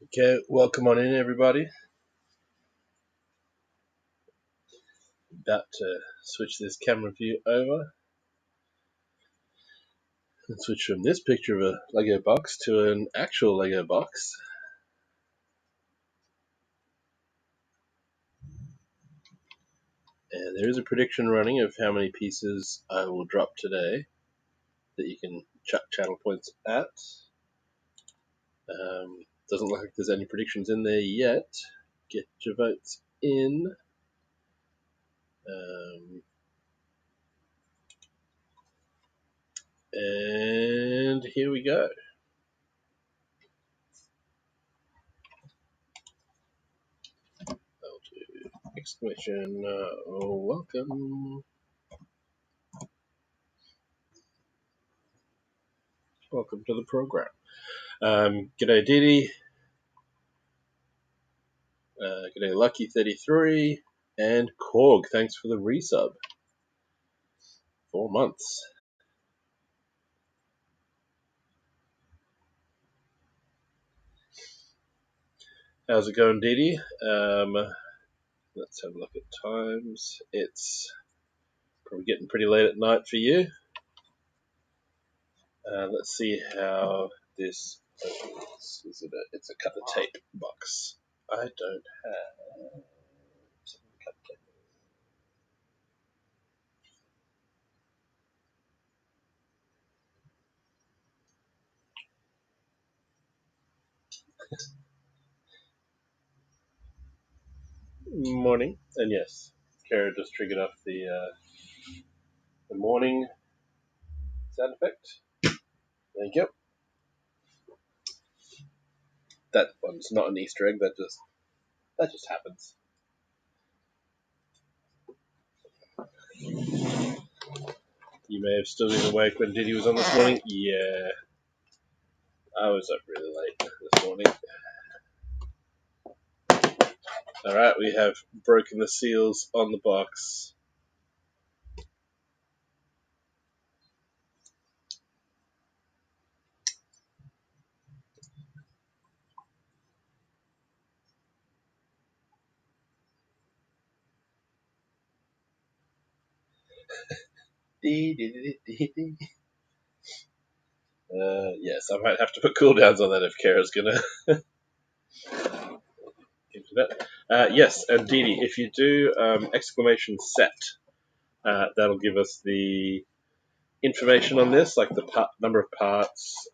Okay, welcome on in, everybody. About to switch this camera view over and switch from this picture of a Lego box to an actual Lego box. And there is a prediction running of how many pieces I will drop today that you can chuck channel points at. Doesn't look like there's any predictions in there yet. Get your votes in. And here we go. I'll do exclamation, welcome. Welcome to the program. G'day Didi. G'day Lucky33. And Korg, thanks for the resub. 4 months. How's it going, Didi? Let's have a look at times. It's probably getting pretty late at night for you. Let's see how this opens. It's a cut the tape box. I don't have something to cut tape. Morning, and yes, Kara just triggered off the morning sound effect. Thank you. That one's not an Easter egg. That just happens. You may have still been awake when Diddy was on this morning. Yeah, I was up really late this morning. All right, we have broken the seals on the box. Yes, I might have to put cooldowns on that if Kara's gonna into that. Yes, and Didi, if you do exclamation set, that'll give us the information on this, like the number of parts.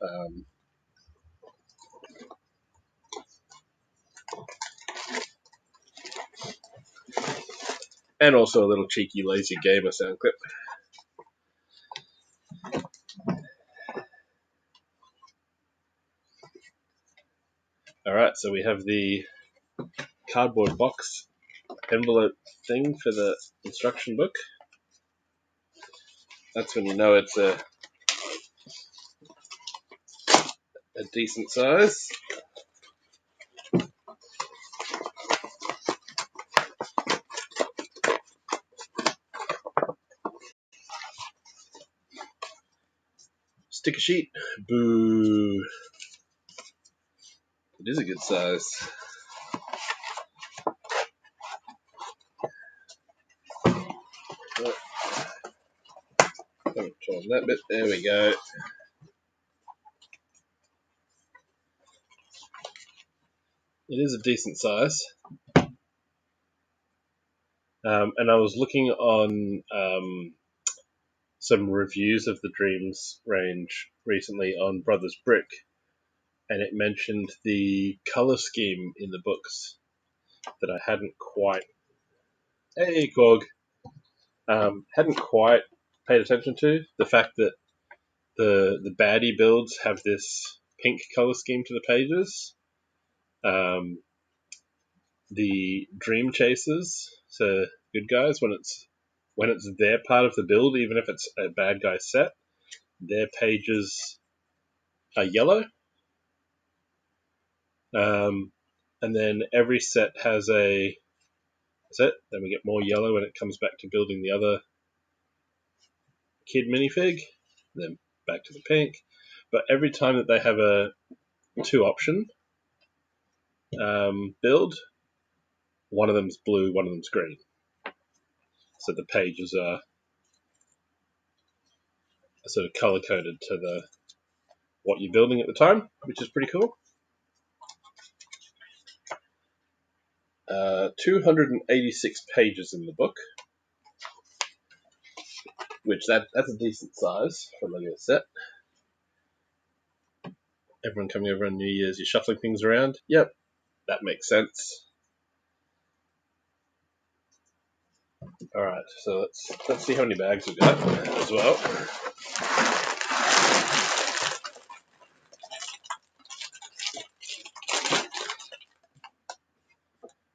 And also a little cheeky lazy gamer sound clip. Alright, so we have the cardboard box envelope thing for the instruction book. That's when you know it's a decent size. Sticker sheet. Boo. It is a good size. Turn that bit. There we go. It is a decent size. And I was looking on some reviews of the Dreamzzz range recently on Brothers Brick, and it mentioned the color scheme in the books that I hadn't quite. Hey, Korg. Hadn't quite paid attention to the fact that the baddie builds have this pink color scheme to the pages. The dream chasers, so good guys, when it's their part of the build, even if it's a bad guy set, their pages are yellow. And then every set has a set. Then we get more yellow when it comes back to building the other kid minifig. Then back to the pink. But every time that they have a 2 option, build. One of them's blue, one of them's green. So the pages are sort of color coded to what you're building at the time, which is pretty cool. 286 pages in the book, which that's a decent size for a Lego set. Everyone coming over on New Year's, you're shuffling things around. Yep, that makes sense. All right, so let's see how many bags we've got as well.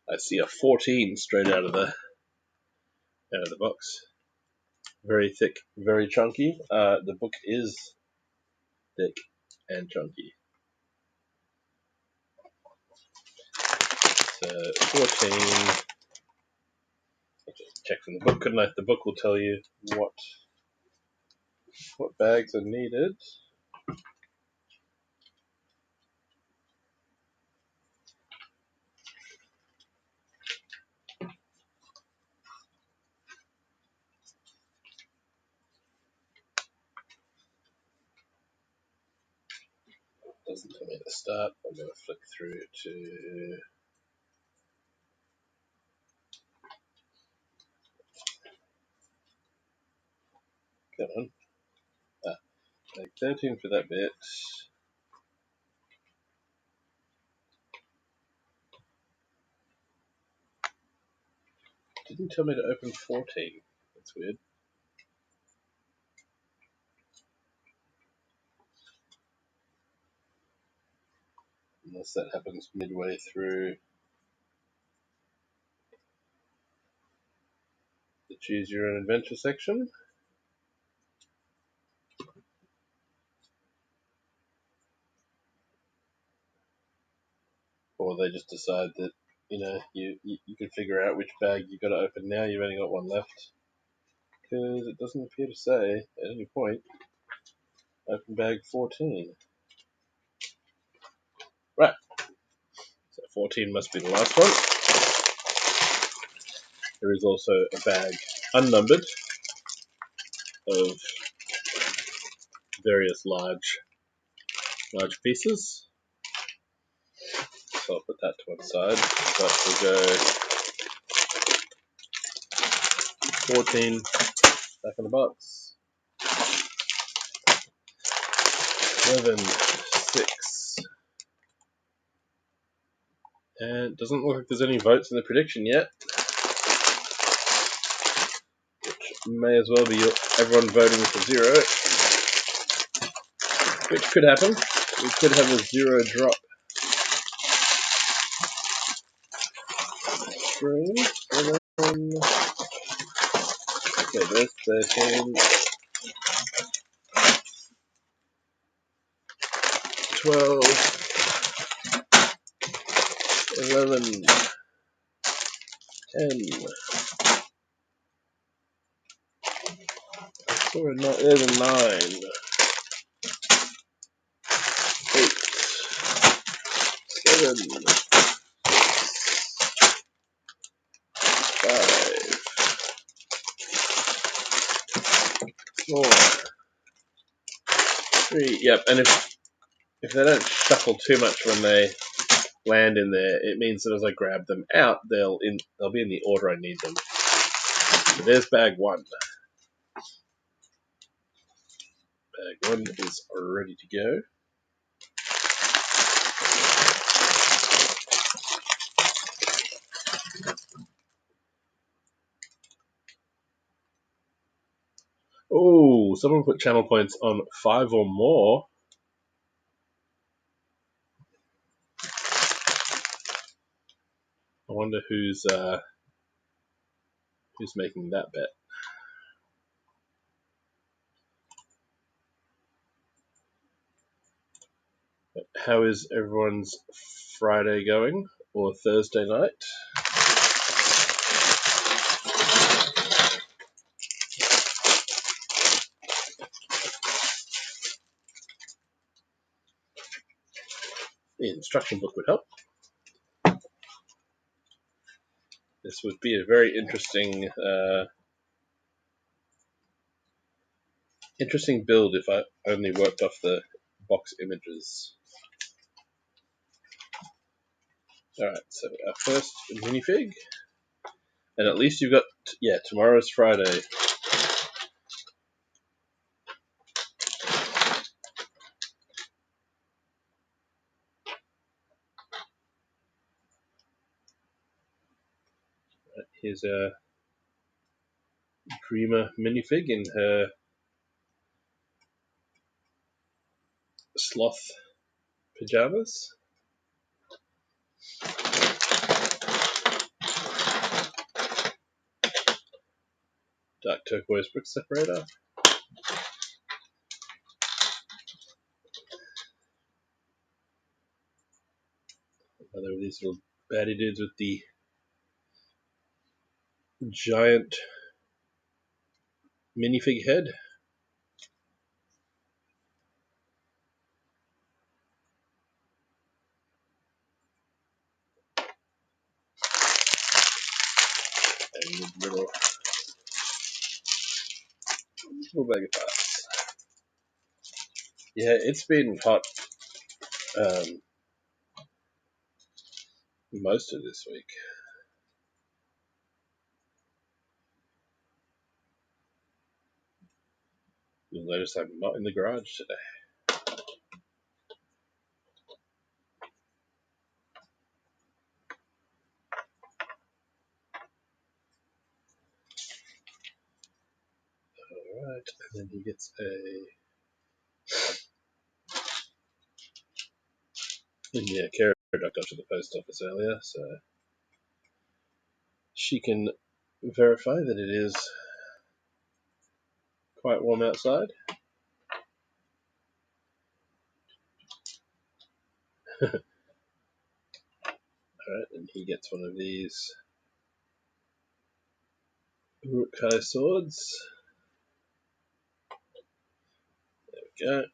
I see a 14 straight out of the box. Very thick, very chunky. The book is thick and chunky. So 14. I'll just check from the book, couldn't I? The book will tell you what bags are needed. Doesn't tell me to start. I'm going to flick through to come on. Bag 13 for that bit. Didn't tell me to open 14. That's weird. Unless that happens midway through the Choose Your Own Adventure section. Or they just decide that, you can figure out which bag you've got to open now. You've only got one left. Because it doesn't appear to say at any point, open bag 14. Right. So 14 must be the last one. There is also a bag unnumbered of various large pieces. So I'll put that to one side. But we'll go 14 back in the box. 11, 6. And it doesn't look like there's any votes in the prediction yet. Which may as well be everyone voting for 0. Which could happen. We could have a 0 drop. Screen. Okay, there's 13. 12. 11. 10. There's a 9. 8. 7. 5. 4. 3. Yep, and if they don't shuffle too much when they land in there, it means that as I grab them out, they'll be in the order I need them. So there's bag 1. Bag 1 is ready to go. Oh, someone put channel points on 5 or more. I wonder who's making that bet. How is everyone's Friday going, or Thursday night? The instruction book would help. This would be a very interesting build if I only worked off the box images. Alright, so our first minifig. And at least you've got, tomorrow's Friday. Here's a Dreamer minifig in her sloth pajamas. Dark turquoise brick separator. Another of these little baddie dudes with the giant minifig head. And little bag of parts. Yeah, it's been hot most of this week. You'll notice I'm not in the garage today. Alright, and then he gets Kara ducked off to the post office earlier, so she can verify that it is quite warm outside. Alright, and he gets one of these Uruk-hai swords. There we go.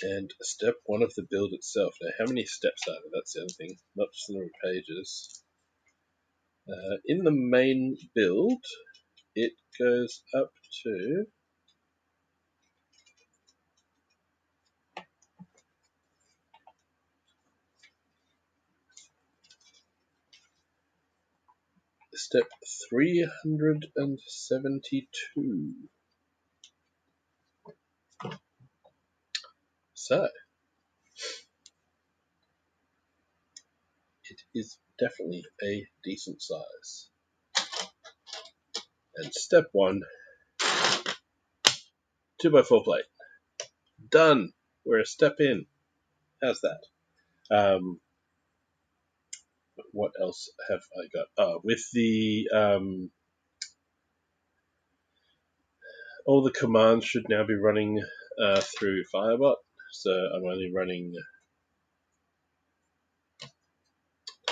And step one of the build itself. Now, how many steps are there? That's the other thing. Not just the number of pages. In the main build, it goes up to step 372. So, it is definitely a decent size. And step one, 2x4 plate. Done. We're a step in. How's that? What else have I got? With the all the commands should now be running through Firebot. So I'm only running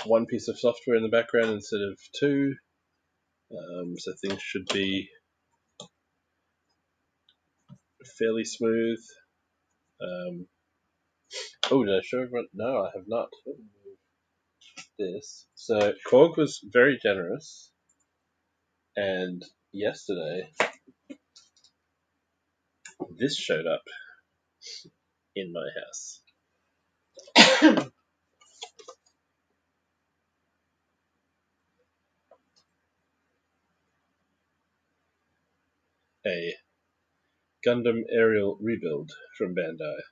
one piece of software in the background instead of two. So things should be fairly smooth. Oh, did I show everyone? No, I have not. Let me move this. So Korg was very generous, and yesterday this showed up in my house. A Gundam aerial rebuild from Bandai.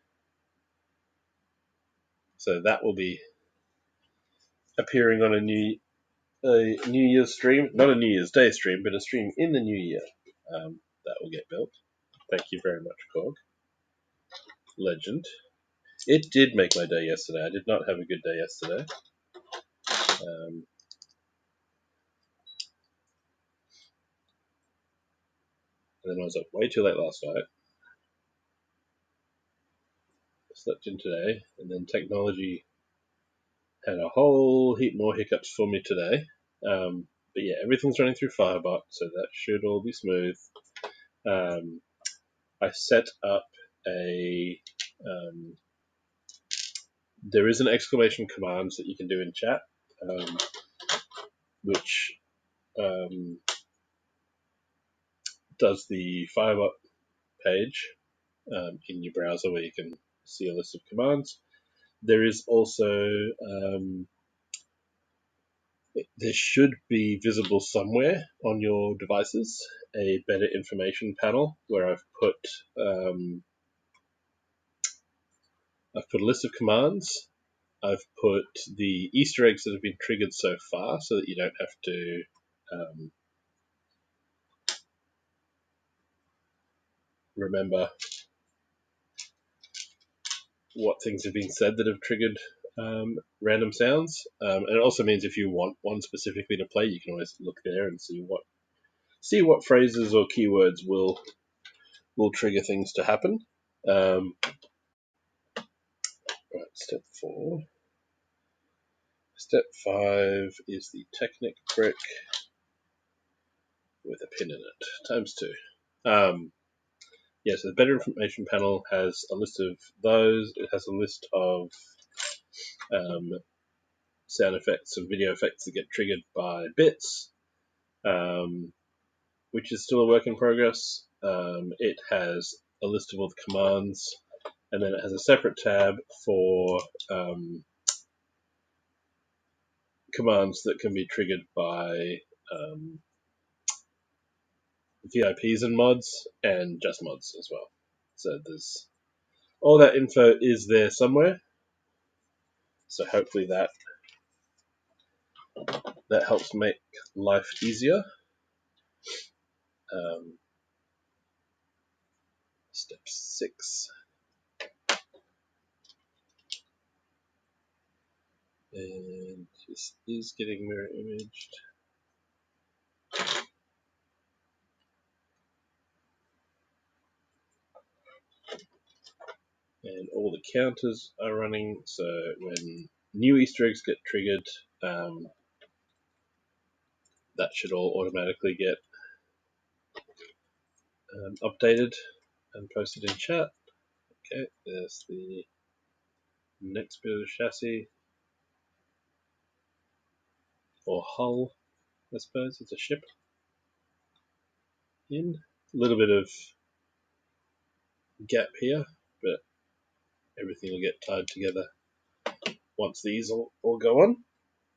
So that will be appearing on a New Year's stream, not a New Year's Day stream, but a stream in the new year. That will get built. Thank you very much, Korg. Legend. It did make my day yesterday. I did not have a good day yesterday. And then I was up way too late last night. Slept in today, and then technology had a whole heap more hiccups for me today. But yeah, everything's running through Firebot, so that should all be smooth. I set up a there is an exclamation command that you can do in chat, which does the Firewalk page in your browser where you can see a list of commands. There is also there should be visible somewhere on your devices a better information panel where I've put a list of commands. I've put the Easter eggs that have been triggered so far so that you don't have to remember what things have been said that have triggered random sounds. And it also means if you want one specifically to play, you can always look there and see what phrases or keywords will trigger things to happen. Right, step 4. Step 5 is the Technic brick with a pin in it, times 2. So the Better Information panel has a list of those. It has a list of sound effects and video effects that get triggered by bits, which is still a work in progress. It has a list of all the commands, and then it has a separate tab for commands that can be triggered by VIPs and mods, and just mods as well. So there's all that info is there somewhere. So hopefully that helps make life easier. Step 6. And this is getting mirror imaged. And all the counters are running, so when new Easter eggs get triggered, that should all automatically get updated and posted in chat. Okay, there's the next bit of the chassis, or hull, I suppose. It's a ship. In a little bit of gap here, but everything will get tied together once these all go on,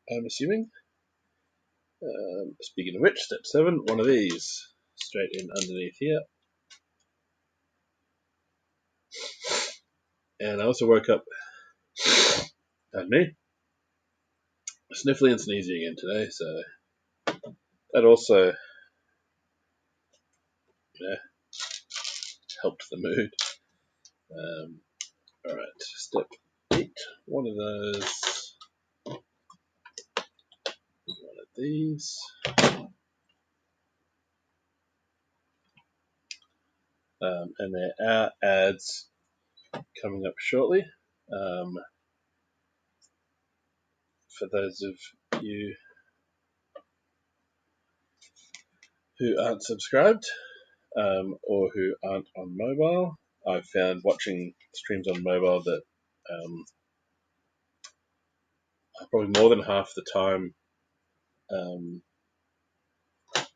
I'm assuming. Speaking of which, step 7, one of these straight in underneath here. And I also woke up, pardon me, sniffly and sneezy again today, so that also helped the mood. Alright, step 8, one of those, one of these. And there are ads coming up shortly. For those of you who aren't subscribed or who aren't on mobile, I've found watching streams on mobile that probably more than half the time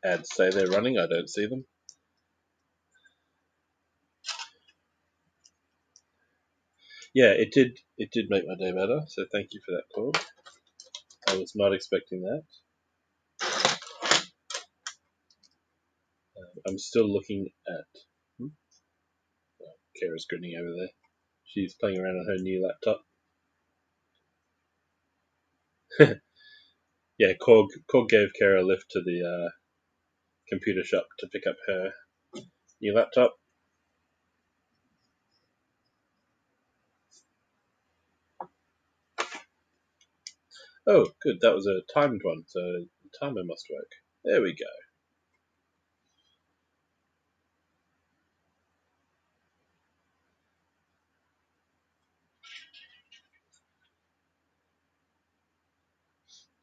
ads say they're running. I don't see them. Yeah, it did make my day better, so thank you for that, Claude. I was not expecting that. I'm still looking at... Kara's grinning over there. She's playing around on her new laptop. Yeah, Korg gave Kara a lift to the computer shop to pick up her new laptop. Oh, good, that was a timed one, so the timer must work. There we go.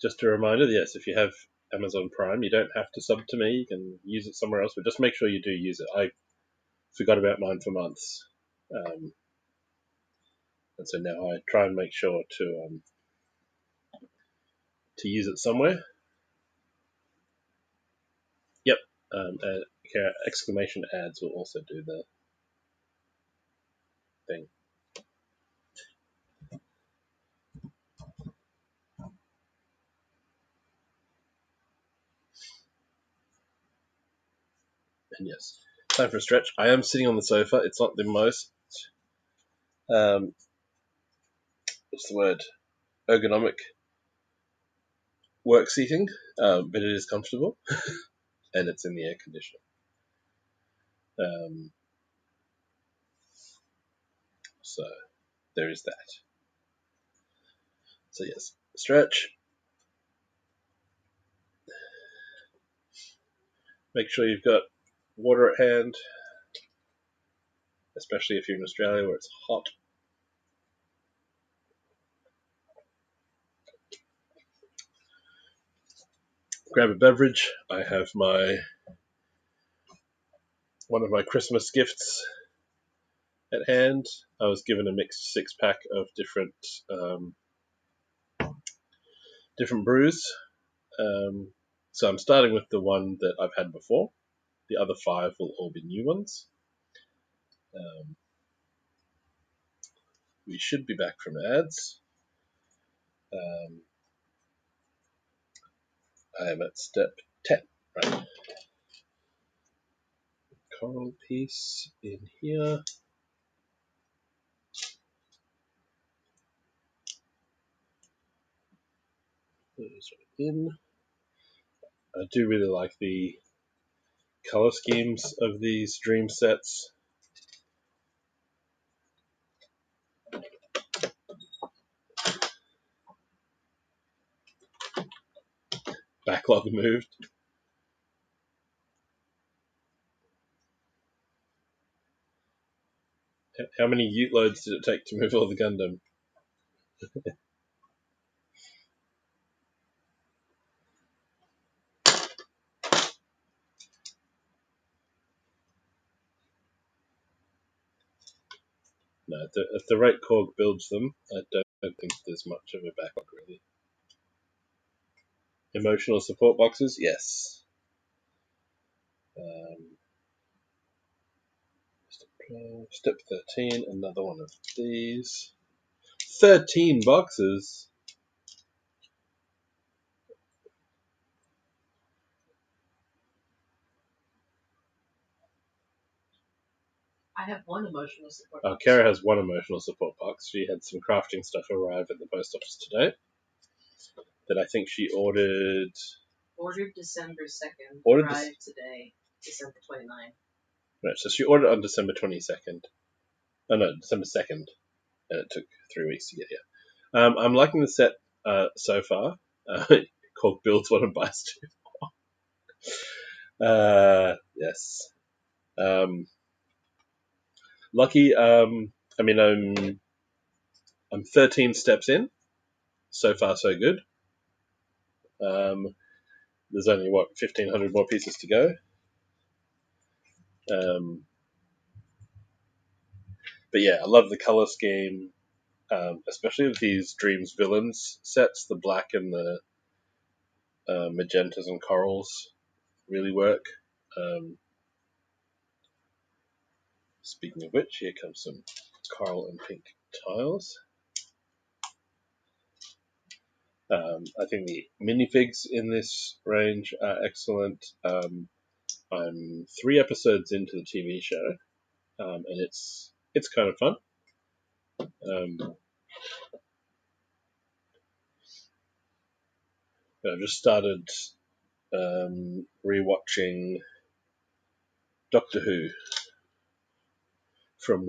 Just a reminder, yes, if you have Amazon Prime, you don't have to sub to me. You can use it somewhere else, but just make sure you do use it. I forgot about mine for months. and so now I try and make sure to use it somewhere. Yep, and exclamation ads will also do the thing. And yes, time for a stretch. I am sitting on the sofa. It's not the most what's the word, ergonomic work seating, but it is comfortable and it's in the air conditioner. So there is that. So yes, stretch. Make sure you've got water at hand, especially if you're in Australia where it's hot. Grab a beverage. I have one of my Christmas gifts at hand. I was given a mixed 6-pack of different brews. So I'm starting with the one that I've had before. The other 5 will all be new ones. We should be back from ads. I am at step 10. Right. Coral piece in here. Those are in. I do really like the color schemes of these dream sets. Backlog moved. How many ute loads did it take to move all the Gundam? No, if the right Korg builds them, I don't think there's much of a backlog really. Emotional support boxes, yes. Step 13, another one of these. 13 boxes? I have one emotional support box. Kara has one emotional support box. She had some crafting stuff arrive at the post office today that I think she ordered. Ordered December 2nd. Arrived today, December 29th. Right, so she ordered on December 22nd. Oh no, December 2nd. And it took 3 weeks to get here. I'm liking the set so far. Korg builds one and buys 2. Yes. Lucky. I mean, I'm 13 steps in. So far, so good. There's only 1,500 more pieces to go. But yeah, I love the color scheme, especially with these Dreamzzz villains sets. The black and the magentas and corals really work. Speaking of which, here comes some coral and pink tiles. I think the minifigs in this range are excellent. I'm 3 episodes into the TV show, and it's kind of fun. I've just started rewatching Doctor Who from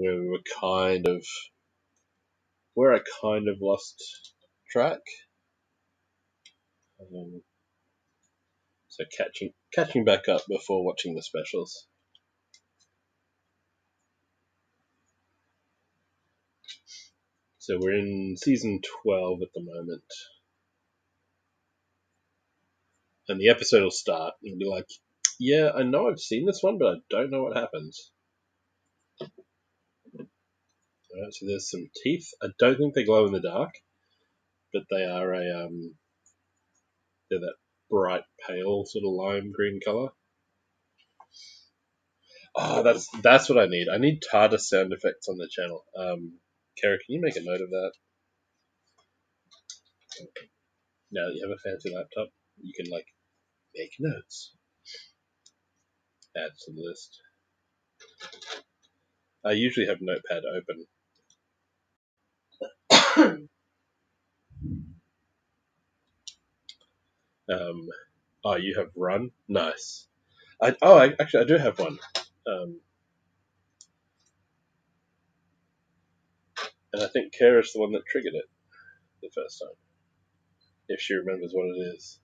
where I kind of lost track. So catching back up before watching the specials. So we're in season 12 at the moment. And the episode will start and be like, yeah, I know I've seen this one, but I don't know what happens. Alright, so there's some teeth. I don't think they glow in the dark, but they are they're that bright pale sort of lime green color. Oh, that's what I need. I need TARDIS sound effects on the channel. Kara, can you make a note of that? Now that you have a fancy laptop, you can make notes. Add to the list. I usually have Notepad open. You have Run? Nice. Actually, I do have one. And I think Kara's the one that triggered it the first time, if she remembers what it is.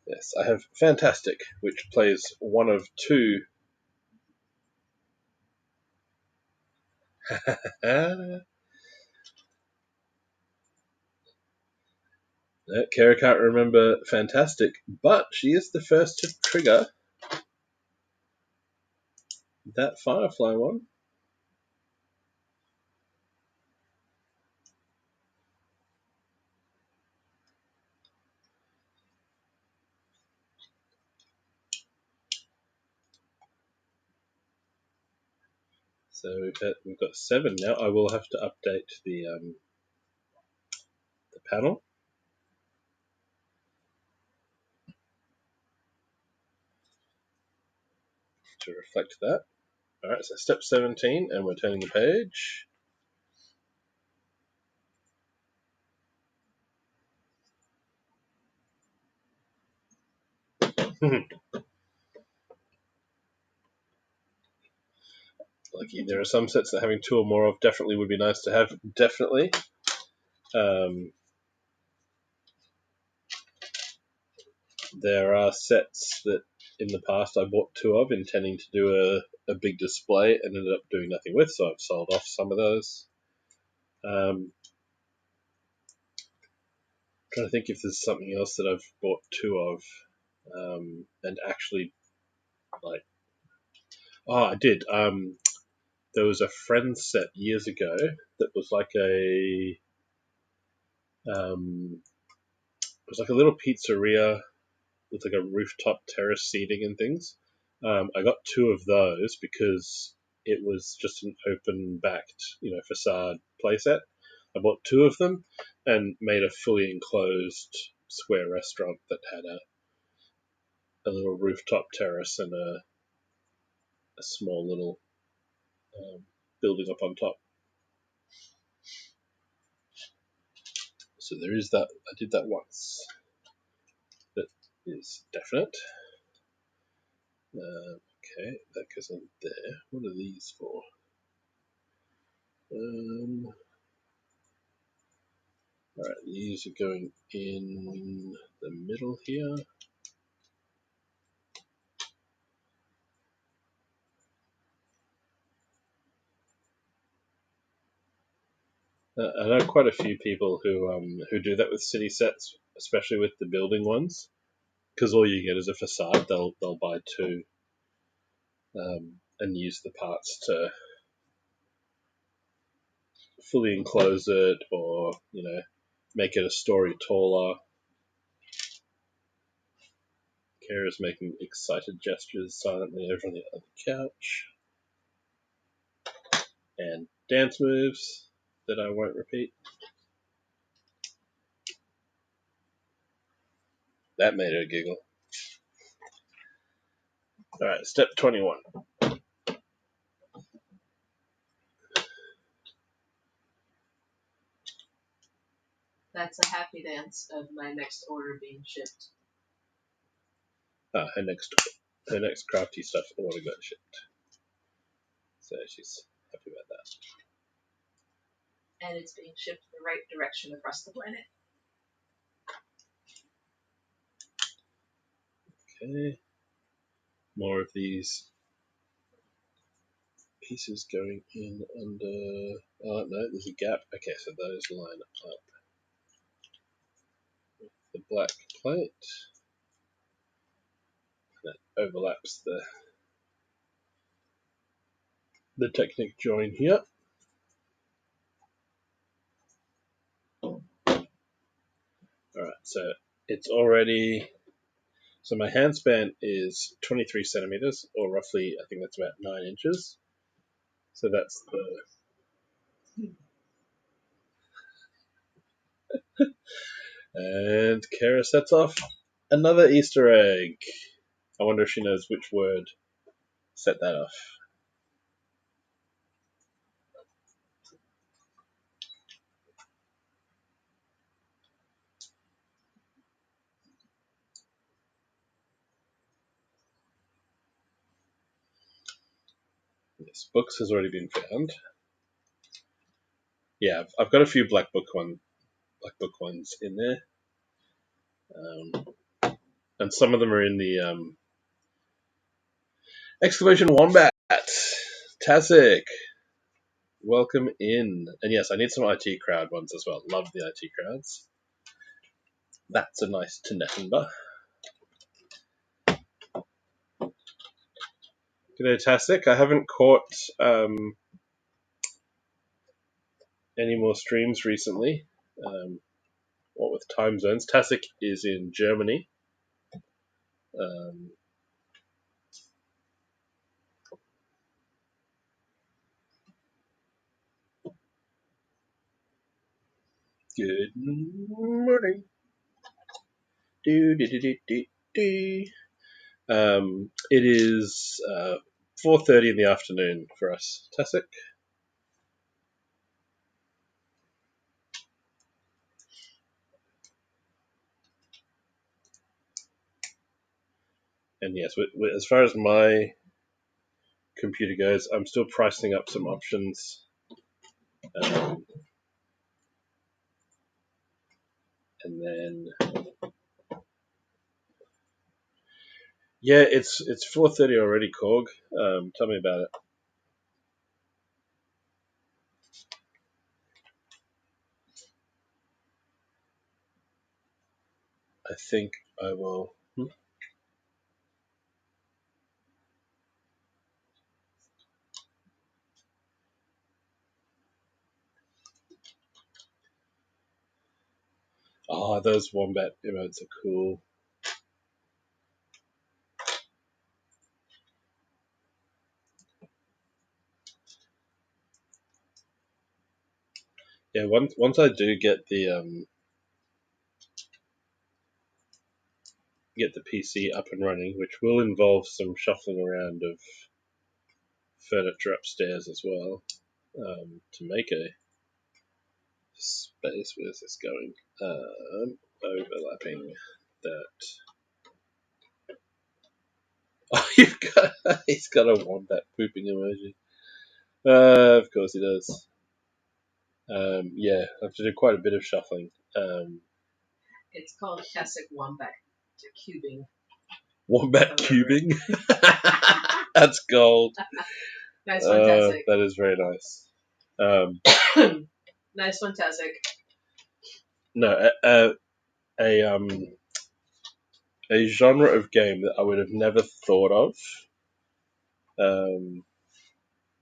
Yes, I have Fantastic, which plays one of two. Kara can't remember Fantastic, but she is the first to trigger that Firefly one. So we've got 7 now. I will have to update the panel to reflect that. All right, so step 17, and we're turning the page. Lucky, there are some sets that having 2 or more of definitely would be nice to have. Definitely. There are sets that in the past I bought 2 of, intending to do a big display, and ended up doing nothing with, so I've sold off some of those. Trying to think if there's something else that I've bought 2 of, and actually I did. There was a Friends set years ago that was like it was like a little pizzeria with like a rooftop terrace seating and things. I got 2 of those because it was just an open backed, facade playset. I bought 2 of them and made a fully enclosed square restaurant that had a little rooftop terrace and a small little building up on top. So there is that. I did that once. That is definite. Okay, that goes on there. What are these for? Alright, these are going in the middle here. I know quite a few people who do that with city sets, especially with the building ones, because all you get is a facade. They'll buy 2 and use the parts to fully enclose it, or make it a story taller. Kara's making excited gestures silently over on the other couch, and dance moves that I won't repeat. That made her giggle. Alright, step 21. That's a happy dance of my next order being shipped. Her next crafty stuff order got shipped. So she's happy about that. And it's being shipped the right direction across the planet. Okay. More of these pieces going in under. Oh no, there's a gap. Okay, so those line up. The black plate that overlaps the Technic join here. Alright, so it's already. So my handspan is 23 centimeters, or roughly, I think that's about 9 inches. So that's the. And Kara sets off another Easter egg. I wonder if she knows which word set that off. Yes, books has already been found. Yeah, I've got a few black book ones in there, and some of them are in the exclamation wombat. Tasik, welcome in. And yes, I need some IT crowd ones as well. Love the IT crowds. That's a nice Tinettenba. G'day, Tasik. I haven't caught any more streams recently. What with time zones? Tasik is in Germany. Good morning. It is 4:30 in the afternoon for us, Tasik. And yes, as far as my computer goes, I'm still pricing up some options. And then, yeah, it's 4:30 already, Korg. Tell me about it. I think I will. Oh, those wombat emotes are cool. Yeah, once I do get the PC up and running, which will involve some shuffling around of furniture upstairs as well, to make a space. Where's this going? Overlapping that. Oh, he's got a wombat pooping emoji. Of course he does. Yeah, I have to do quite a bit of shuffling. It's called classic wombat cubing. Wombat cubing? That's gold. Nice one, Tasik. That is very nice. Nice one, Tasik. No, a genre of game that I would have never thought of,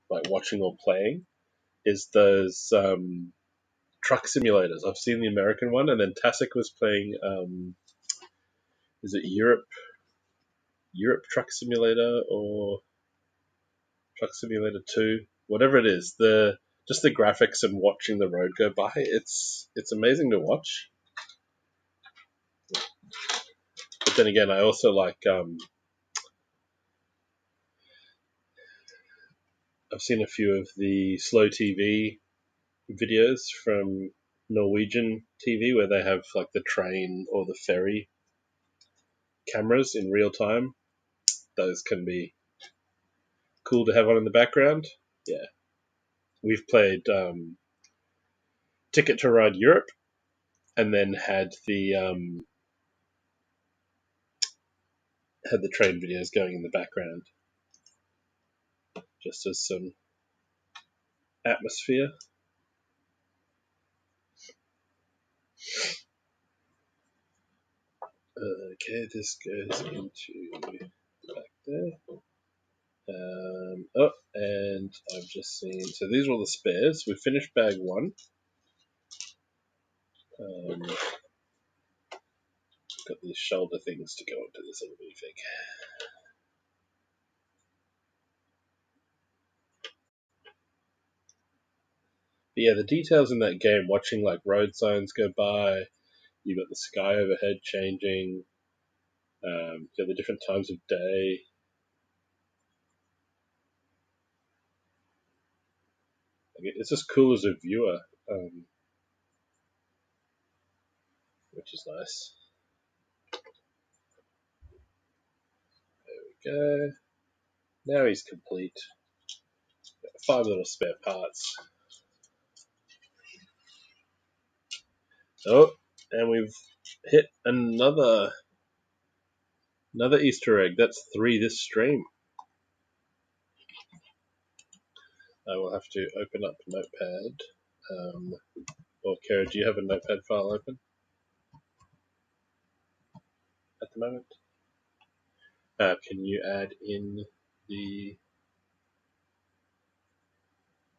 like watching or playing, is those truck simulators. I've seen the American one, and then Tasik was playing. Is it Europe Truck Simulator or Truck Simulator 2? Whatever it is, just the graphics and watching the road go by. It's amazing to watch. But then again, I also like. I've seen a few of the slow TV videos from Norwegian TV where they have like the train or the ferry cameras in real time. Those can be cool to have on in the background. Yeah, we've played Ticket to Ride Europe, and then had the train videos going in the background, just as some atmosphere. Okay, this goes into back there. Oh, and I've just seen. So these are all the spares. We finished bag 1. Got these shoulder things to go into this little minifig. But yeah, the details in that game, watching like road signs go by, you've got the sky overhead changing, the different times of day. It's just cool as a viewer, which is nice. There we go. Now he's complete. 5 little spare parts. Oh, and we've hit another Easter egg. That's 3 this stream. I will have to open up Notepad. Or Kara, do you have a Notepad file open at the moment? Can you add in the...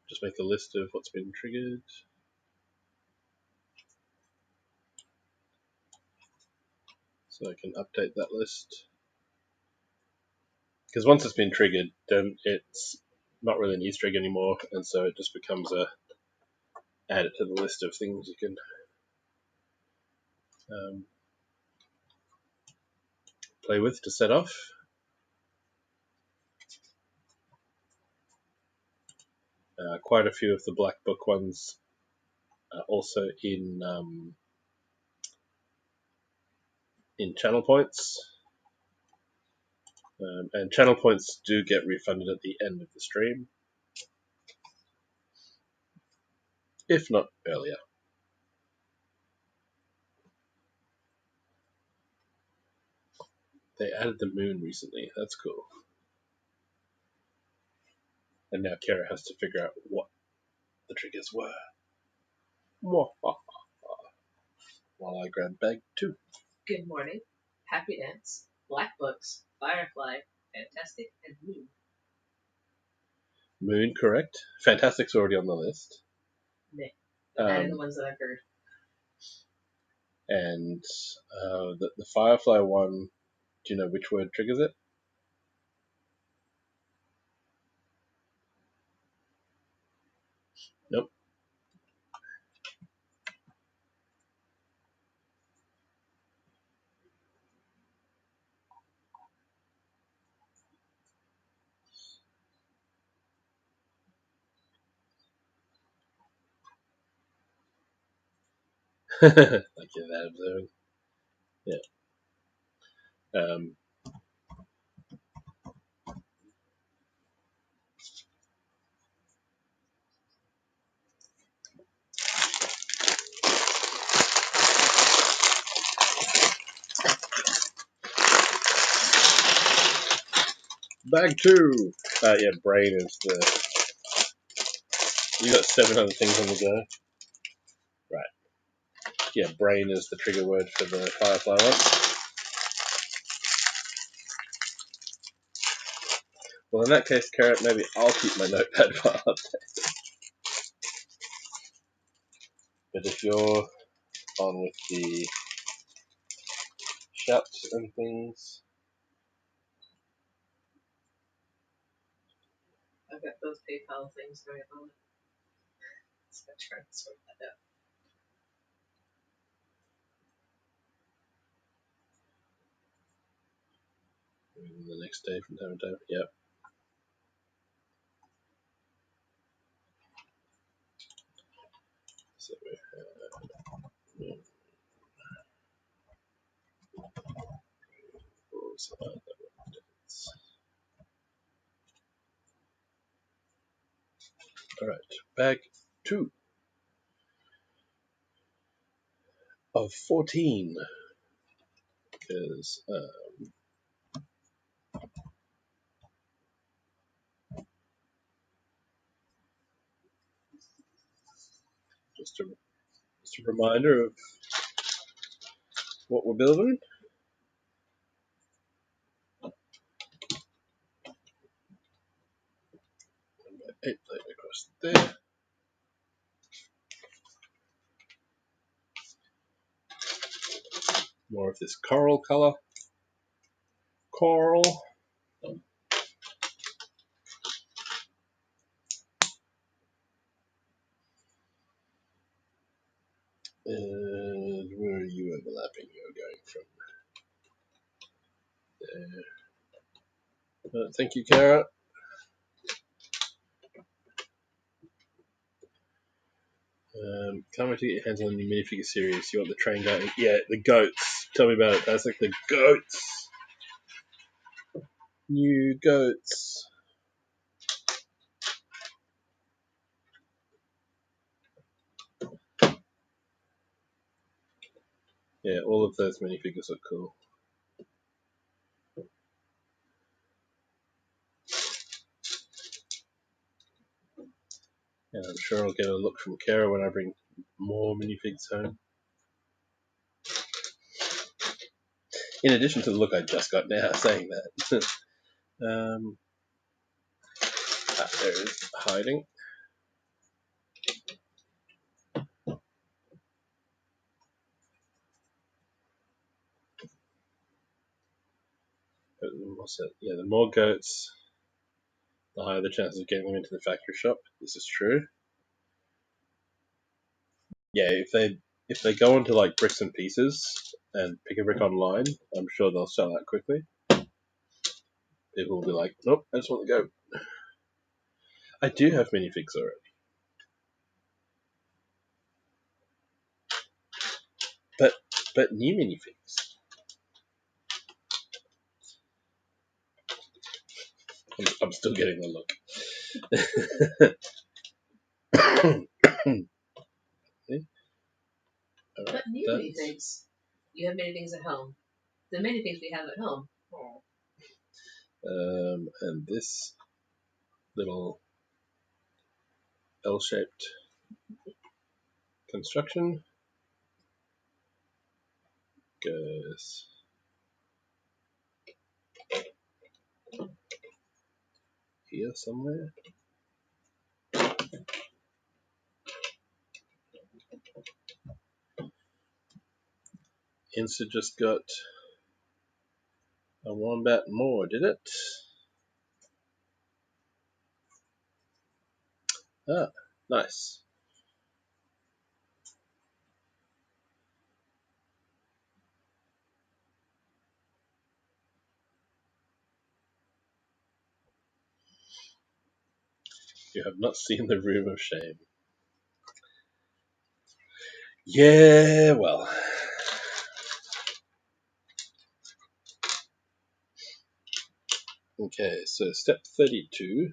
Just make a list of what's been triggered. So I can update that list. Because once it's been triggered, then it's not really an Easter egg anymore, and so it just becomes add it to the list of things you can play with to set off. Quite a few of the Black Book ones are also in channel points. And channel points do get refunded at the end of the stream, if not earlier. They added the moon recently. That's cool. And now Kara has to figure out what the triggers were. While I grab bag 2. Good morning, Happy Dance, Black Books, Firefly, Fantastic, and Moon. Moon, correct. Fantastic's already on the list. Nick. And the ones that I've heard. And the Firefly one, do you know which word triggers it? Nope. Thank you for that observing. Yeah. Bag 2. Yeah, brain is the... You got 7 other things on the go. Right. Yeah, brain is the trigger word for the Firefly one. Well, in that case, Carrot, maybe I'll keep my notepad file up there. But if you're on with the shouts and things... I've got both PayPal things going on. So I'm trying to sort that out. The next day from time to time. Yep. So we have... Alright, bag 2 of 14. Because Just a reminder of what we're building. 8 plate across there. More of this coral color. Coral. And where are you overlapping? You're going from there. Thank you, Kara. Can't wait to get your hands on the new minifigure series. You want the train going? Yeah, the goats. Tell me about it. That's like the goats. New goats. Yeah, all of those minifigures are cool. And I'm sure I'll get a look from Kara when I bring more minifigs home. In addition to the look I just got now saying that. There it is, hiding. What's it? Yeah, the more goats, the higher the chances of getting them into the factory shop. This is true. Yeah, if they go onto like bricks and pieces and pick a brick online, I'm sure they'll sell out quickly. People will be like, nope, I just want the goat. I do have minifigs already. But new minifigs. I'm still getting the look. But new minifigs. You have minifigs at home. The minifigs we have at home. Oh. And this little L-shaped construction goes here somewhere. Insta just got a wombat more, did it? Ah, nice. You have not seen the Room of Shame. Yeah, well. Okay, so step 32.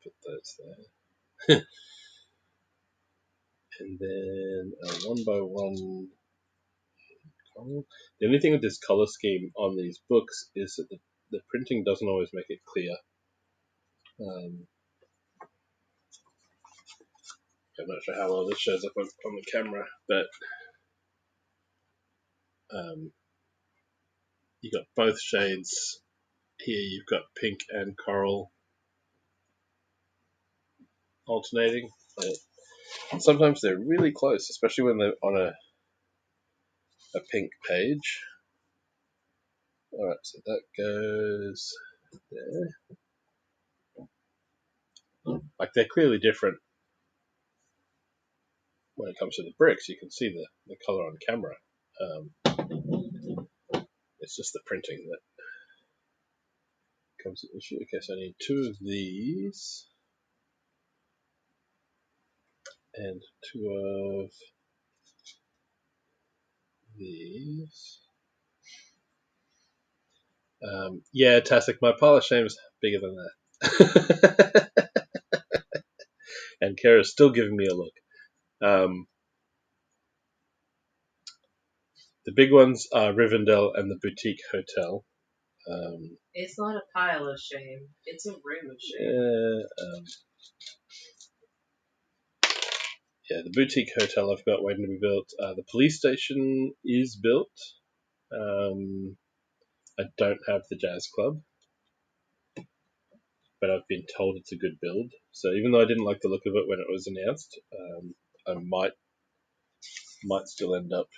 Put those there. And then a 1x1 color. The only thing with this color scheme on these books is that the printing doesn't always make it clear. I'm not sure how well this shows up on the camera, but you got both shades here. You've got pink and coral alternating. Sometimes they're really close, especially when they're on a pink page. Alright, so that goes there. Like, they're clearly different when it comes to the bricks. You can see the color on camera. It's just the printing that becomes an issue. Okay, so I need 2 of these and 2 of these. Yeah, Tastic, my pile of shame is bigger than that. And Kara's still giving me a look. The big ones are Rivendell and the Boutique Hotel. It's not a pile of shame. It's a room of shame. Yeah, the boutique hotel I've got waiting to be built. The police station is built. I don't have the jazz club, but I've been told it's a good build. So even though I didn't like the look of it when it was announced, I might still end up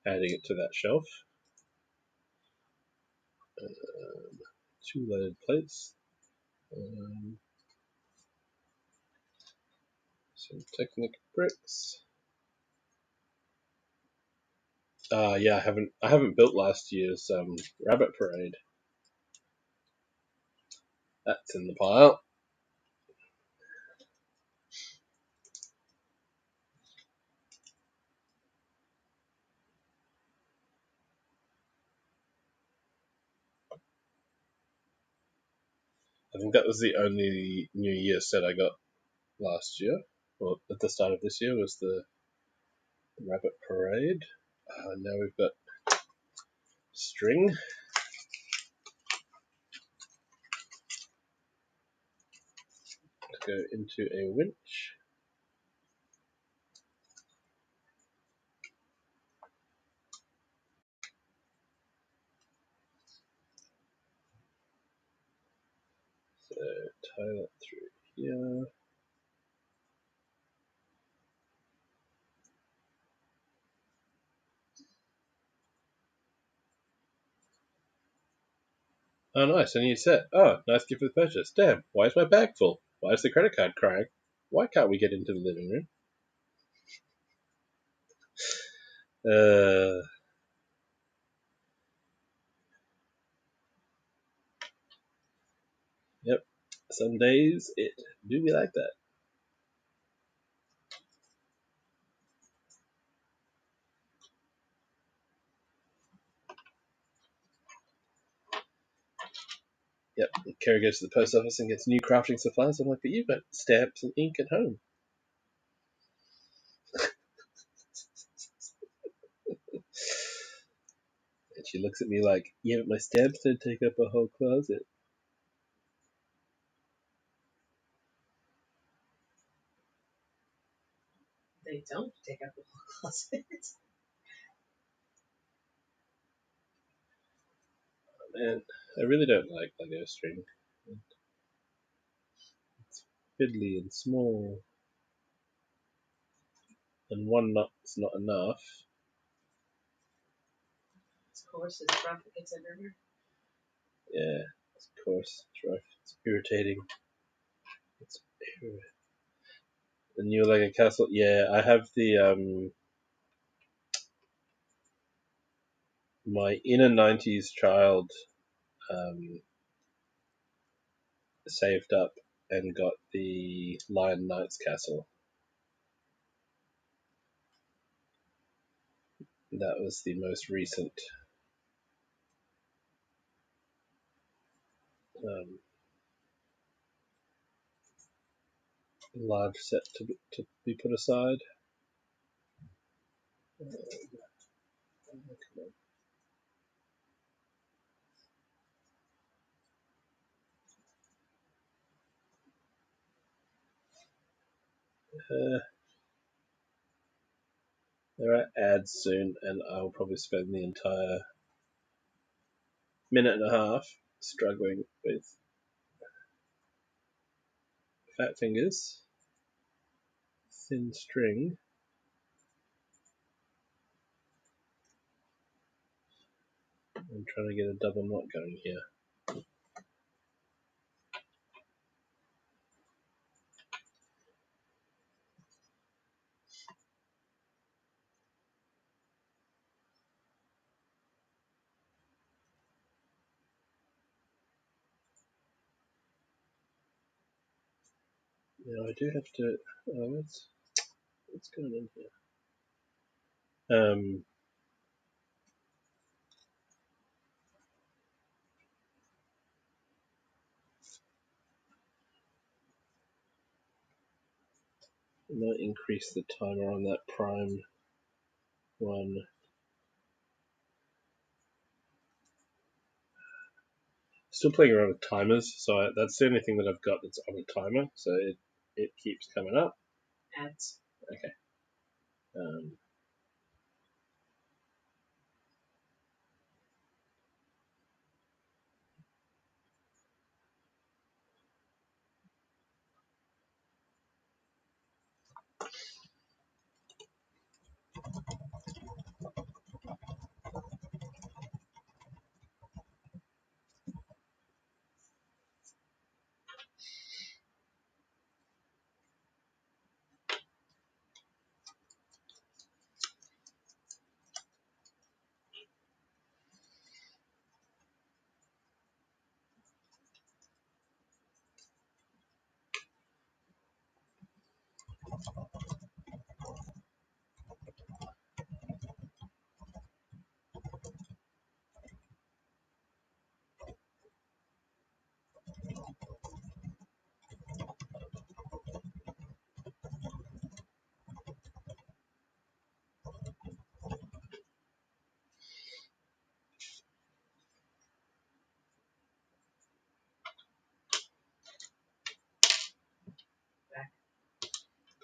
adding it to that shelf. 2 loaded plates. Some Technic bricks. Yeah, I haven't built last year's rabbit parade. That's in the pile. I think that was the only New Year set I got last year, or at the start of this year, was the rabbit parade. Now we've got string. Let's go into a winch. So tie that through here. Oh, nice, a new set. Oh, nice gift with purchase. Damn, why is my bag full? Why is the credit card crying? Why can't we get into the living room? Yep. Some days it do be like that. Yep. Carrie goes to the post office and gets new crafting supplies. I'm like, but you've got stamps and ink at home. And she looks at me like, yeah, but my stamps don't take up a whole closet. They don't take up the whole closet. Man, I really don't like Lego string. It's fiddly and small, and one knot's not enough. Of course, it's rough. It gets everywhere. Yeah, of course, it's rough. It's irritating. It's irritating. The new Lego castle. Yeah, I have the my inner '90s child saved up and got the Lion Knights castle. That was the most recent um, large set to be put aside. There are ads soon, and I'll probably spend the entire minute and a half struggling with fat fingers, thin string, and trying to get a double knot going here. Now I do have to. What's going on here? I might increase the timer on that prime one. Still playing around with timers, so that's the only thing that I've got that's on a timer, so it keeps coming up. Ads. Okay. Um,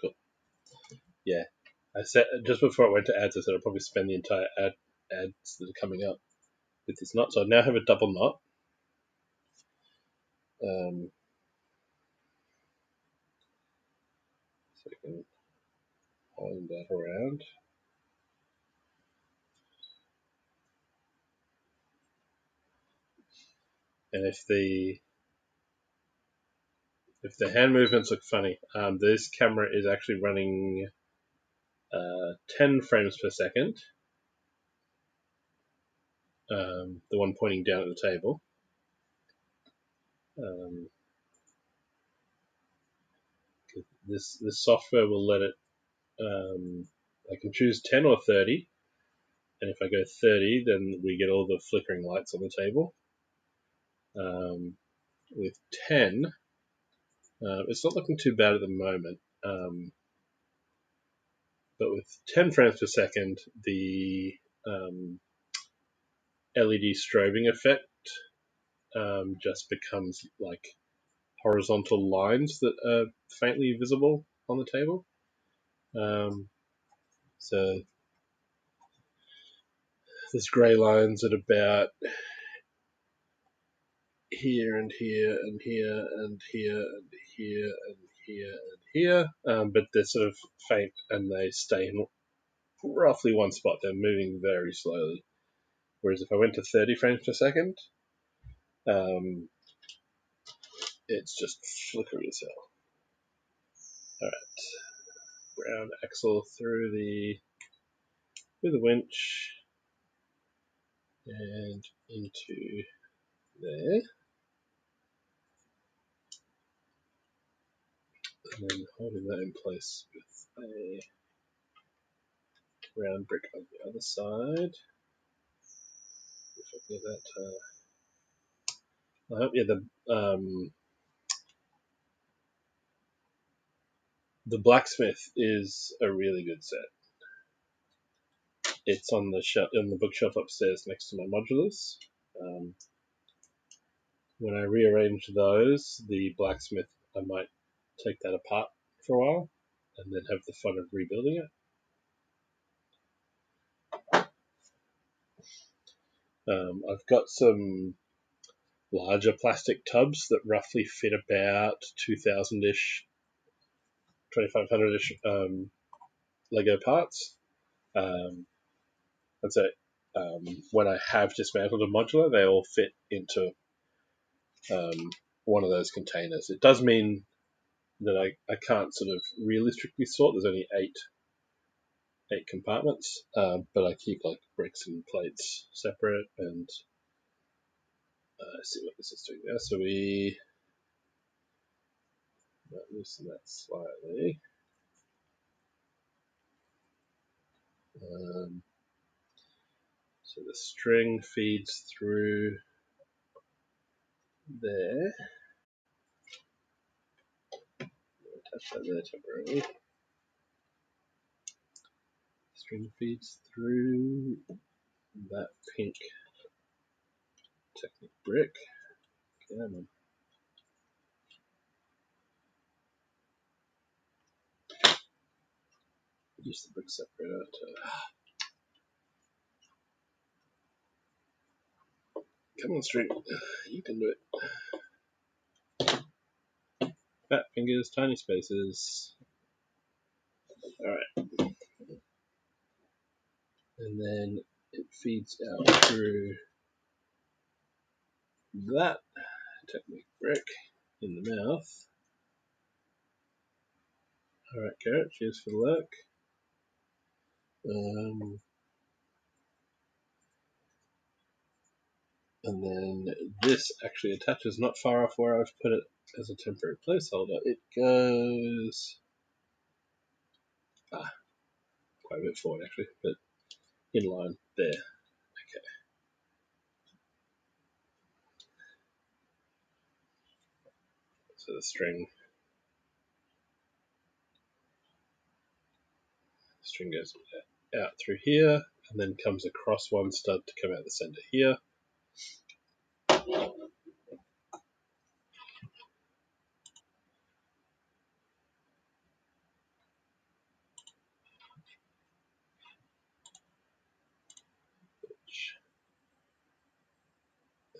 cool. Yeah. I said just before I went to ads, I said I'll probably spend the entire ads that are coming up with this knot. So I now have a double knot. So I can hold that around. And if the hand movements look funny, this camera is actually running 10 frames per second. The one pointing down at the table. This software will let it. I can choose 10 or 30, and if I go 30, then we get all the flickering lights on the table. With 10, it's not looking too bad at the moment. But with 10 frames per second, the LED strobing effect just becomes like horizontal lines that are faintly visible on the table. So there's grey lines at about here and here and here and here and here and here and here, but they're sort of faint and they stay in roughly one spot. They're moving very slowly. Whereas if I went to 30 frames per second, it's just flickery as hell. All right, brown axle through the winch and into there, and then holding that in place with a round brick on the other side. If I can get that. The blacksmith is a really good set. It's on the bookshelf upstairs next to my modulars. When I rearrange those, the blacksmith, I might take that apart for a while and then have the fun of rebuilding it. I've got some larger plastic tubs that roughly fit about 2,000-ish, 2,500-ish Lego parts. I'd say when I have dismantled a modular, they all fit into one of those containers. It does mean that I can't sort of realistically sort. There's only eight compartments, but I keep like bricks and plates separate, and see what this is doing there. So we loosen that slightly. So the string feeds through there. Touch that there temporarily. String feeds through that pink Technic brick. Yeah, man. Use the brick separator to... Come on, Street. You can do it. Fat fingers, tiny spaces. Alright. And then it feeds out through that technique brick in the mouth. Alright, Carrot, cheers for the lurk. And then this actually attaches not far off where I've put it as a temporary placeholder. It goes quite a bit forward actually, but in line there. Okay. So the string goes out through here and then comes across one stud to come out the center here.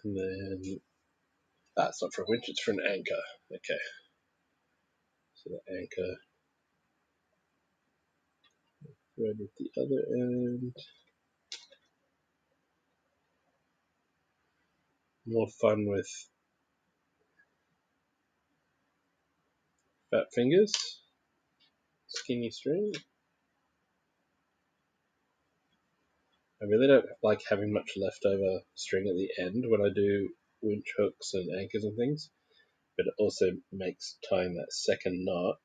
And then it's not for a winch, it's for an anchor. Okay. So the anchor thread at the other end. More fun with fat fingers, skinny string. I really don't like having much leftover string at the end when I do winch hooks and anchors and things, but it also makes tying that second knot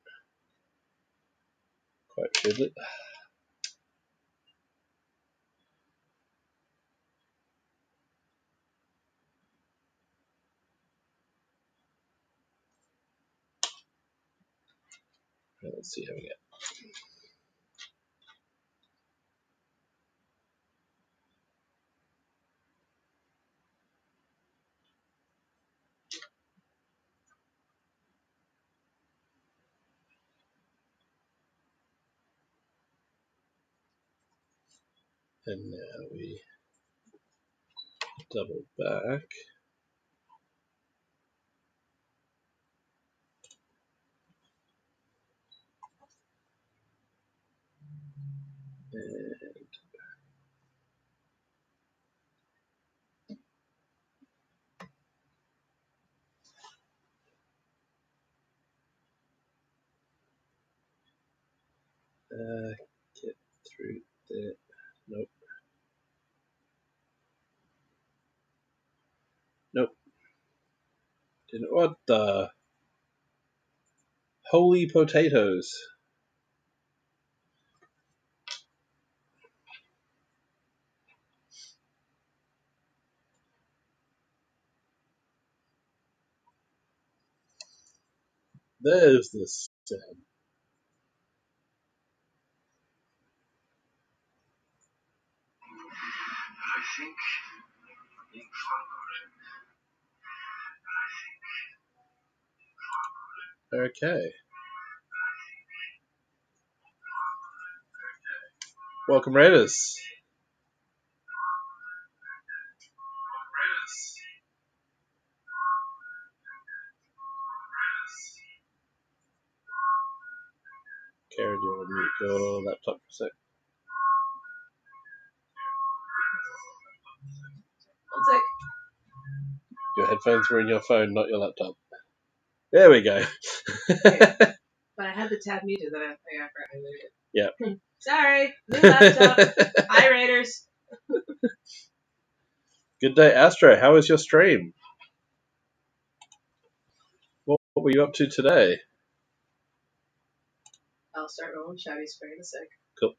quite fiddly. Let's see how we get. And now we double back. And get through there. Nope. Nope. Didn't. What the? Holy potatoes. There's this sound. I think being Okay. Welcome, Raiders. Karen, do you want to mute your laptop for a sec? One sec. Your headphones were in your phone, not your laptop. There we go. But I had the tab muted, then I forgot I muted it. Yeah. Sorry, new laptop. Hi, Raiders. Good day, Astro. How was your stream? What were you up to today? I'll start rolling shouty spray in a sec. Cool.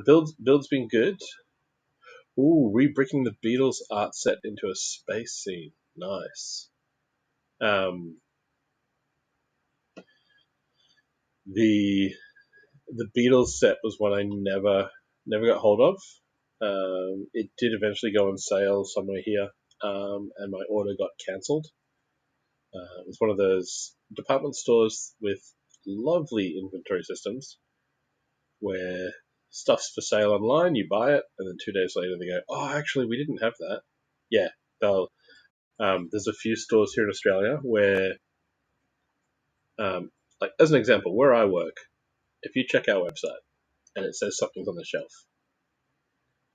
Build's been good. Ooh, rebricking the Beatles art set into a space scene. Nice. Um, the Beatles set was one I never got hold of. It did eventually go on sale somewhere here, and my order got cancelled. It was one of those department stores with lovely inventory systems where stuff's for sale online, you buy it, and then 2 days later they go, "Oh, actually, we didn't have that." Yeah, they'll. There's a few stores here in Australia where, like as an example, where I work, if you check our website and it says something's on the shelf,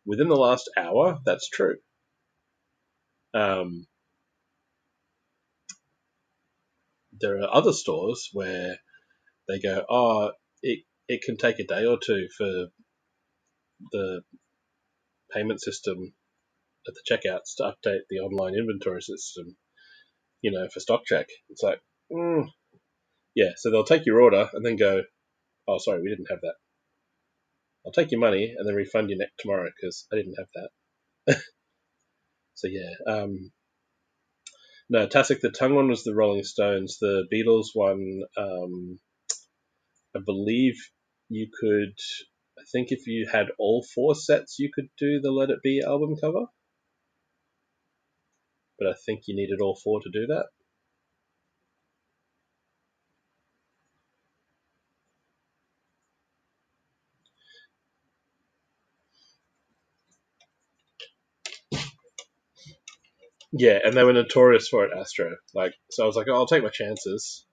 within the last hour, that's true. Um, there are other stores where they go, "Oh, it can take a day or two for the payment system at the checkouts to update the online inventory system, for stock check." It's like, yeah, so they'll take your order and then go, "Oh, sorry, we didn't have that. I'll take your money and then refund you next tomorrow because I didn't have that." So yeah, no, Tasik, the tongue one was the Rolling Stones. The Beatles one, I believe you could. I think if you had all 4 sets, you could do the Let It Be album cover. But I think you needed all 4 to do that. Yeah, and they were notorious for it, Astro. So I was like, oh, I'll take my chances.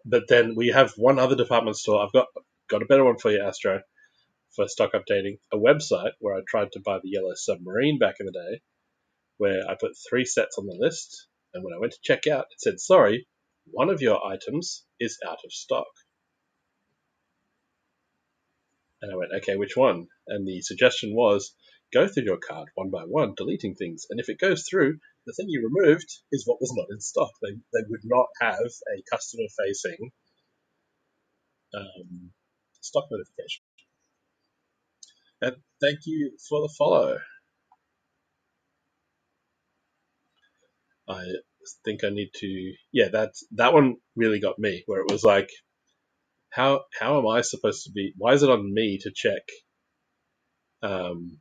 But then we have one other department store. I've got a better one for you, Astro, for stock updating. A website where I tried to buy the Yellow Submarine back in the day, where I put 3 sets on the list, and when I went to check out, it said, "Sorry, one of your items is out of stock." And I went, "Okay, which one?" And the suggestion was, go through your card one by one, deleting things. And if it goes through, the thing you removed is what was not in stock. They would not have a customer-facing stock notification. And thank you for the follow. I think I need to. Yeah, that one really got me, where it was like, how am I supposed to be? Why is it on me to check? Um,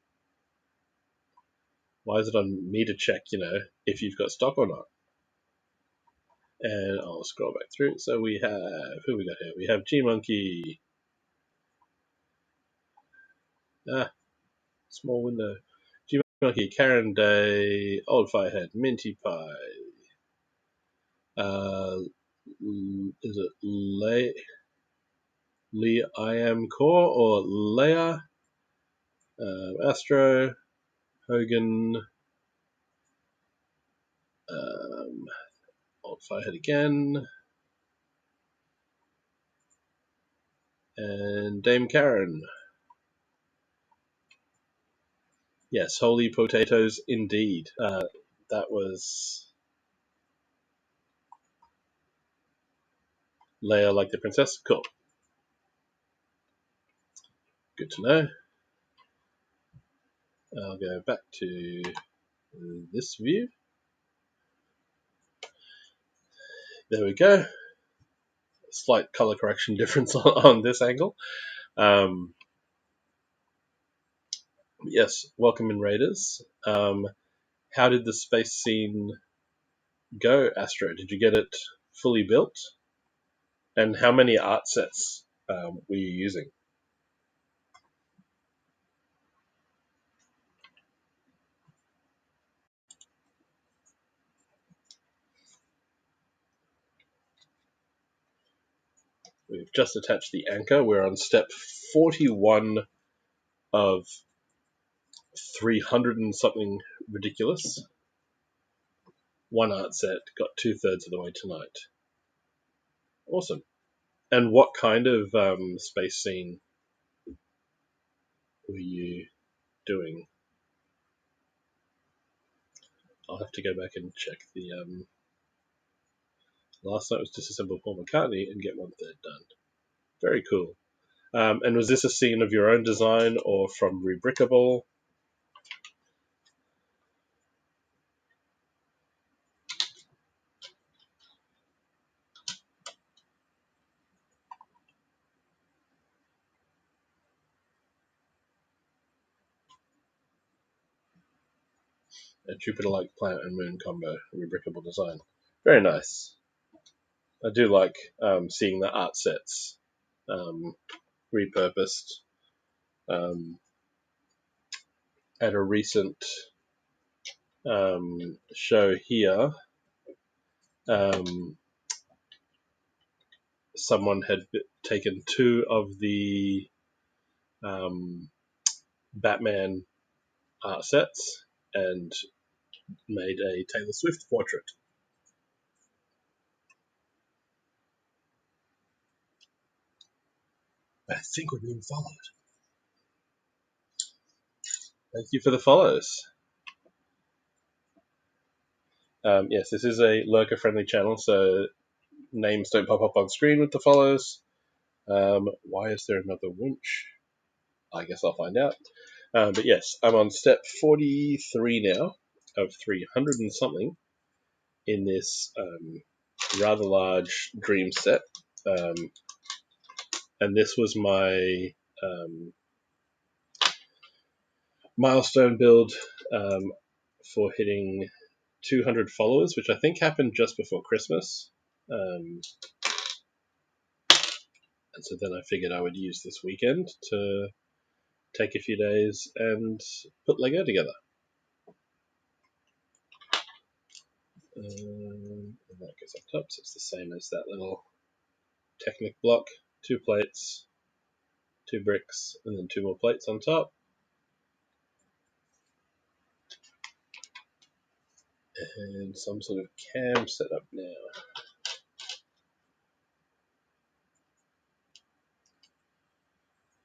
why is it on me to check? If you've got stock or not? And I'll scroll back through. So we have, who we got here? We have G Monkey. Small window. G Monkey, Karen Day, Old Firehead, Minty Pie. Is it Lee I Am Core or Leia? Astro, Hogan, Old Firehead again, and Dame Karen. Yes, holy potatoes indeed. That was Leia like the princess. Cool. Good to know. I'll go back to this view. There we go. Slight color correction difference on this angle. Yes, welcome in Raiders. How did the space scene go, Astro? Did you get it fully built? And how many art sets were you using? We've just attached the anchor. We're on step 41 of 300 and something ridiculous. One art set, got 2/3 of the way tonight. Awesome. And what kind of space scene were you doing? I'll have to go back and check the. Last night was disassemble Paul McCartney and get 1/3 done. Very cool. And was this a scene of your own design or from Rebrickable? a Jupiter-like planet and moon combo rebrickable design. Very nice. I do like seeing the art sets repurposed. At a recent show here, someone had taken two of the Batman art sets and made a Taylor Swift portrait. I think we're being followed. Thank you for the follows. Yes, this is a lurker-friendly channel, so names don't pop up on screen with the follows. Why is there another winch? I guess I'll find out. But yes, I'm on step 43 now of 300 and something in this rather large Dreamzzz set. And this was my milestone build for hitting 200 followers, which I think happened just before Christmas. And so then I figured I would use this weekend to take a few days and put Lego together. And that goes up top, so it's the same as that little Technic block. 2 plates, 2 bricks, and then 2 more plates on top. And some sort of cam setup now.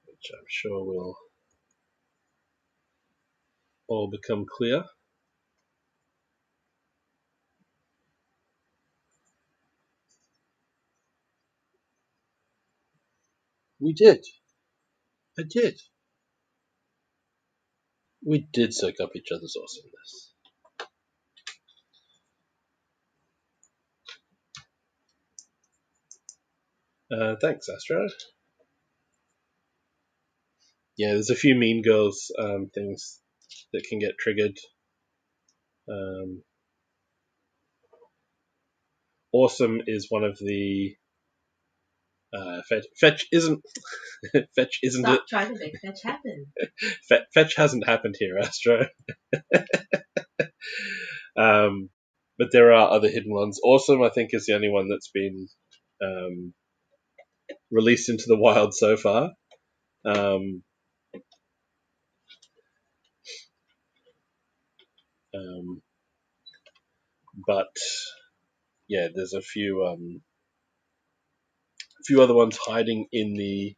Which I'm sure will all become clear. We did. I did. We did soak up each other's awesomeness. Thanks, Astro. Yeah, there's a few Mean Girls things that can get triggered. Awesome is one of the fetch isn't fetch isn't Stop it? trying to make fetch happen. Fetch hasn't happened here, Astro. But there are other hidden ones. Awesome, I think, is the only one that's been released into the wild so far. But yeah, there's a few other ones hiding in the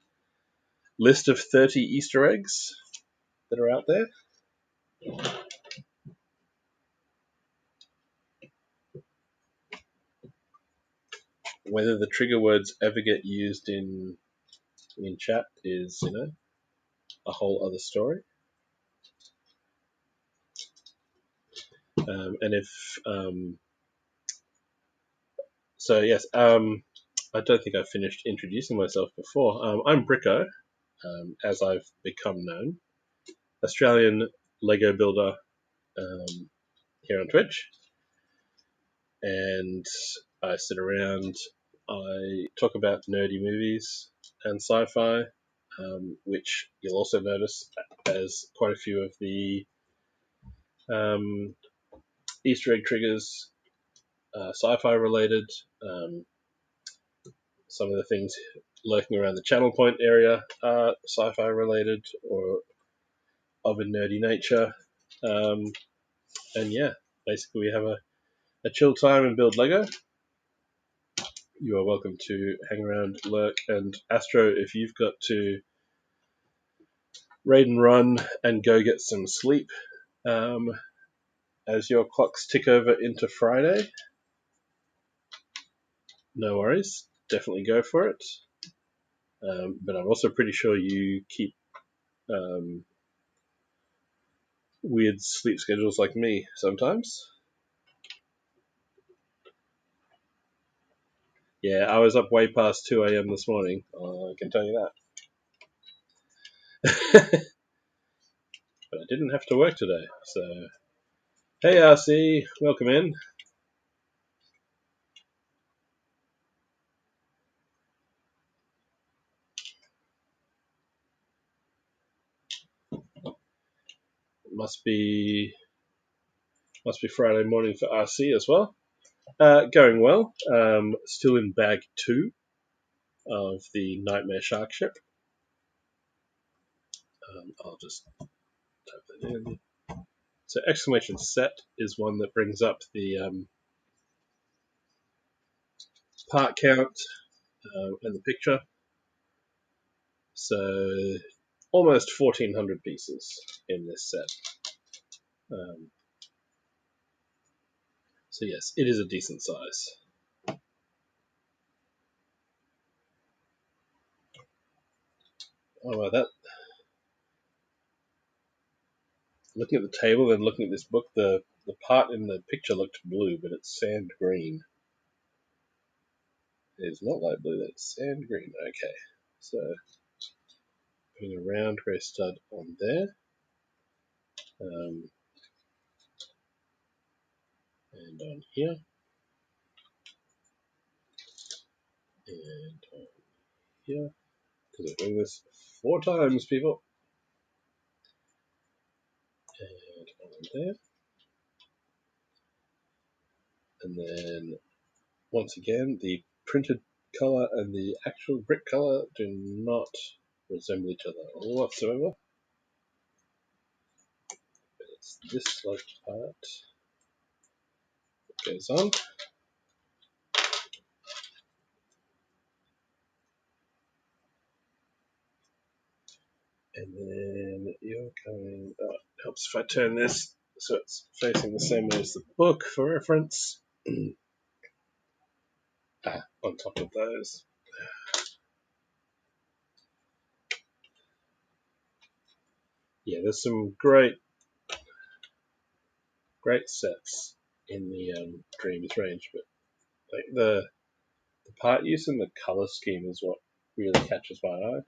list of 30 Easter eggs that are out there. Whether the trigger words ever get used in chat is, a whole other story. And if so, yes. I don't think I finished introducing myself before. I'm Bricko, as I've become known, Australian Lego builder here on Twitch, and I sit around. I talk about nerdy movies and sci-fi, which you'll also notice as quite a few of the Easter egg triggers, sci-fi related. Some of the things lurking around the channel point area are sci-fi related or of a nerdy nature. And yeah, basically we have a chill time and build Lego. You are welcome to hang around, lurk, and Astro, if you've got to raid and run and go get some sleep as your clocks tick over into Friday, no worries, definitely go for it. But I'm also pretty sure you keep weird sleep schedules like me sometimes. Yeah, I was up way past 2 a.m. this morning, I can tell you that. But I didn't have to work today, so Hey RC, welcome in. Must be Friday morning for RC as well. Going well. Still in bag 2 of the Nightmare Shark ship. I'll just type that in. So exclamation set is one that brings up the part count and the picture. So almost 1,400 pieces in this set. So yes, it is a decent size. Oh, that. Looking at the table and looking at this book, the part in the picture looked blue, but it's sand green. It's not light blue, that's sand green. Okay, so putting a round grey stud on there. And on here. And on here. Because I'm doing this 4 times, people. And on there. And then, once again, the printed colour and the actual brick colour do not resemble each other whatsoever. But it's this sloped part that goes on. And then you're going, oh, it helps if I turn this so it's facing the same way as the book for reference. On top of those. Yeah, there's some great sets in the Dreamzzz range, but like the part use and the color scheme is what really catches my eye.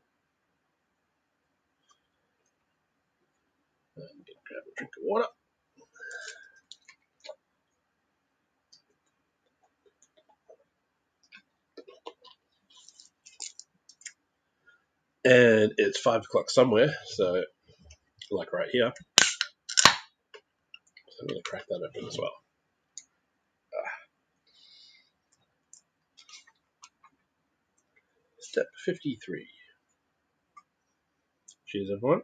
Grab a drink of water. And it's 5 o'clock somewhere, so like right here. So I'm going to crack that open as well. Step 53. Cheers, everyone.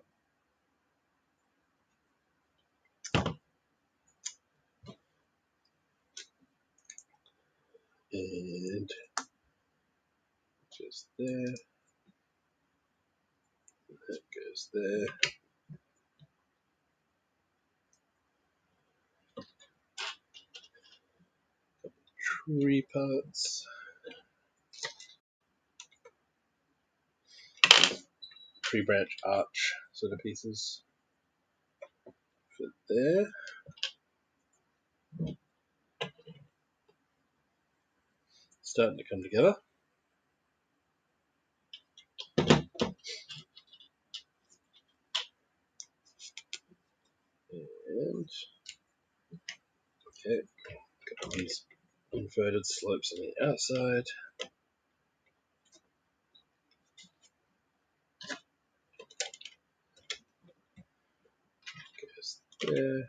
And just there. That goes there. Tree parts. Tree branch arch sort of pieces. Fit there. Starting to come together. And okay, got these inverted slopes on the outside. Goes there.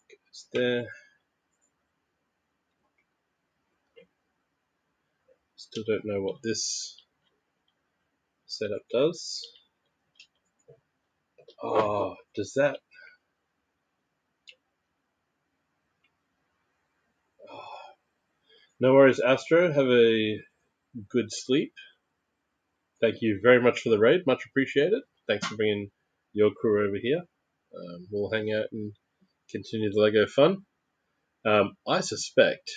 Goes there. Still don't know what this setup does. Oh, does that? Oh. No worries, Astro. Have a good sleep. Thank you very much for the raid. Much appreciated. Thanks for bringing your crew over here. We'll hang out and continue the Lego fun. I suspect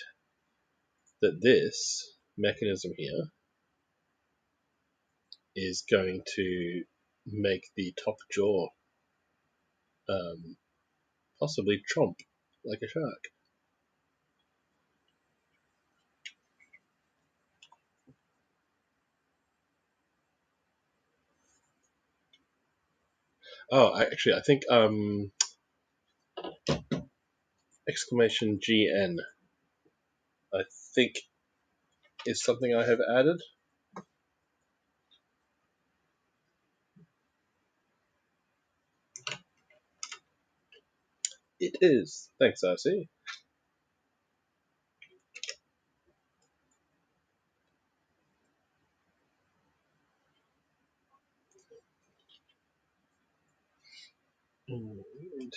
that this mechanism here is going to make the top jaw possibly chomp like a shark. Oh, I think exclamation GN, I think, is something I have added. It is. Thanks, RC. And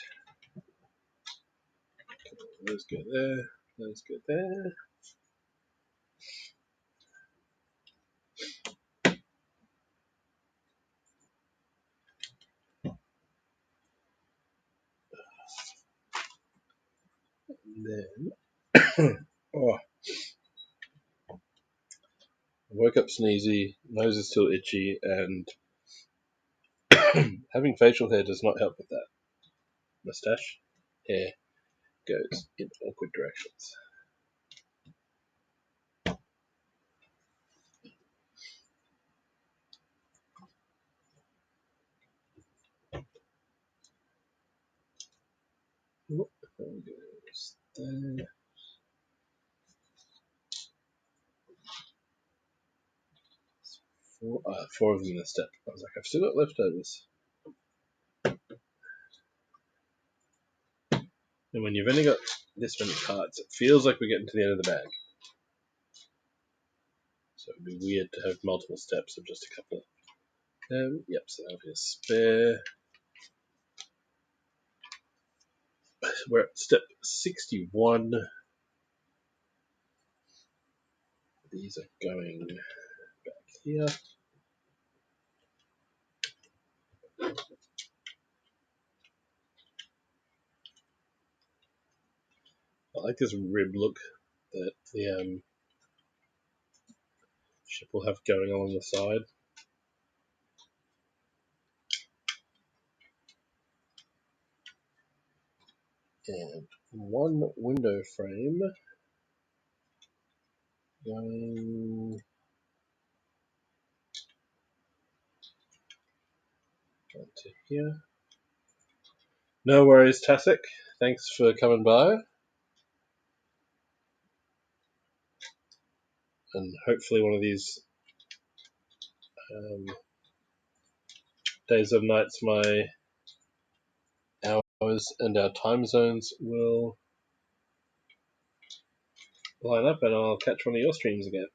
those go there. Those go there. And then, oh, I woke up sneezy, nose is still itchy, and having facial hair does not help with that. Mustache, hair goes in awkward directions. Whoop, there goes there. Four of them in a step. I was like, I've still got leftovers. And when you've only got this many cards, it feels like we're getting to the end of the bag. So it'd be weird to have multiple steps of just a couple. Yep, so that'll be a spare. We're at step 61. These are going back here. I like this rib look that the ship will have going along the side. And one window frame going onto here. No worries, Tasik. Thanks for coming by. And hopefully one of these days of nights, my hours and our time zones will line up and I'll catch one of your streams again.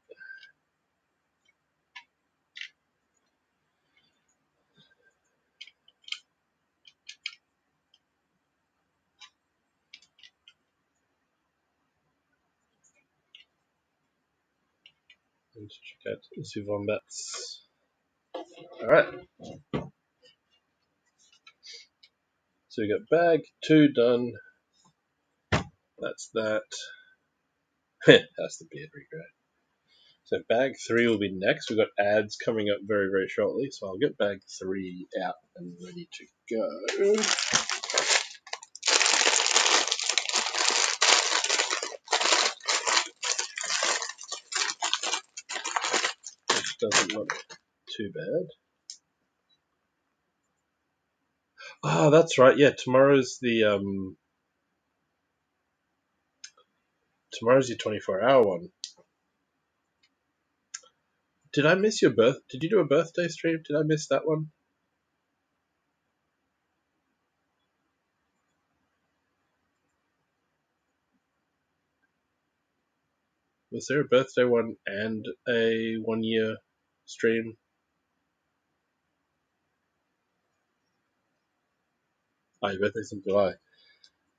And check out Suvombat's. Alright. So we got bag 2 done. That's that. That's the beard regret. So bag 3 will be next. We've got ads coming up very, very shortly. So I'll get bag 3 out and ready to go. Which doesn't look too bad. Oh, that's right. Yeah, tomorrow's your 24-hour one. Did I miss your birth? Did you do a birthday stream? Did I miss that one? Was there a birthday one and a 1-year stream? Oh, your birthday's in July.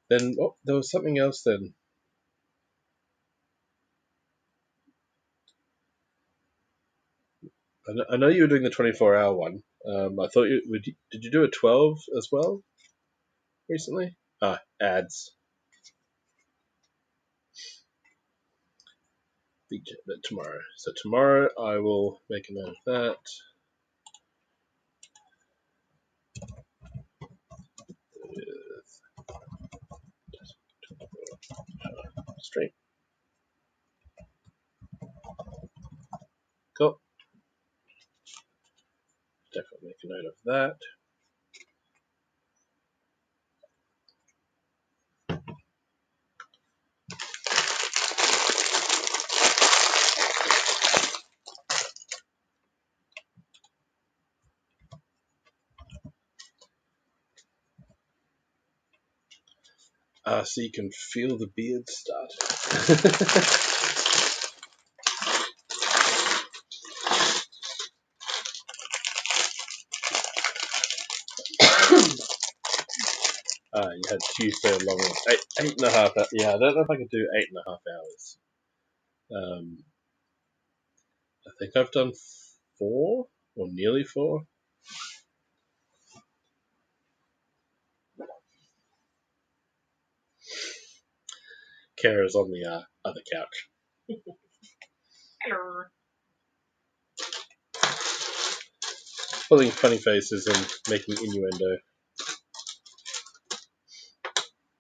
Then, oh, there was something else then. I know you were doing the 24-hour one. I thought did you do a 12 as well recently? Ah, ads. Big but tomorrow. So tomorrow I will make a note of that. Stream. Cool. Definitely make a note of that. So you can feel the beard starting. You had Tuesday long one. 8.5 hours. Yeah, I don't know if I could do 8.5 hours. I think I've done 4 or nearly 4. Kara's on the other couch. Hello. Pulling funny faces and making innuendo.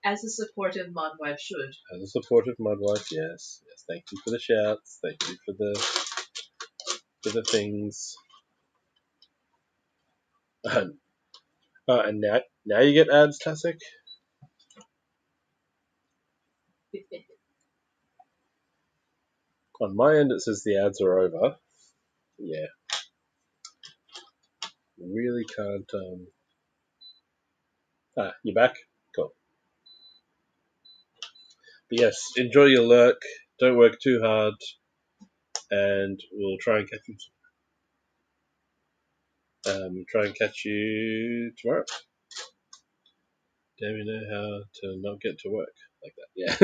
As a supportive mod wife should. As a supportive midwife, yes. Yes, thank you for the shouts. Thank you for the things. And now you get ads, Tasik? On my end, it says the ads are over. Yeah. Really can't. You're back? Cool. But yes, enjoy your lurk. Don't work too hard. And we'll try and catch you. Try and catch you tomorrow. Damn, you know how to not get to work like that. Yeah.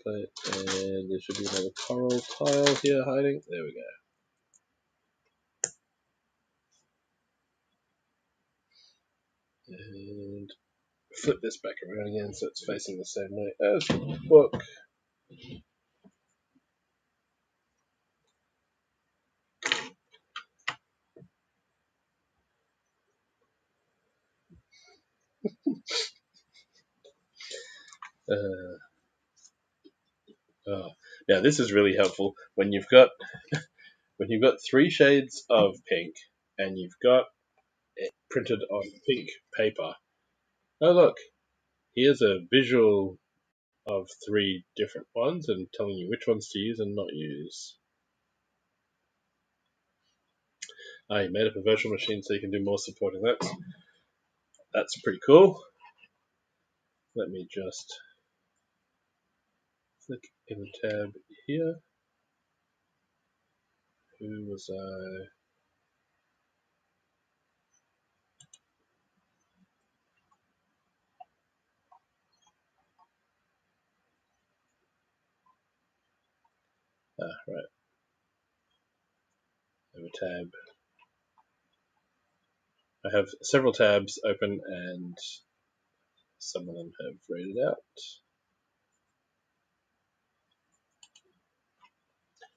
And there should be another coral tile here hiding. There we go. And flip this back around again so it's facing the same way as the book. Now this is really helpful when you've got 3 shades of pink and you've got it printed on pink paper. Oh look, here's a visual of 3 different ones and telling you which ones to use and not use. You made up a virtual machine so you can do more supporting that. That's pretty cool. Let me just click in the tab here. Who was I? Right. I have a tab. I have several tabs open and some of them have rated out.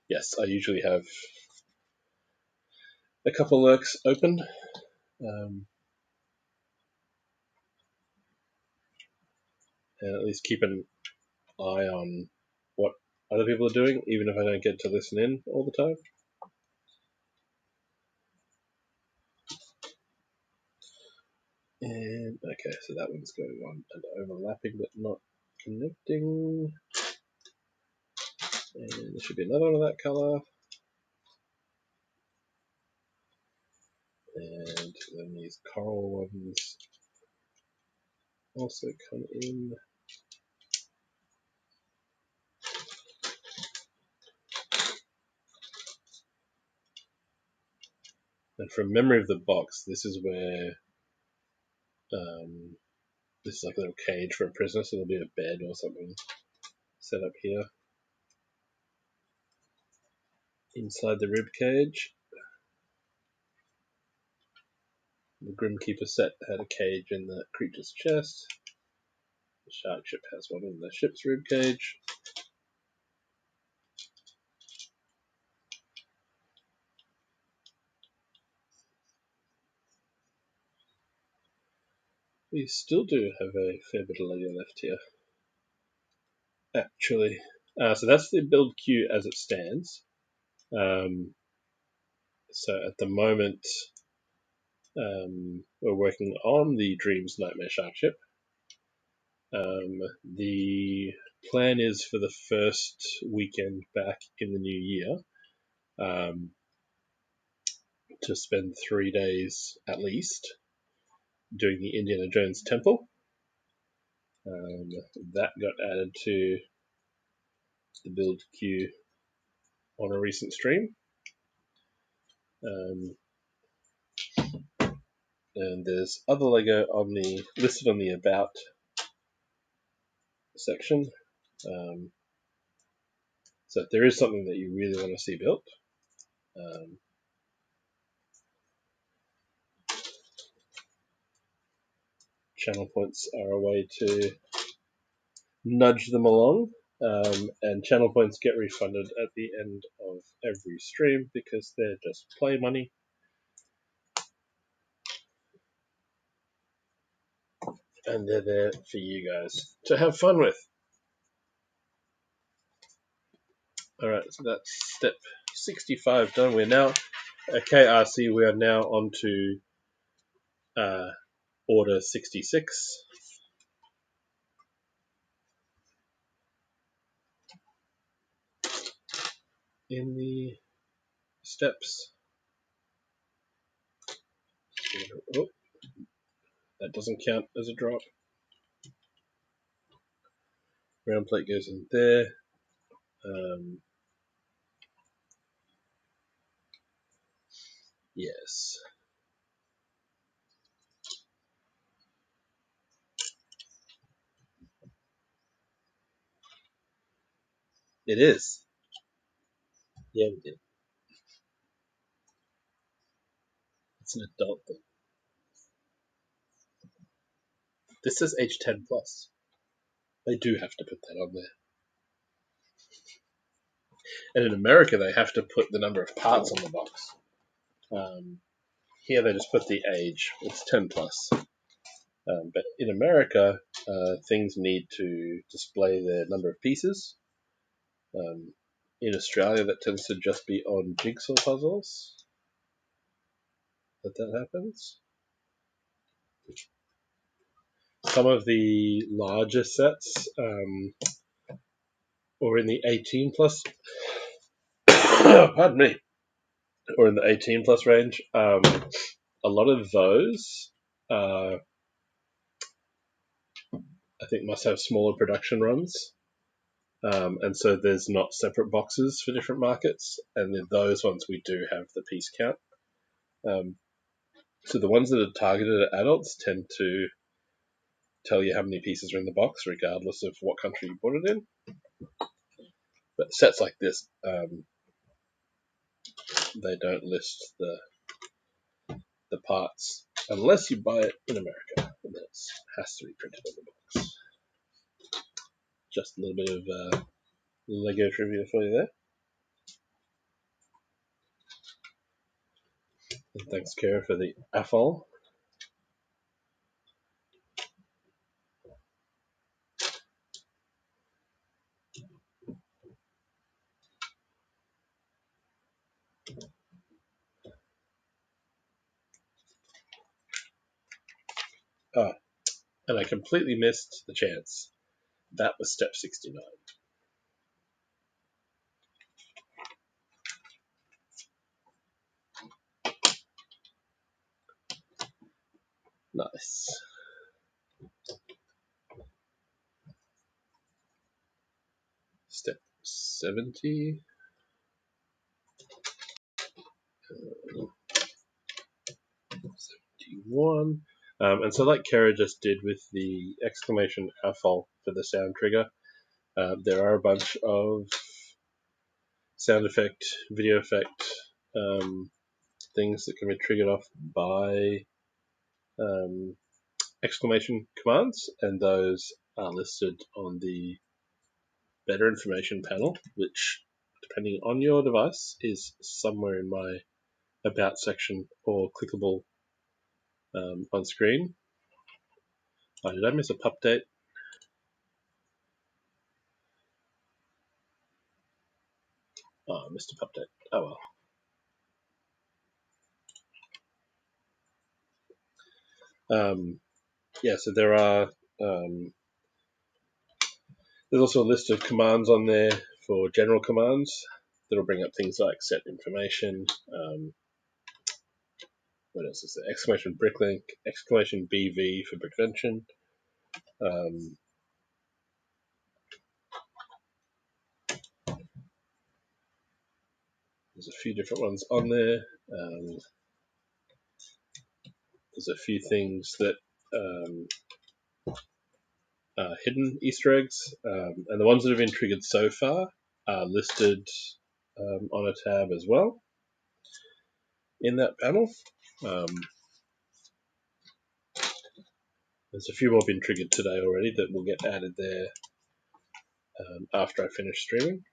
Yes, I usually have a couple lurks open. And at least keep an eye on what other people are doing, even if I don't get to listen in all the time. And okay, so that one's going on and overlapping but not connecting. And there should be another one of that color. And then these coral ones also come in. And from memory of the box, this is where this is like a little cage for a prisoner, so there'll be a bed or something set up here inside the rib cage. The Grimkeeper set had a cage in the creature's chest. The shark ship has one in the ship's rib cage. We still do have a fair bit of Lego left here, actually. So that's the build queue as it stands. So at the moment, we're working on the Dreamzzz Nightmare Shark Ship. The plan is for the first weekend back in the new year to spend 3 days at least doing the Indiana Jones temple. That got added to the build queue on a recent stream. And there's other Lego listed on the About section. So if there is something that you really want to see built, channel points are a way to nudge them along. And channel points get refunded at the end of every stream because they're just play money. And they're there for you guys to have fun with. Alright, so that's step 65 done. We're now at KRC, we are now on to order 66. In the steps. Oh, that doesn't count as a drop. Round plate goes in there. Yes. It is. Yeah, we did. It's an adult thing. This says age 10 plus. They do have to put that on there. And in America, they have to put the number of parts on the box. Here, they just put the age. It's 10 plus. But in America, things need to display their number of pieces. In Australia, that tends to just be on jigsaw puzzles that happens. Some of the larger sets, or in the 18 plus, pardon me, or in the 18 plus range, a lot of those, I think, must have smaller production runs. And so there's not separate boxes for different markets. And in those ones, we do have the piece count. So the ones that are targeted at adults tend to tell you how many pieces are in the box, regardless of what country you bought it in. But sets like this, they don't list the parts unless you buy it in America, and that has to be printed on the box. Just a little bit of Lego trivia for you there. And thanks, Kara, for the AFOL. And I completely missed the chance. That was step 69. Nice. Step 70. 71. And so like Kara just did with the exclamation AFOL for the sound trigger, there are a bunch of sound effect, video effect things that can be triggered off by exclamation commands, and those are listed on the better information panel, which, depending on your device, is somewhere in my About section or clickable on screen. Oh, did I miss a pup date? Oh, I missed a pup date. Oh well. Yeah, so there are there's also a list of commands on there for general commands that'll bring up things like set information, what else is there? Exclamation Bricklink, exclamation BV for Brickvention. There's a few different ones on there. There's a few things that are hidden Easter eggs, and the ones that have been triggered so far are listed on a tab as well in that panel. There's a few more been triggered today already that will get added there after I finish streaming.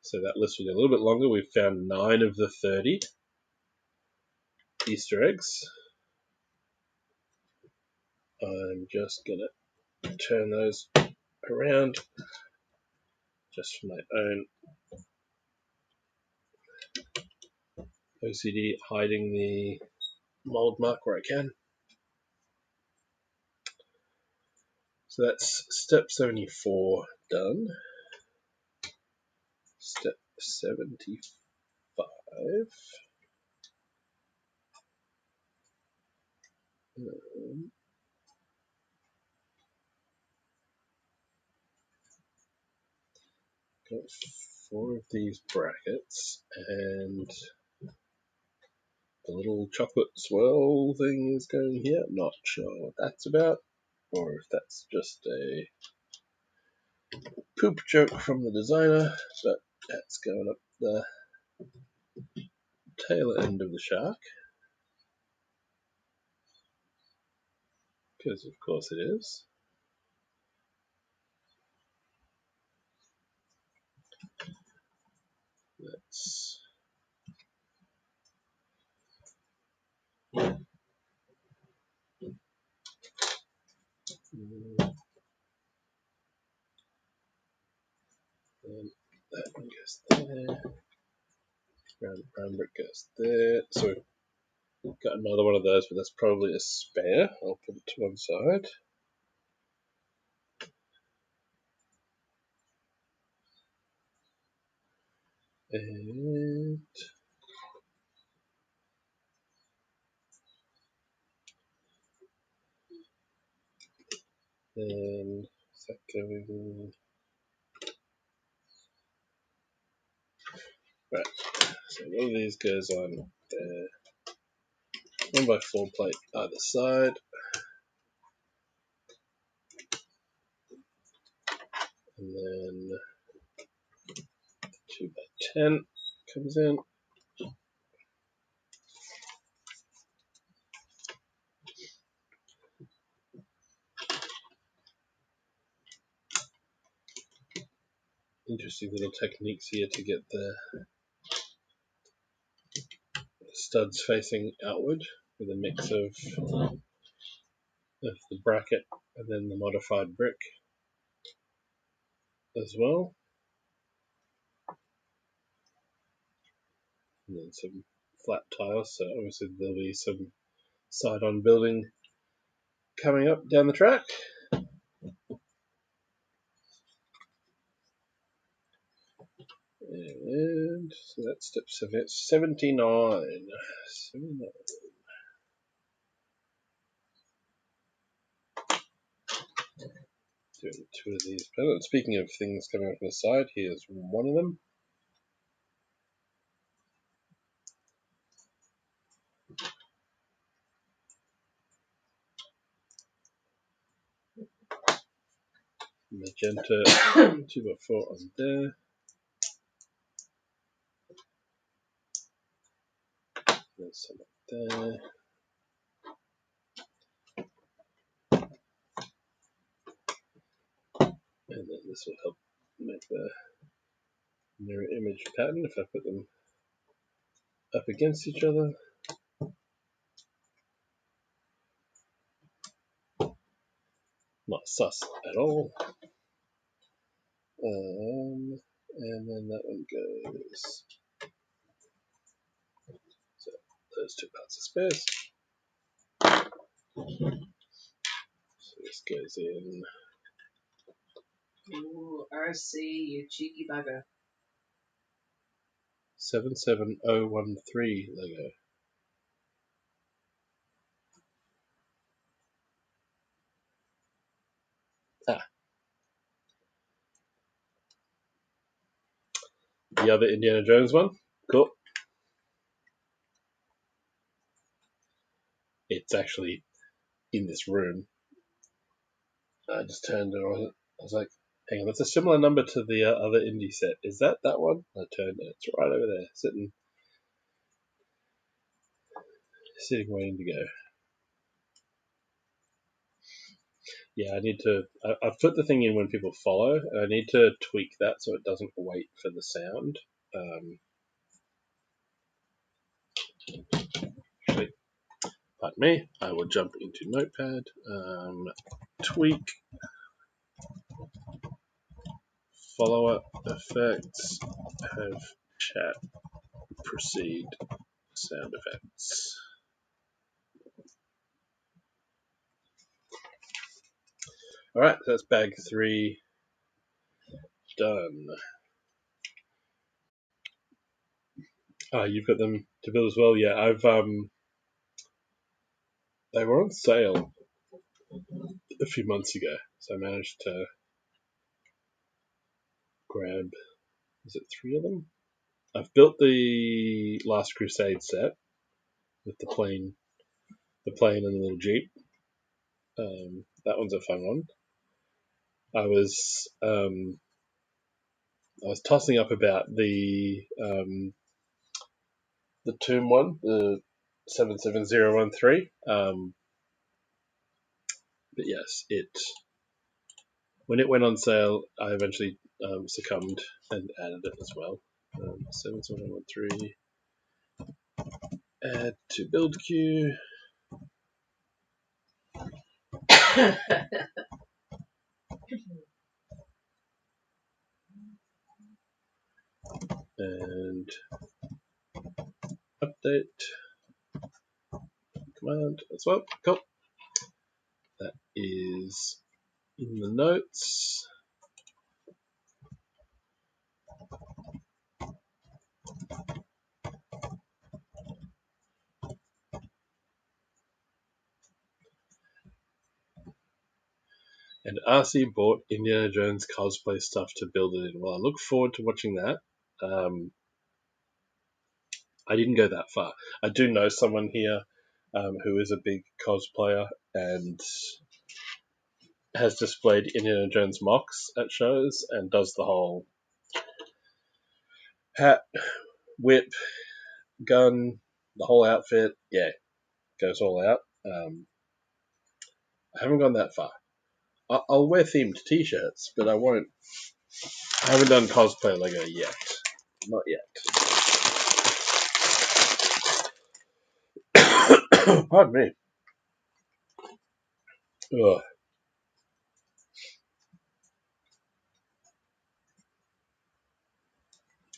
So that list will get a little bit longer. We've found 9 of the 30 Easter eggs. I'm just going to turn those around just for my own OCD, hiding the mold mark where I can. So that's step 74 done. Step 75. Got 4 of these brackets, and the little chocolate swirl thing is going here. I'm not sure what that's about, or if that's just a poop joke from the designer, but that's going up the tail end of the shark, because of course it is. Let's that one goes there. Brown brick goes there. So we've got another one of those, but that's probably a spare. I'll put it to one side. And then is that going? Right. So one of these goes on there. 1x4 plate either side. And then 2x10 comes in. Interesting little techniques here to get the studs facing outward with a mix of the bracket and then the modified brick as well. And then some flat tiles, so obviously there'll be some side-on building coming up down the track. And so that's step 79. Doing 2 of these. Speaking of things coming up on the side, here's one of them. Magenta 2x4 on there. There's some up there. And then this will help make the mirror image pattern if I put them up against each other. Not sus at all. And then that one goes. So those 2 parts of space. So this goes in. Ooh, RC, you cheeky bugger. 77013 Lego. The other Indiana Jones one. Cool. It's actually in this room. I just turned and I was like, hang on, that's a similar number to the other indie set. Is that one? I turned and it's right over there, sitting waiting to go. Yeah, I need to. I've put the thing in when people follow, and I need to tweak that so it doesn't wait for the sound. Actually, pardon me. I will jump into Notepad. Tweak follower effects. Have chat proceed sound effects. All right, so that's bag 3 done. You've got them to build as well. Yeah, I've they were on sale a few months ago, so I managed to grab. Is it 3 of them? I've built the Last Crusade set with the plane and the little jeep. That one's a fun one. I was tossing up about the Tomb one, the 77013. But yes, when it went on sale, I eventually succumbed and added it as well. 77013. Add to build queue. And update command as well. Cool. That is in the notes. And RC bought Indiana Jones cosplay stuff to build it in. Well, I look forward to watching that. I didn't go that far. I do know someone here who is a big cosplayer and has displayed Indiana Jones mocks at shows and does the whole hat, whip, gun, the whole outfit. Yeah, goes all out. I haven't gone that far. I'll wear themed t-shirts, but I won't. I haven't done cosplay Lego yet. Not yet. Pardon me. Ugh.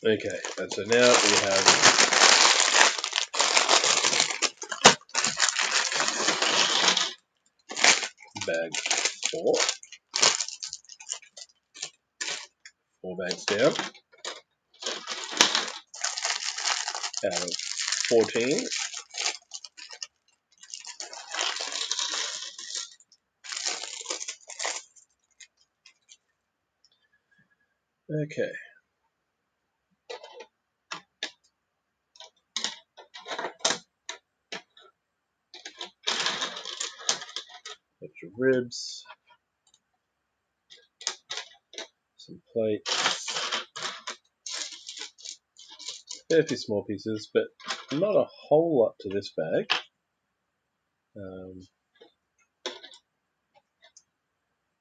Okay, and so now we have bag 4. 4 bags down out of 14. Okay. Bunch of ribs, some plates, fair few small pieces, but not a whole lot to this bag.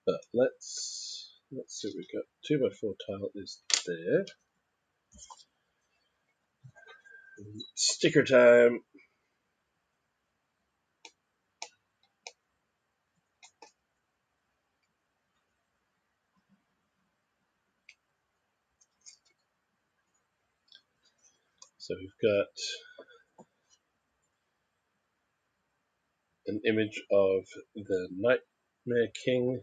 But let's see what we've got. 2x4 tile is there. Sticker time. So we've got an image of the Nightmare King,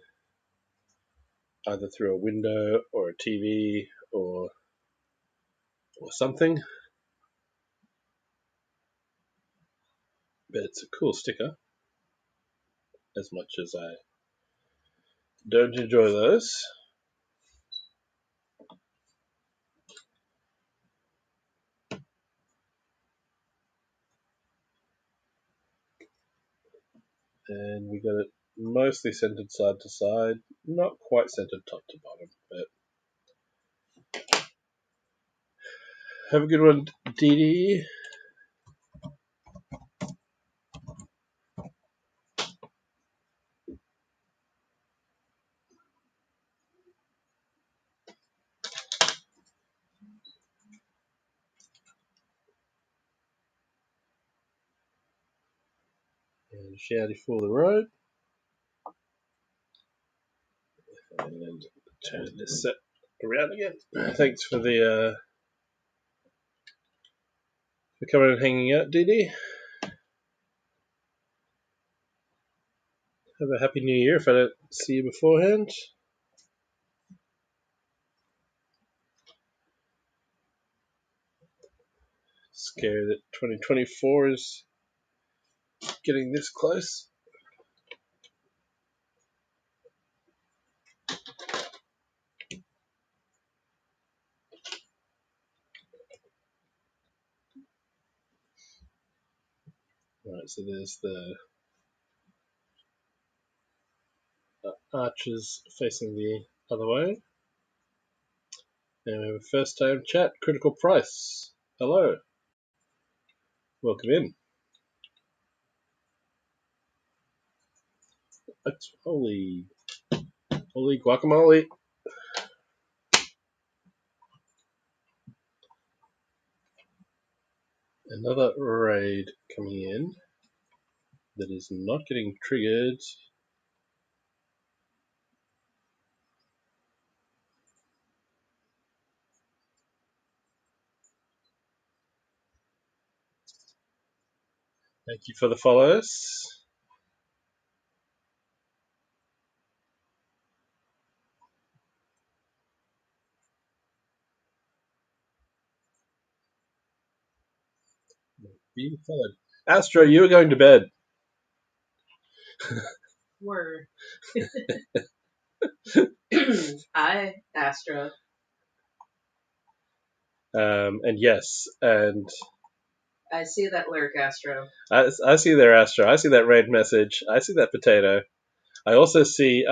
either through a window or a TV or something. But it's a cool sticker, as much as I don't enjoy those. And we got it mostly centered side to side, not quite centered top to bottom, but have a good one, Dee Dee. And Shouty for the road. And turn this set around again. Thanks for the for coming and hanging out, Dee Dee. Have a happy new year if I don't see you beforehand. Scary that 2024 is getting this close. Right, so there's the archers facing the other way. And we have a first time chat, Critical Price. Hello. Welcome in. Holy guacamole. Another raid coming in that is not getting triggered. Thank you for the follows. Being followed. Astro, you were going to bed. Word. Hi, Astro. And yes, and I see that lyric, Astro. I see their Astro. I see that raid message. I see that potato. I also see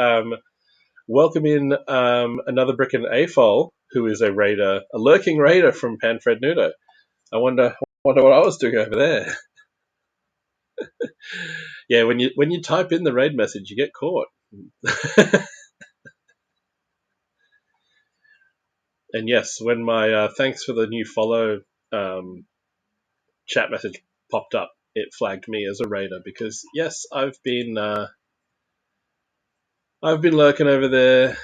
welcome in another brick and AFOL, who is a raider, a lurking raider from Panfred Nudo. I wonder what I was doing over there. Yeah, when you type in the raid message, you get caught. And yes, when my thanks for the new follow chat message popped up, it flagged me as a raider because yes, I've been lurking over there.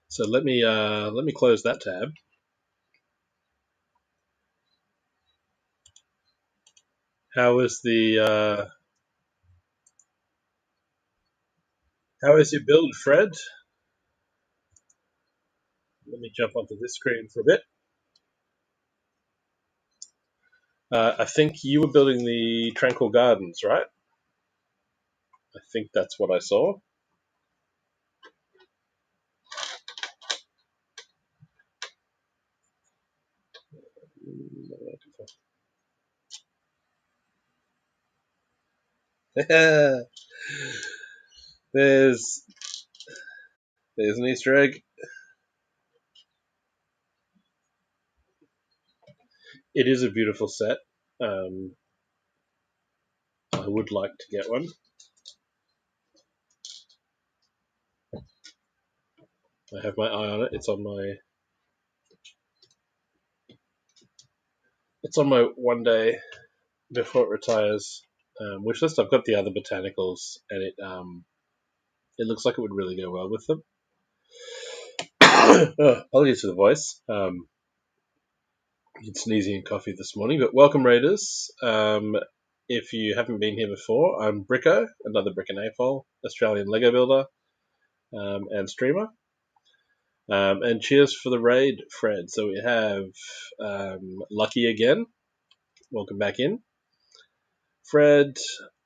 So let me close that tab. How is the how is your build, Fred? Let me jump onto this screen for a bit. I think you were building the Tranquil Gardens, right? I think that's what I saw. There's an Easter egg. It is a beautiful set. I would like to get one. I have my eye on it. It's on my one day before it retires wish list. I've got the other botanicals, and it looks like it would really go well with them. Apologies for the voice. Been sneezing and coffee this morning, but welcome, Raiders. If you haven't been here before, I'm Bricko, another Brick and AFOL, Australian Lego builder and streamer. And cheers for the raid, Fred. So we have Lucky again. Welcome back in. Fred,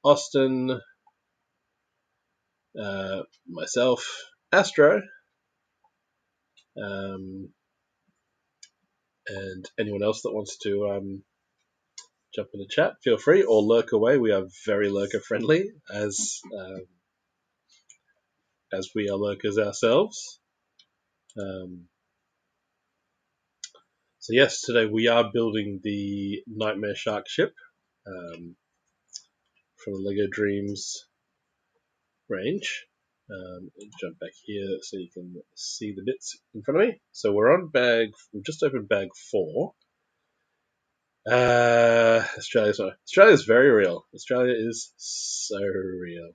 Austin, myself, Astro, and anyone else that wants to jump in the chat, feel free, or lurk away. We are very lurker friendly, as we are lurkers ourselves. So yes, today we are building the Nightmare Shark ship from the Lego Dreamzzz range. Jump back here so you can see the bits in front of me. So we've just opened bag 4. Australia's very real. Australia is so real.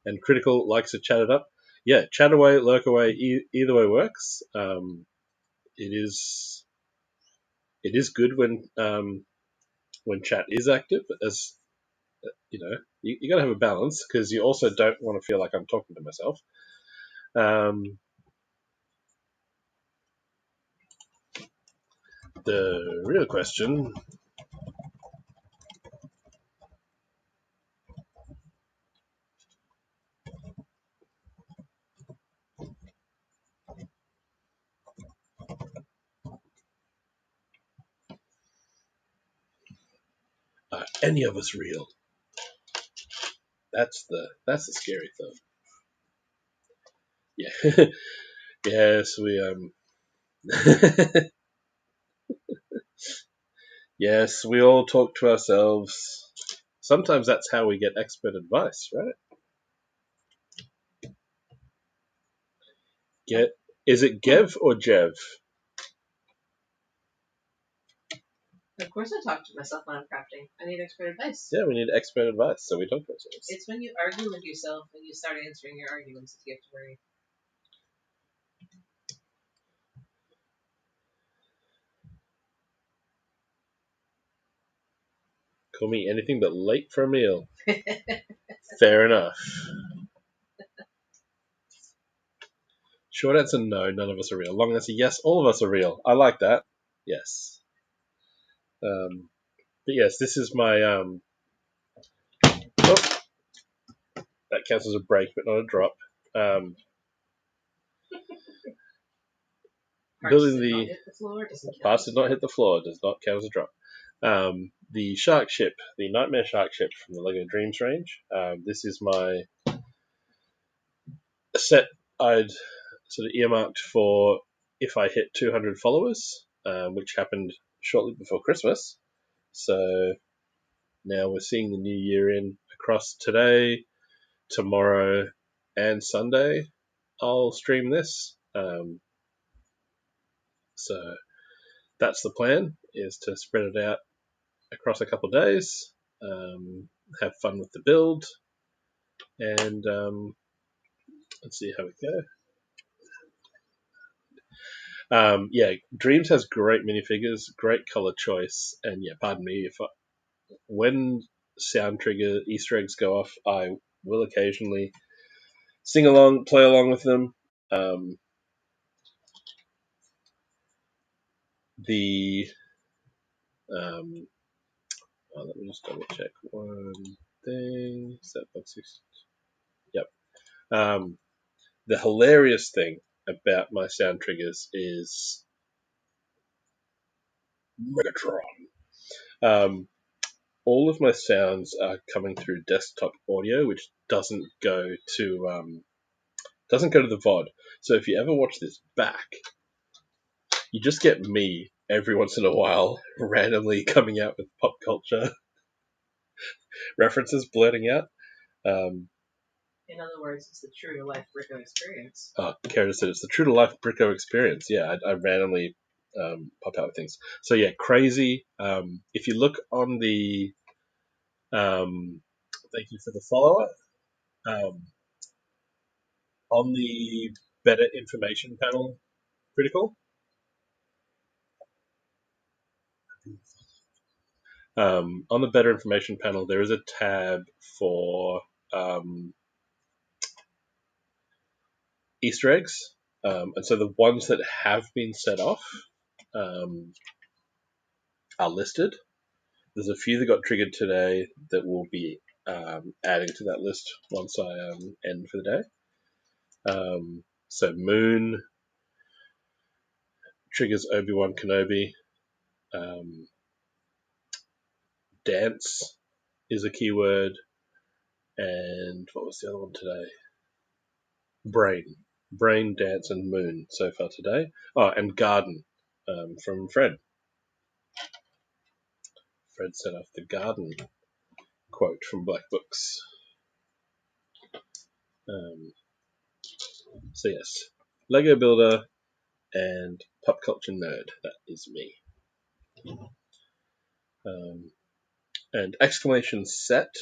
And Critical likes to chat it up. Yeah, chat away, lurk away, either way works. It is good when chat is active, as you know, you got to have a balance because you also don't want to feel like I'm talking to myself. The real question are any of us real? That's the scary thought. Yeah. Yes, we yes, we all talk to ourselves. Sometimes that's how we get expert advice, right? Is it Gev or Jev? Of course I talk to myself when I'm crafting. I need expert advice. Yeah, we need expert advice, so we talk to ourselves. It's when you argue with yourself and you start answering your arguments that you have to worry. Call me anything but late for a meal. Fair enough. Short answer, no, none of us are real. Long answer, yes, all of us are real. I like that. Yes. But yes, this is my oh, that counts as a break, but not a drop. Building the parts did not hit the floor. Does not count as a drop. The shark ship, the Nightmare Shark ship from the Lego Dreamzzz range. This is my set I'd sort of earmarked for if I hit 200 followers, which happened shortly before Christmas. So now we're seeing the new year in across today, tomorrow, and Sunday. I'll stream this. So that's the plan, is to spread it out across a couple of days, have fun with the build, and let's see how we go. Yeah, Dreamzzz has great minifigures, great color choice, and yeah, pardon me when sound trigger Easter eggs go off, I will occasionally sing along, play along with them. The let me just double check one thing. Set box 6. Yep. The hilarious thing about my sound triggers is Megatron. All of my sounds are coming through desktop audio, which doesn't go to the VOD. So if you ever watch this back, you just get me every once in a while randomly coming out with pop culture references, blurting out. In other words, it's the true to life Bricko experience. Kara said it's the true to life Bricko experience. Yeah, I randomly pop out with things. So yeah, crazy. If you look on the thank you for the follower. On the better information panel, Critical. On the better information panel, there is a tab for Easter eggs, and so the ones that have been set off are listed. There's a few that got triggered today that will be adding to that list once I end for the day. So Moon triggers Obi-Wan Kenobi. dance is a keyword, and what was the other one today? Brain, dance, and moon so far today. Oh, and garden from Fred. Fred sent off the garden quote from Black Books. So yes, Lego builder and pop culture nerd. That is me. And exclamation set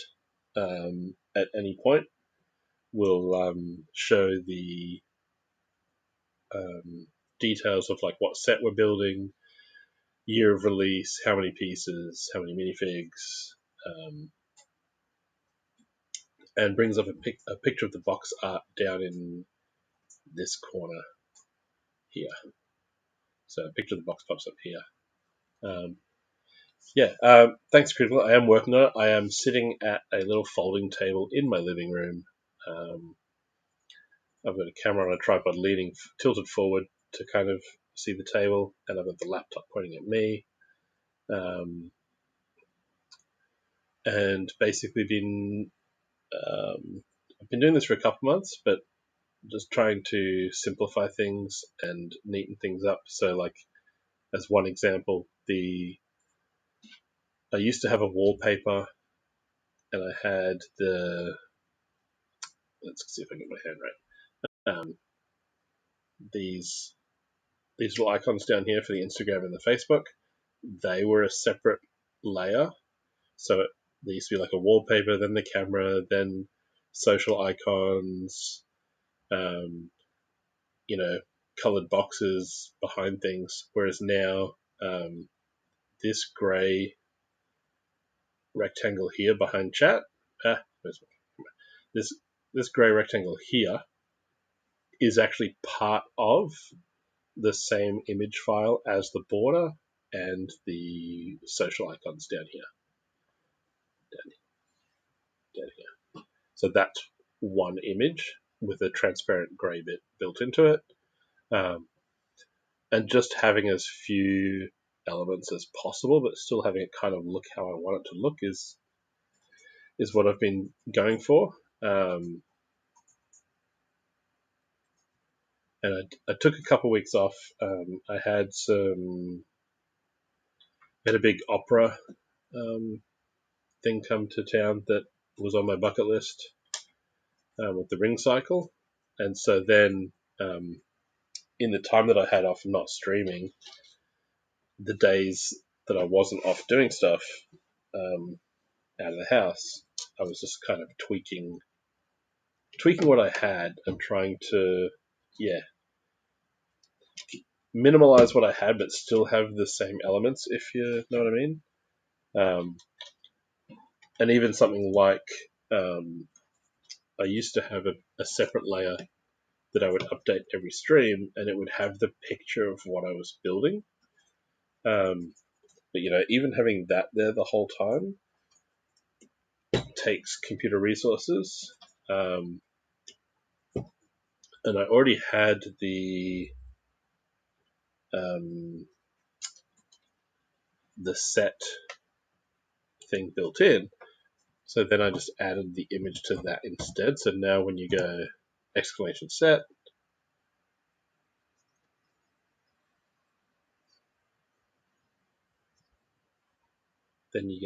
at any point will show the details of like what set we're building, year of release, how many pieces, how many minifigs, and brings up a picture of the box art down in this corner here. So a picture of the box pops up here. Thanks, Critical. I am working on it. I am sitting at a little folding table in my living room. I've got a camera on a tripod tilted forward to kind of see the table, and I've got the laptop pointing at me. And basically I've been doing this for a couple months, but just trying to simplify things and neaten things up. So, like, as one example, I used to have a wallpaper, and I had let's see if I get my hand right. These little icons down here for the Instagram and the Facebook, they were a separate layer. So there used to be like a wallpaper, then the camera, then social icons, colored boxes behind things. Whereas now, this gray rectangle here behind chat, this gray rectangle here is actually part of the same image file as the border and the social icons down here. Down here. So that's one image with a transparent grey bit built into it. And just having as few elements as possible, but still having it kind of look how I want it to look is what I've been going for. And I took a couple of weeks off. I had a big opera thing come to town that was on my bucket list with the Ring Cycle, and so then in the time that I had off not streaming, the days that I wasn't off doing stuff out of the house, I was just kind of tweaking what I had and trying to minimalize what I had, but still have the same elements, if you know what I mean. And even something like I used to have a separate layer that I would update every stream, and it would have the picture of what I was building. But even having that there the whole time takes computer resources. And I already had the set thing built in, so then I just added the image to that instead. So now when you go exclamation set, then you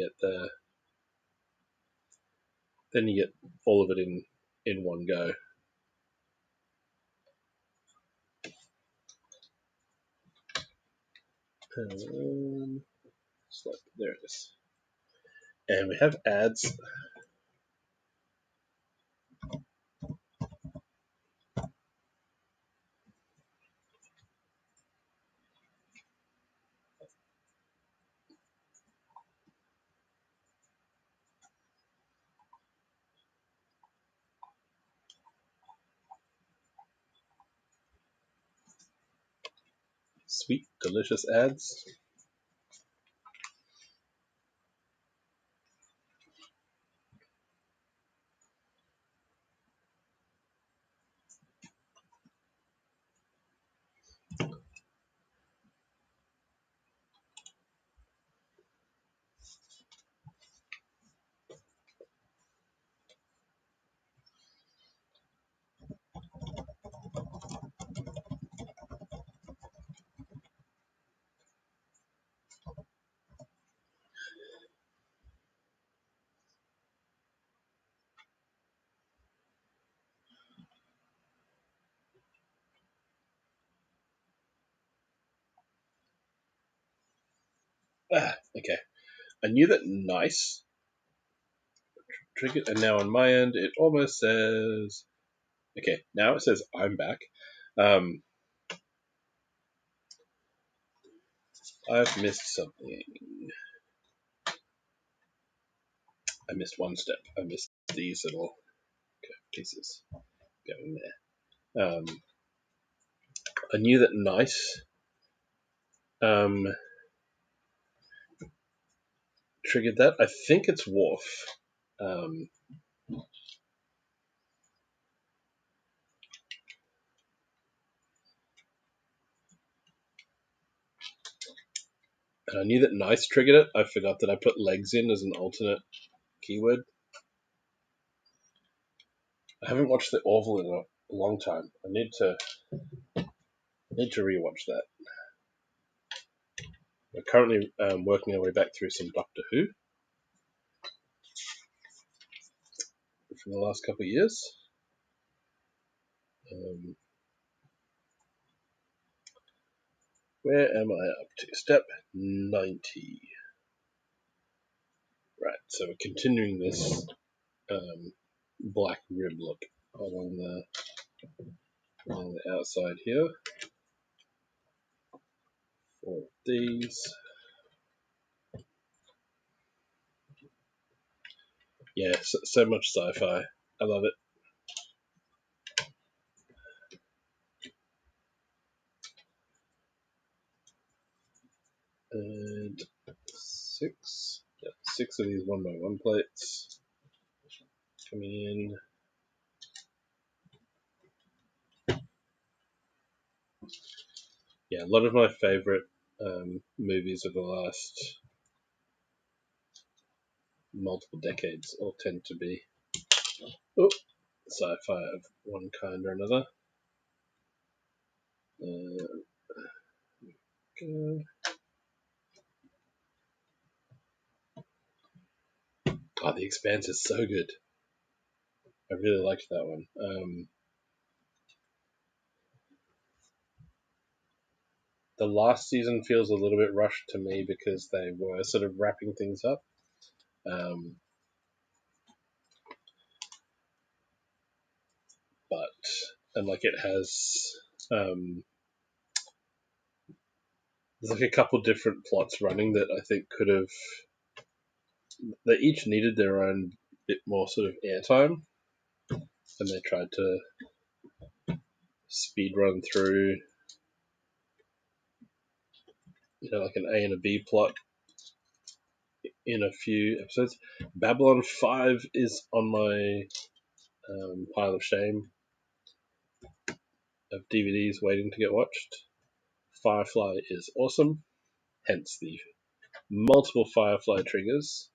get all of it in one go. There it is. And we have ads. Sweet, delicious ads. Okay. I knew that nice triggered, and now on my end it almost says. Okay, now it says I'm back. I've missed something. I missed one step. I missed these little pieces going there. I knew that nice triggered that. I think it's Wharf. Um, and I knew that nice triggered it. I forgot that I put legs in as an alternate keyword. I haven't watched the Orville in a long time. I need to rewatch that. We're currently working our way back through some Doctor Who from the last couple of years. Where am I up to? Step 90. Right, so we're continuing this black rib look along the outside here. 4 of these. Yeah, so much sci-fi. I love it. And 6. Yeah, 6 of these 1x1 plates coming in. Yeah, a lot of my favorite movies of the last multiple decades all tend to be sci-fi of one kind or another. Oh, The Expanse is so good. I really liked that one. The last season feels a little bit rushed to me because they were sort of wrapping things up. And like it has, there's like a couple different plots running that I think could have, they each needed their own bit more sort of airtime, and they tried to speed run through, like an A and a B plot in a few episodes. Babylon 5 is on my pile of shame of DVDs waiting to get watched. Firefly is awesome, hence the multiple Firefly triggers.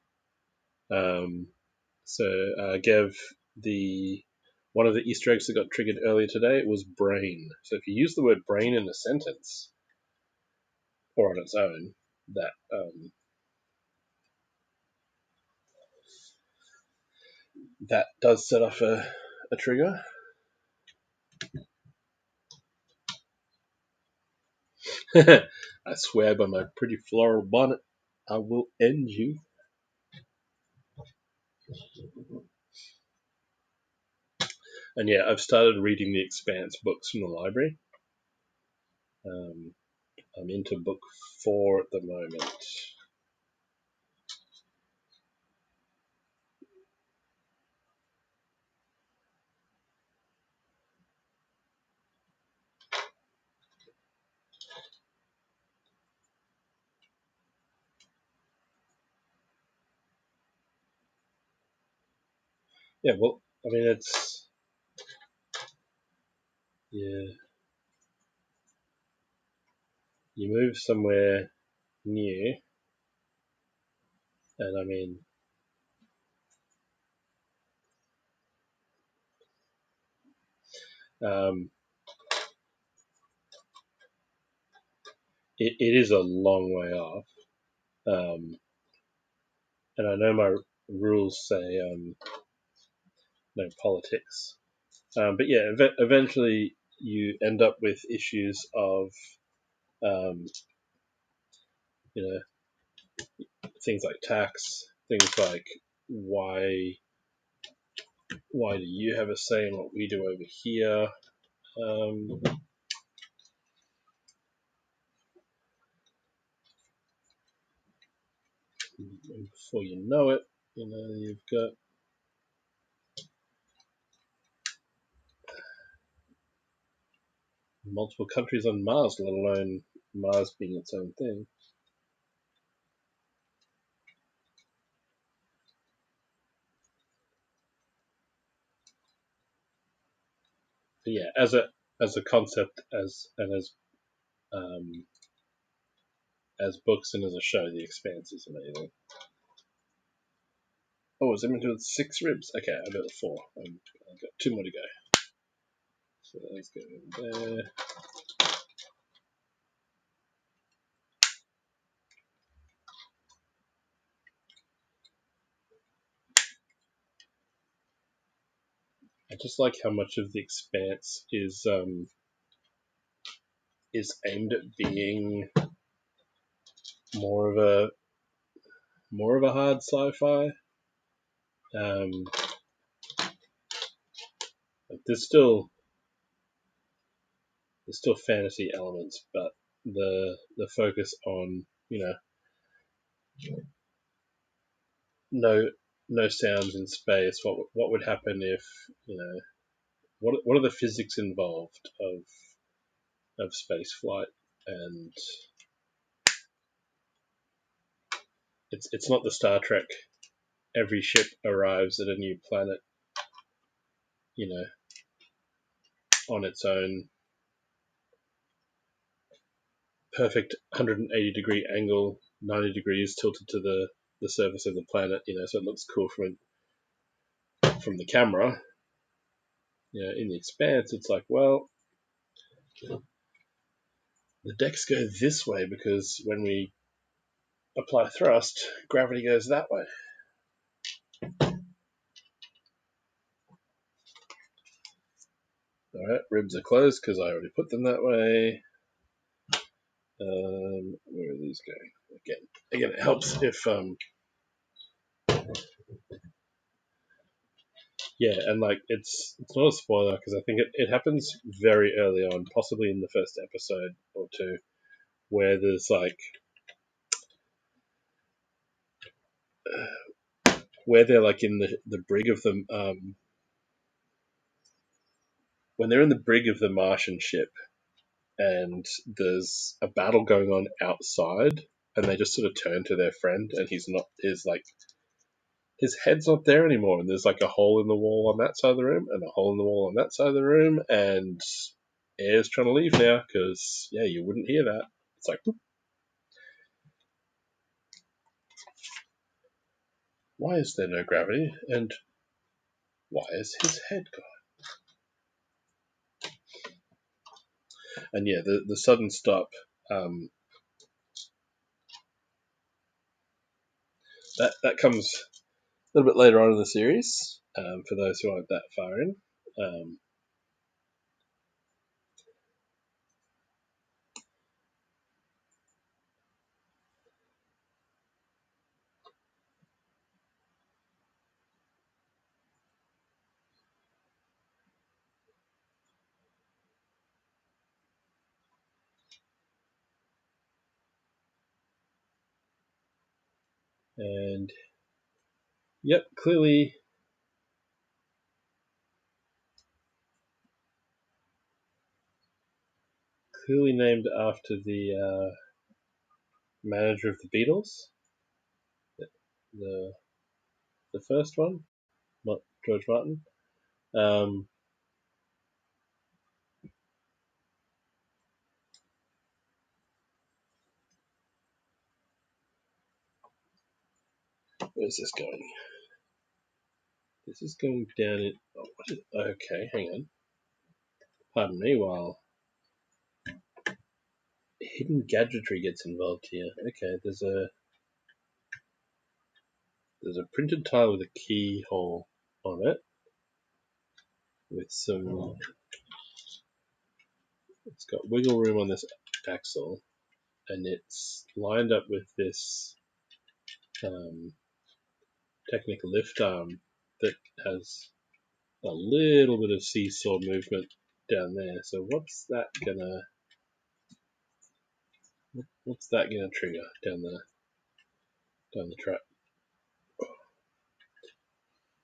Gev, one of the Easter eggs that got triggered earlier today was brain. So if you use the word brain in a sentence or on its own, that does set off a trigger. I swear by my pretty floral bonnet, I will end you. And yeah, I've started reading the Expanse books from the library. I'm into book 4 at the moment. Yeah, well, I mean, it's, yeah, you move somewhere new, and I mean, it is a long way off. And I know my rules say no politics. But yeah, eventually you end up with issues of, you know, things like tax, things like why do you have a say in what we do over here? And before you know it, you've got multiple countries on Mars, let alone Mars being its own thing. But yeah, as a concept, as books and as a show, The Expanse is amazing. Oh, is it meant to do 6 ribs? Okay, I got 4. I've got 2 more to go. So let's go in there. I just like how much of The Expanse is aimed at being more of a hard sci-fi. Like there's still fantasy elements, but the focus on no sounds in space. What would happen if what are the physics involved of space flight? And it's not the Star Trek. Every ship arrives at a new planet, on its own perfect 180-degree angle, 90 degrees tilted to the surface of the planet, so it looks cool from the camera. In The Expanse, it's like, well, the decks go this way because when we apply thrust, gravity goes that way. Alright, ribs are closed because I already put them that way. Where are these going? Again, it helps if yeah, and like it's not a spoiler because I think it happens very early on, possibly in the first episode or two, where there's like where they're like in the brig of the when they're in the brig of the Martian ship and there's a battle going on outside and they just sort of turn to their friend and his head's not there anymore and there's like a hole in the wall on that side of the room and a hole in the wall on that side of the room and air's trying to leave now because you wouldn't hear that. It's like, why is there no gravity and why is his head gone? And the sudden stop, that comes a little bit later on in the series, for those who aren't that far in. And yep, clearly named after the manager of the Beatles, the first one, not George Martin. Where's this going? This is going down in. Okay, hang on. Pardon me while hidden gadgetry gets involved here. Okay, there's a printed tile with a keyhole on it with some. It's got wiggle room on this axle, and it's lined up with this Technic lift arm that has a little bit of seesaw movement down there. So what's that gonna trigger down the track?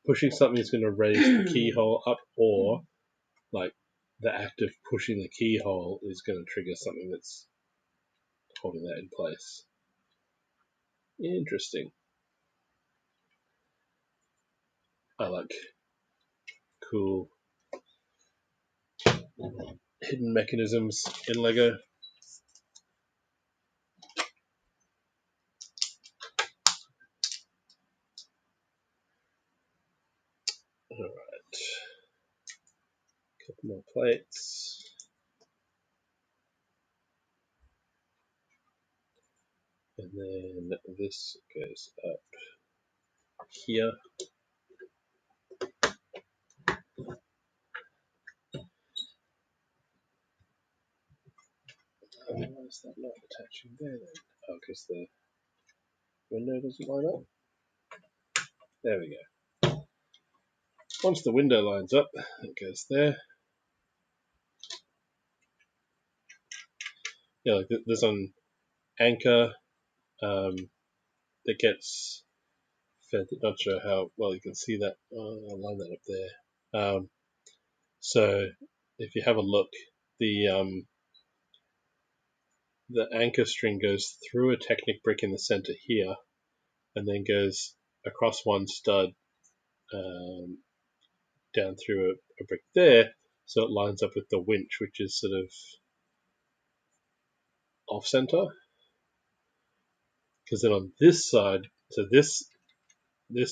Pushing something is going to raise the keyhole up, or like the act of pushing the keyhole is going to trigger something that's holding that in place. Interesting. I like cool hidden mechanisms in Lego. Alright, couple more plates. And then this goes up here. Why is that not attaching there then? Oh, because the window doesn't line up? There we go. Once the window lines up, it goes there. Yeah, like there's an anchor that gets fed. Not sure how well you can see that. I'll line that up there. So if you have a look, the anchor string goes through a Technic brick in the center here, and then goes across one stud down through a brick there, so it lines up with the winch, which is sort of off center. Because then on this side, so this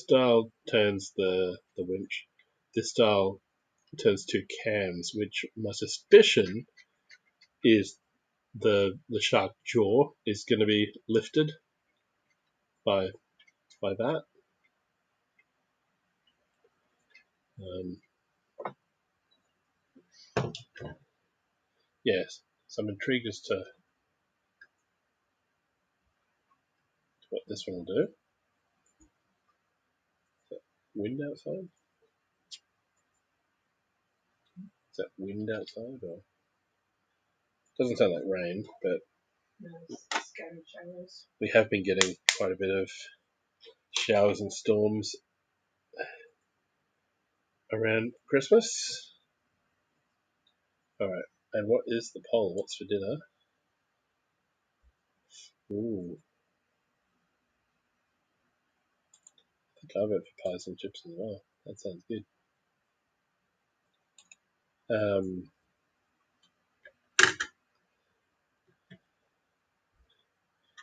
dial turns the winch. This dial turns two cams, which my suspicion is the shark jaw is going to be lifted by that. Yes, so I'm intrigued as to what this one will do. Is that wind outside? Is that wind outside? Or doesn't sound like rain, but No, scattered showers. we have been getting quite a bit of showers and storms around Christmas. Alright, and what is the poll? What's for dinner? Ooh, I think I'll vote for pies and chips as well. That sounds good.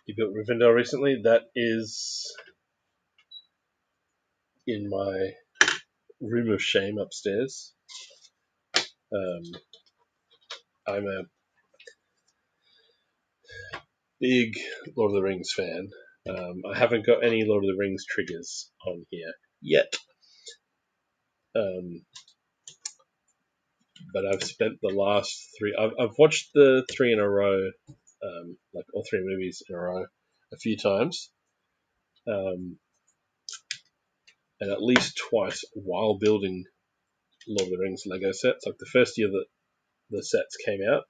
You built Rivendell recently? That is in my room of shame upstairs. I'm a big Lord of the Rings fan. I haven't got any Lord of the Rings triggers on here yet. But I've spent the last three. I've watched the three in a row, like all three movies in a row, a few times, and at least twice while building Lord of the Rings Lego sets. Like the first year that the sets came out,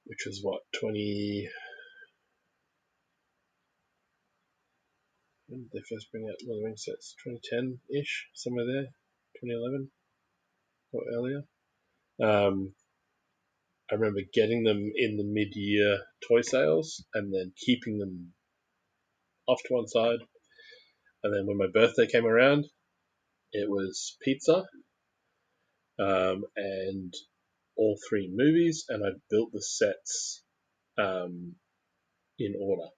which was what 20. When did they first bring out Lord of the Rings sets? 2010-ish, somewhere there, 2011 or earlier. I remember getting them in the mid-year toy sales and then keeping them off to one side. And then when my birthday came around, it was pizza and all three movies, and I built the sets in order,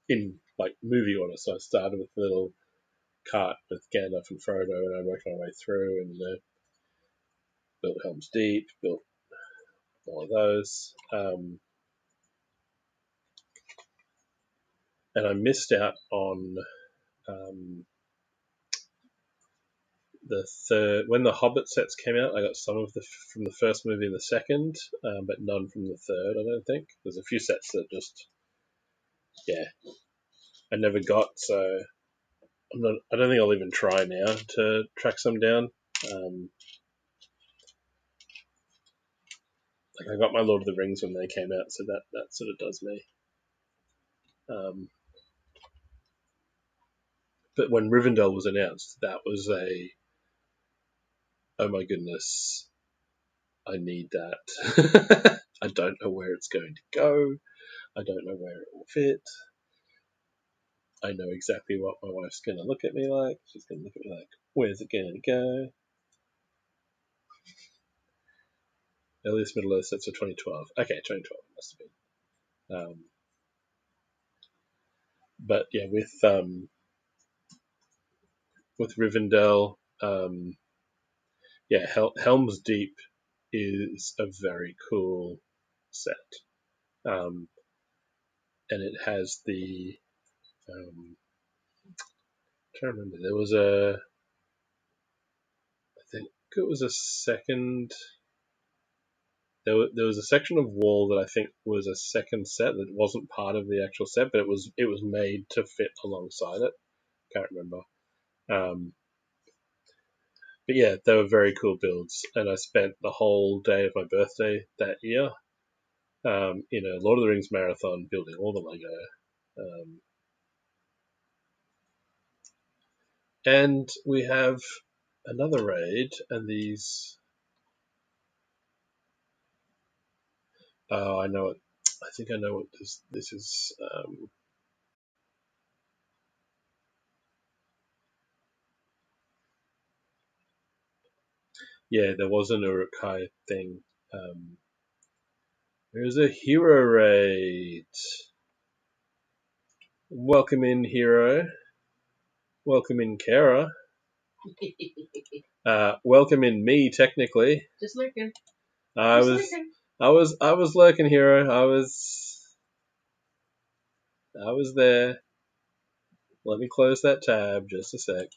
in like movie order. So I started with the little cart with Gandalf and Frodo, and I worked my way through and built Helm's Deep, built all of those. And I missed out on the third. When the Hobbit sets came out, I got some of the from the first movie and the second, but none from the third. I don't think there's a few sets that just yeah, I never got. So I don't think I'll even try now to track some down. Like I got my Lord of the Rings when they came out, so that sort of does me. But when Rivendell was announced, that was oh my goodness, I need that. I don't know where it's going to go. I don't know where it will fit. I know exactly what my wife's going to look at me like. She's going to look at me like, where's it going to go? Earliest Middle Earth sets for 2012. Okay, 2012 it must have been. But yeah, with Rivendell, yeah, Helm's Deep is a very cool set, and it has the. I'm trying to remember. I think it was a second. There was a section of wall that I think was a second set that wasn't part of the actual set, but it was made to fit alongside it. Can't remember. Um, but yeah, they were very cool builds, and I spent the whole day of my birthday that year in a Lord of the Rings marathon building all the Lego. And we have another raid, and these. Oh, I know it. I think I know what this is. Yeah, there was an Uruk-hai thing. There's a hero raid. Welcome in, hero. Welcome in, Kara. Welcome in, me. Technically, Just lurking. I Just was, lurking. I was lurking, hero. I was there. Let me close that tab just a sec.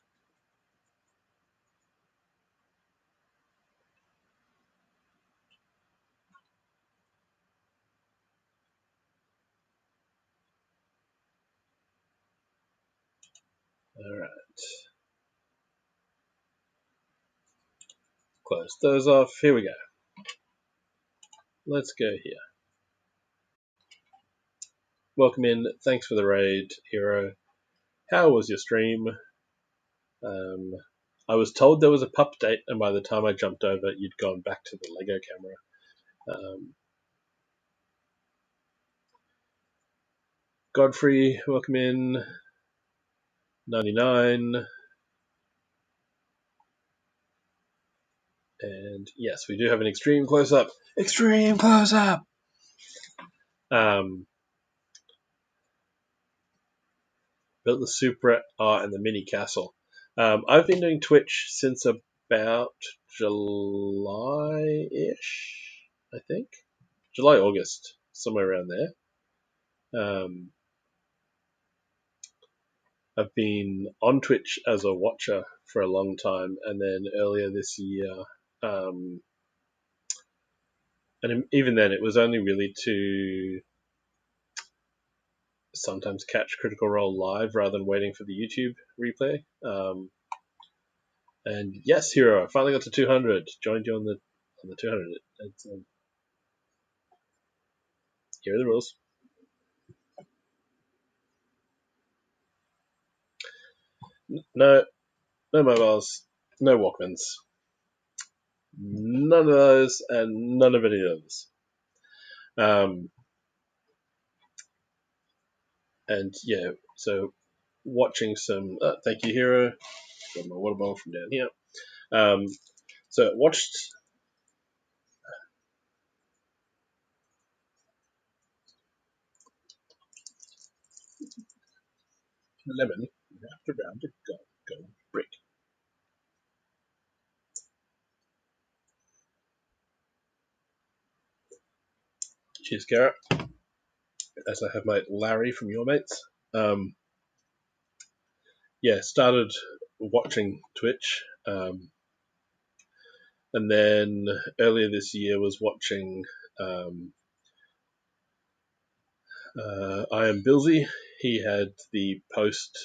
All right. Close those off. Here we go. Let's go here. Welcome in. Thanks for the raid, hero. How was your stream? I was told there was a pup date, and by the time I jumped over, you'd gone back to the Lego camera. Godfrey, welcome in. 99. And yes, we do have an extreme close up. Extreme close up! Built the Supra and the mini castle. I've been doing Twitch since about July-ish, I think. July, August, somewhere around there. I've been on Twitch as a watcher for a long time, and then earlier this year, and even then, it was only really to sometimes catch Critical Role live rather than waiting for the YouTube replay. And yes, hero, I finally got to 200. Joined you on the 200. It's, here are the rules. No mobiles, no Walkmans, none of those, and none of any others. And yeah, so watching some. Thank you, hero. Got my water bottle from down here. So watched. Lemon wrapped around a gold brick. Cheers, Garrett. As I have my Larry from your mates. Yeah, started watching Twitch, and then earlier this year was watching I am Billsy. He had the post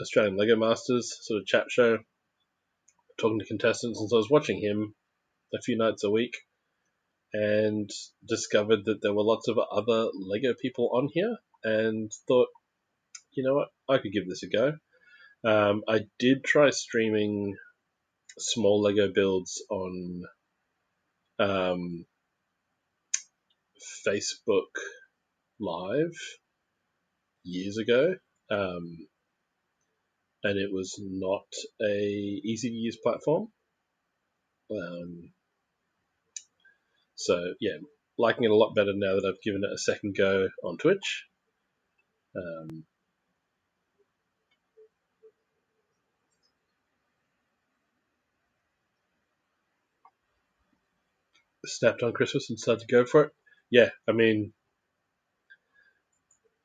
Australian Lego Masters sort of chat show, talking to contestants, and so I was watching him a few nights a week and discovered that there were lots of other Lego people on here, and thought, you know what, I could give this a go. I did try streaming small Lego builds on um, Facebook Live years ago, and it was not a easy to use platform. So yeah, liking it a lot better now that I've given it a second go on Twitch. Um, Snapped on Christmas and decided to go for it. Yeah, I mean,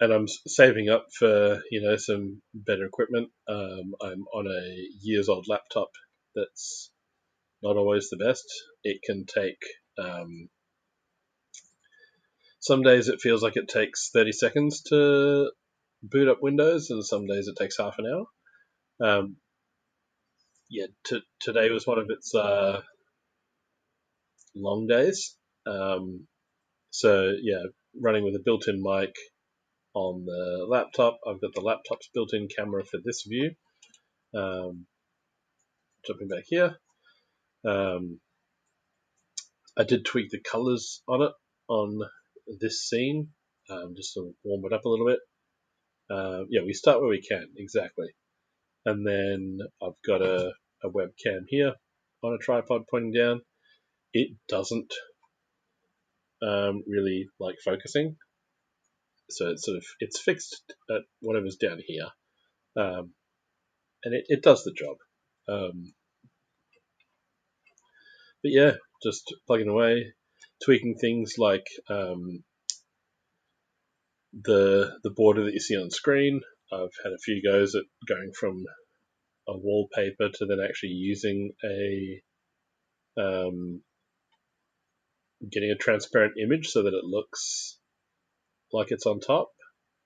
and I'm saving up for some better equipment. I'm on a years old laptop that's not always the best. It can take some days it feels like it takes 30 seconds to boot up Windows, and some days it takes half an hour. Yeah, today was one of its long days. So yeah, running with a built-in mic on the laptop. I've got the laptop's built-in camera for this view. Jumping back here, I did tweak the colors on it on this scene, just to warm it up a little bit. Yeah, we start where we can, exactly. And then I've got a webcam here on a tripod pointing down. It doesn't really like focusing, so it's fixed at whatever's down here, and it does the job. But yeah, just plugging away, tweaking things like the border that you see on screen. I've had a few goes at going from a wallpaper to then actually using getting a transparent image so that it looks like it's on top.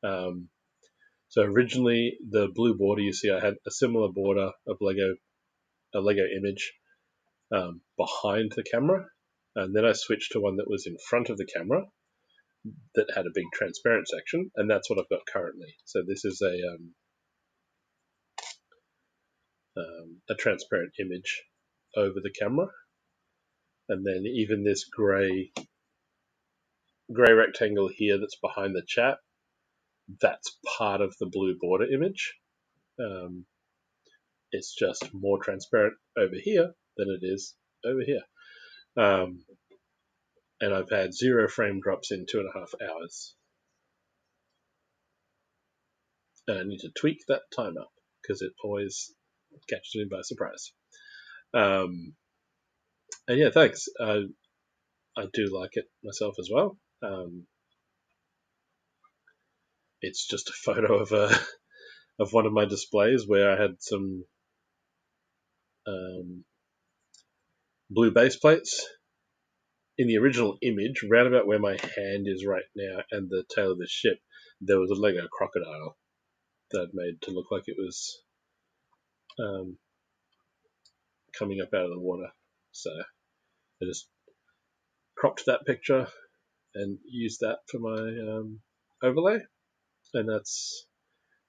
So originally the blue border you see, I had a similar border of a Lego image behind the camera, and then I switched to one that was in front of the camera that had a big transparent section, and that's what I've got currently. So this is a transparent image over the camera, and then even this grey rectangle here that's behind the chat, that's part of the blue border image. It's just more transparent over here than it is over here. And I've had 0 frame drops in 2.5 hours. And I need to tweak that time up because it always catches me by surprise. And yeah, thanks. I do like it myself as well. It's just a photo of one of my displays where I had some blue base plates. In the original image, round about where my hand is right now and the tail of the ship, there was a Lego crocodile that I'd made to look like it was coming up out of the water. So I just cropped that picture and used that for my overlay, and that's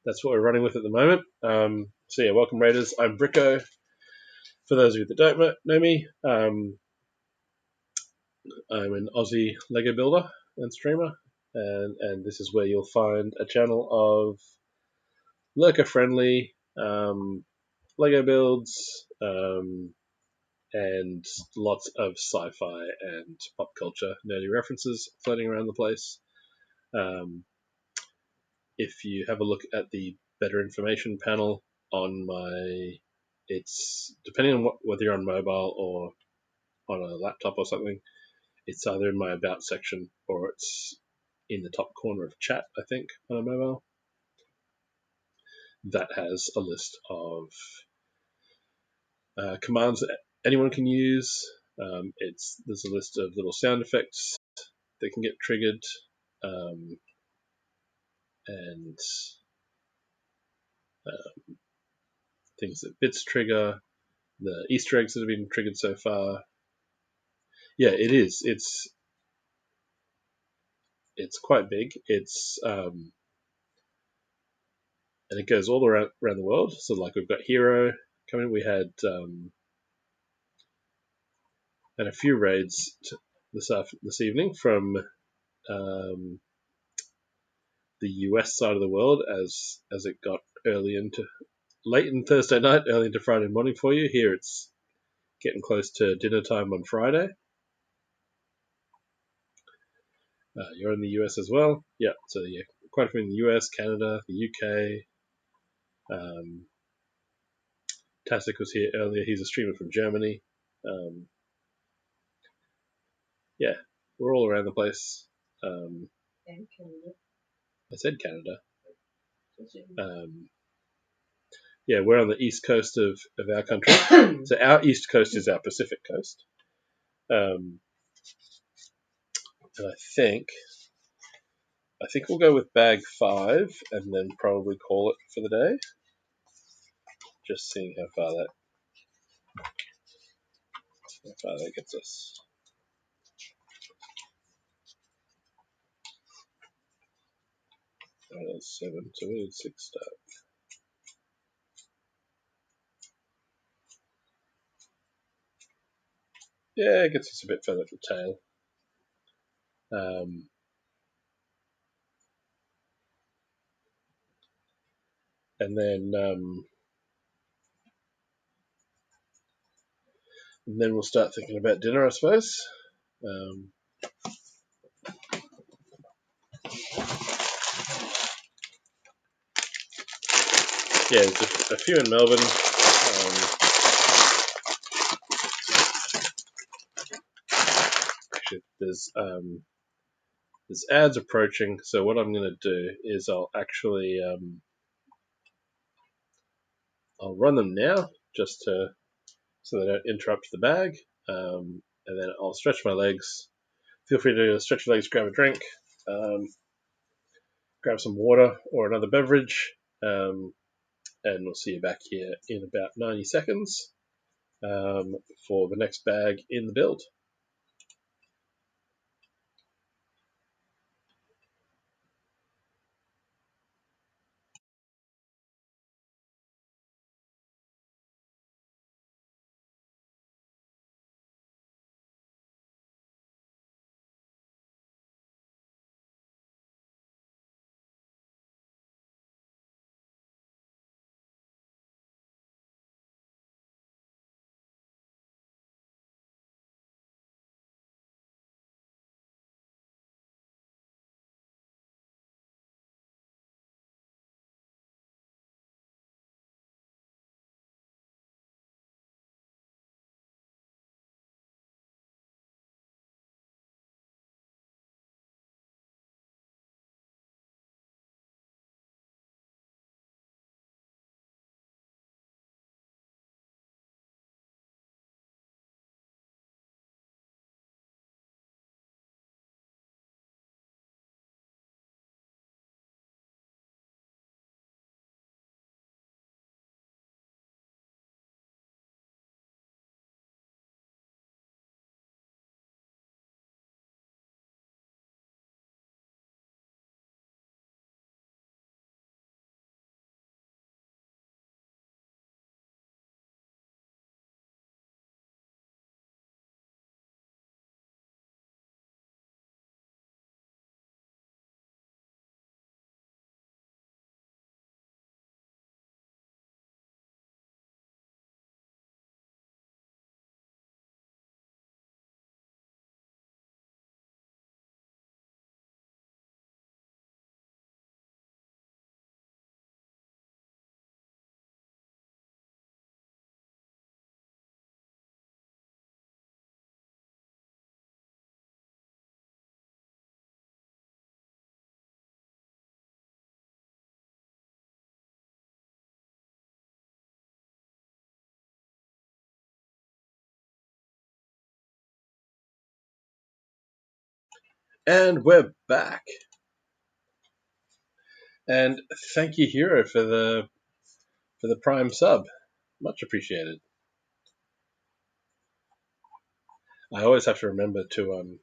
what we're running with at the moment. So yeah, welcome Raiders. I'm Bricko. For those of you that don't know me, I'm an Aussie Lego builder and streamer, and this is where you'll find a channel of lurker-friendly Lego builds, and lots of sci-fi and pop culture nerdy references floating around the place. If you have a look at the better information panel on it's depending on whether you're on mobile or on a laptop or something, it's either in my about section or it's in the top corner of chat, I think, on a mobile. That has a list of commands that anyone can use. There's a list of little sound effects that can get triggered. and things that bits trigger, the Easter eggs that have been triggered so far. Yeah, it is. It's quite big. It's and it goes all around the world. So like we've got Hero coming. We had a few raids this evening from um, the US side of the world as it got late in Thursday night, early into Friday morning for you. Here it's getting close to dinner time on Friday. You're in the US as well? Yeah, so yeah, quite a few in the US, Canada, the UK. Tastic was here earlier. He's a streamer from Germany. Yeah, we're all around the place. And Canada. I said Canada. Yeah, we're on the east coast of our country. So our east coast is our Pacific coast. And I think we'll go with bag 5 and then probably call it for the day. Just seeing how far that gets us. That's 7, so we need 6 start. Yeah, it gets us a bit further to the tail. And then we'll start thinking about dinner, I suppose. Yeah, there's a few in Melbourne. Actually, there's ads approaching, so what I'm going to do is I'll actually I'll run them now just so they don't interrupt the bag, and then I'll stretch my legs. Feel free to stretch your legs, grab a drink, grab some water or another beverage, and we'll see you back here in about 90 seconds for the next bag in the build. And we're back. And thank you, Hero, for the Prime sub. Much appreciated. I always have to remember to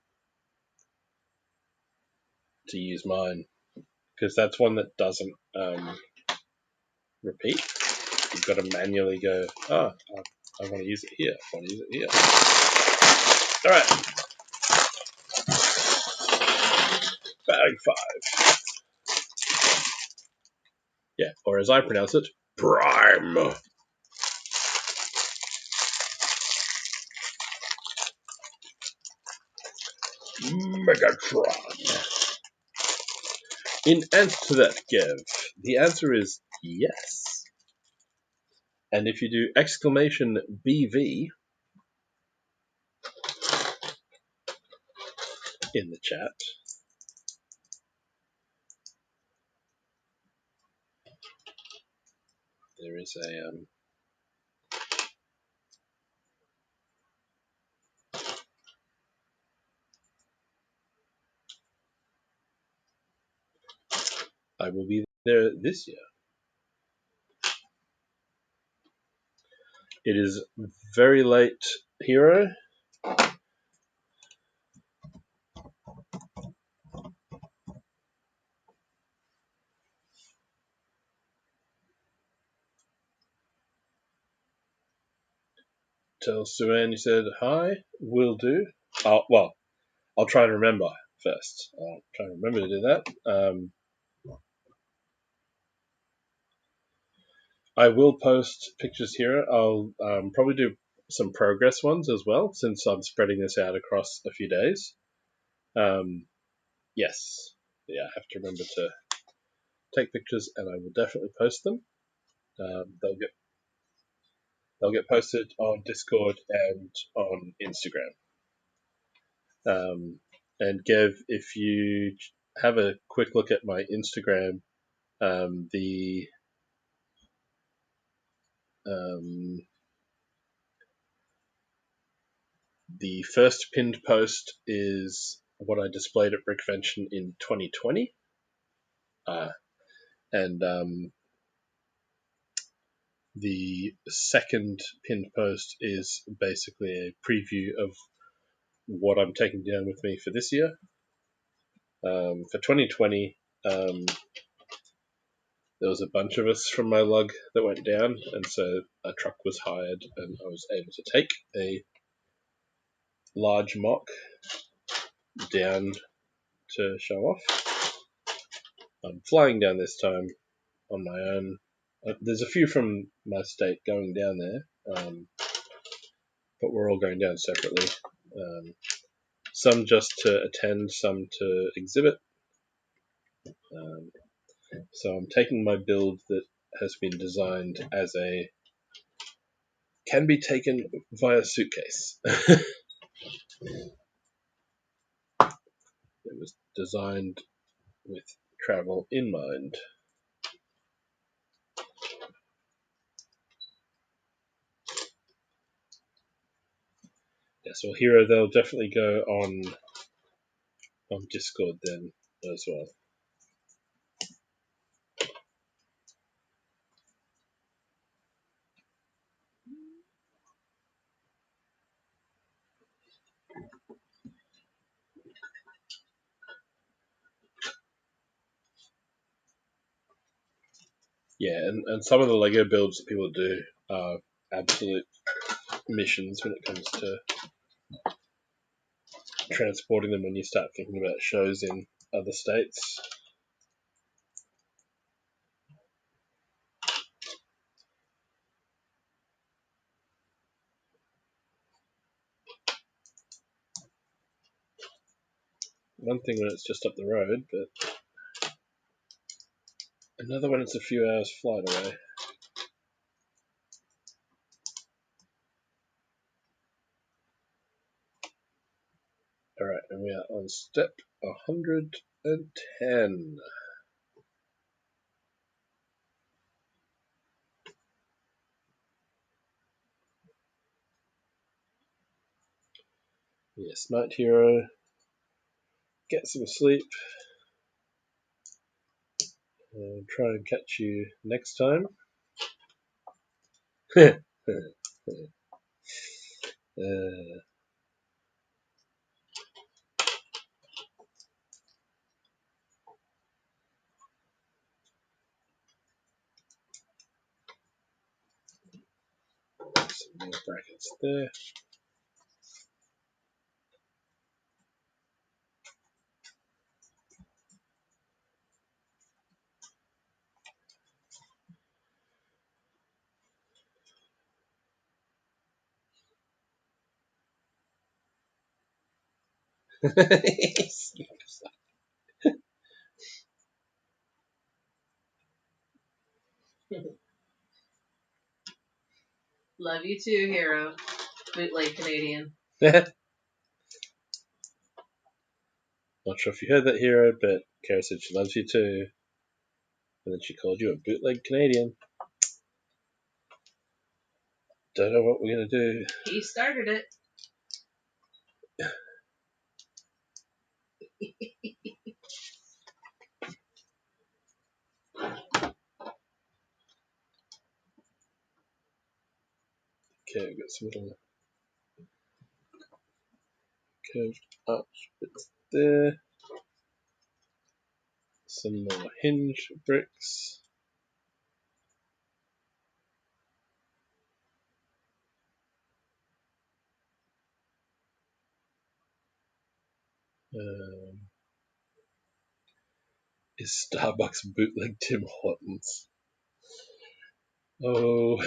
use mine because that's one that doesn't repeat. You've got to manually go. Oh, I want to use it here. I want to use it here. All right, bag 5. Yeah, or as I pronounce it, Prime. Megatron. In answer to that, Gev, the answer is yes. And if you do exclamation BV in the chat, there is a I will be there this year. It is very late, Hero. Tell Suan you said hi. Will do. Oh, well, I'll try and remember first. I'll try and remember to do that. I will post pictures here. I'll probably do some progress ones as well, since I'm spreading this out across a few days. Yes. Yeah, I have to remember to take pictures, and I will definitely post them. They'll get posted on Discord and on Instagram. And Gev, if you have a quick look at my Instagram, the first pinned post is what I displayed at Brickvention in 2020, and the second pinned post is basically a preview of what I'm taking down with me for this year. For 2020, there was a bunch of us from my lug that went down, and so a truck was hired, and I was able to take a large mock down to show off. I'm flying down this time on my own. There's a few from my state going down there, but we're all going down separately. Some just to attend, some to exhibit. So I'm taking my build that has been designed as can be taken via suitcase. It was designed with travel in mind. Yes, well, Hero, they'll definitely go on Discord then as well. Yeah, and some of the Lego builds that people do are absolute missions when it comes to transporting them when you start thinking about shows in other states. One thing when it's just up the road, but another when it's a few hours flight away. Alright, and we are on step 110. Yes, Night Hero. Get some sleep. I'll try and catch you next time. Some more brackets there. Love you too, hero. Bootleg Canadian. Not sure if you heard that, Hero, but Kara said she loves you too. And then she called you a bootleg Canadian. Don't know what we're going to do. He started it. Okay, we've got some little curved arch bits there. Some more hinge bricks. Is Starbucks bootleg Tim Hortons? Oh.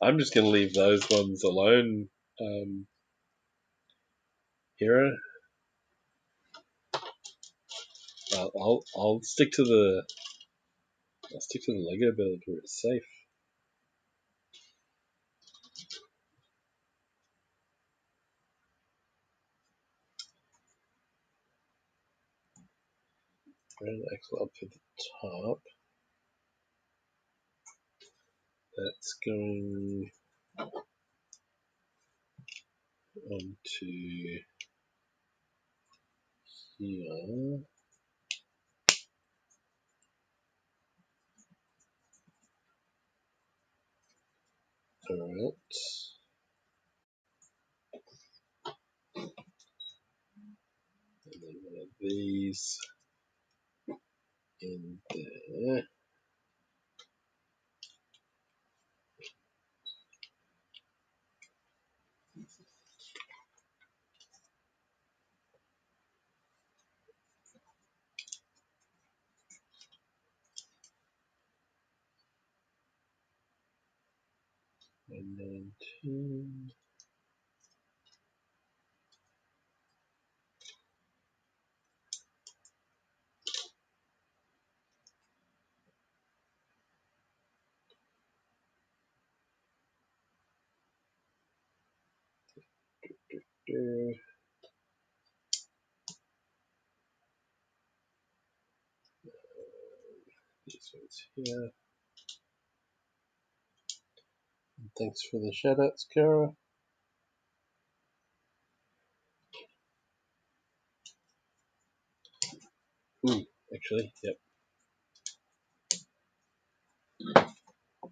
I'm just going to leave those ones alone, Hero. I'll stick to the Lego build where it's safe. Round axle up at the top. That's going onto here. Alright. And then one of these in there. And then these ones here. And thanks for the shout outs, Kara. Ooh, actually, yep.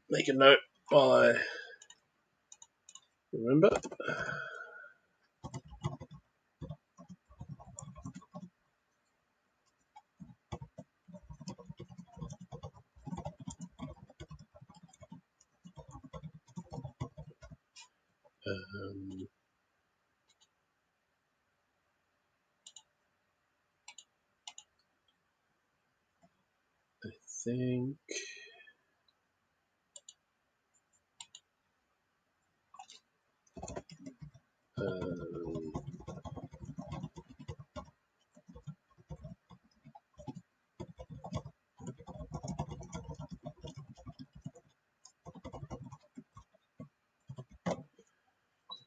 Make a note while I remember. I think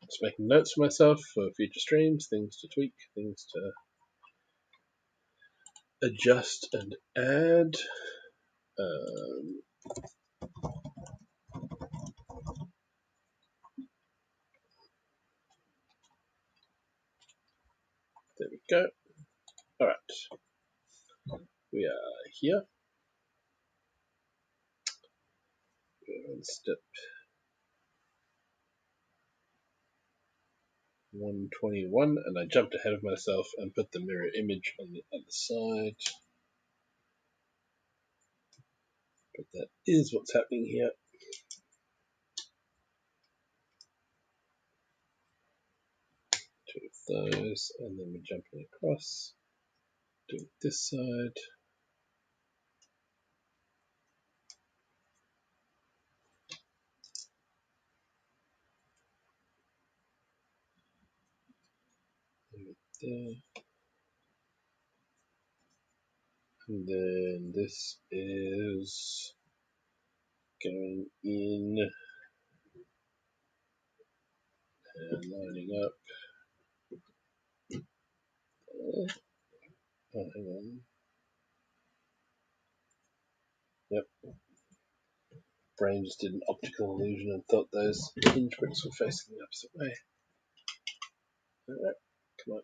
just making notes for myself for future streams, things to tweak, things to adjust and add. go. Alright. We are here. We're on step 121, and I jumped ahead of myself and put the mirror image on the other side. But that is what's happening here. Two of those, and then we're jumping across. Do this side. There. And then this is going in and lining up. Oh, hang on. Yep. Brain just did an optical illusion and thought those hinge bricks were facing the opposite way. Alright, come on.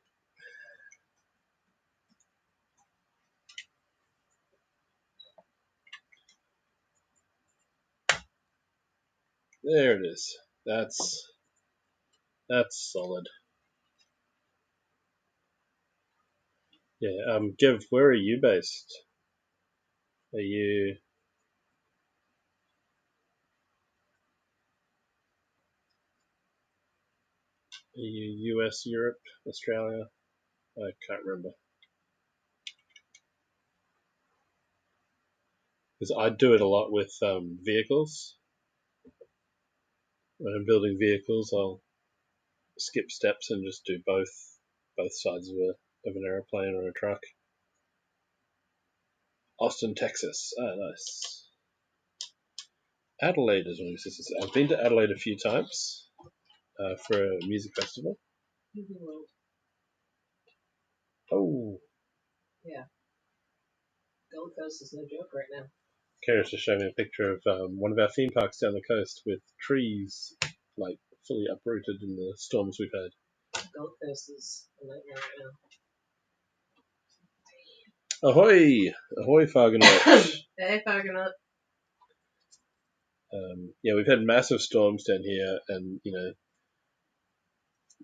There it is. That's solid. Yeah, Giv, where are you based? Are you US, Europe, Australia? I can't remember. Because I do it a lot with vehicles. When I'm building vehicles, I'll skip steps and just do both sides of an aeroplane or a truck. Austin, Texas. Ah, nice. Adelaide is one of my sisters. I've been to Adelaide a few times for a music festival. Disney World. Oh. Yeah. Gold Coast is no joke right now. Kara's just showing me a picture of one of our theme parks down the coast with trees like fully uprooted in the storms we've had. Gold Coast is a nightmare right now. Ahoy! Ahoy, Fargonaut. Hey, Fargonaut. Yeah, we've had massive storms down here, and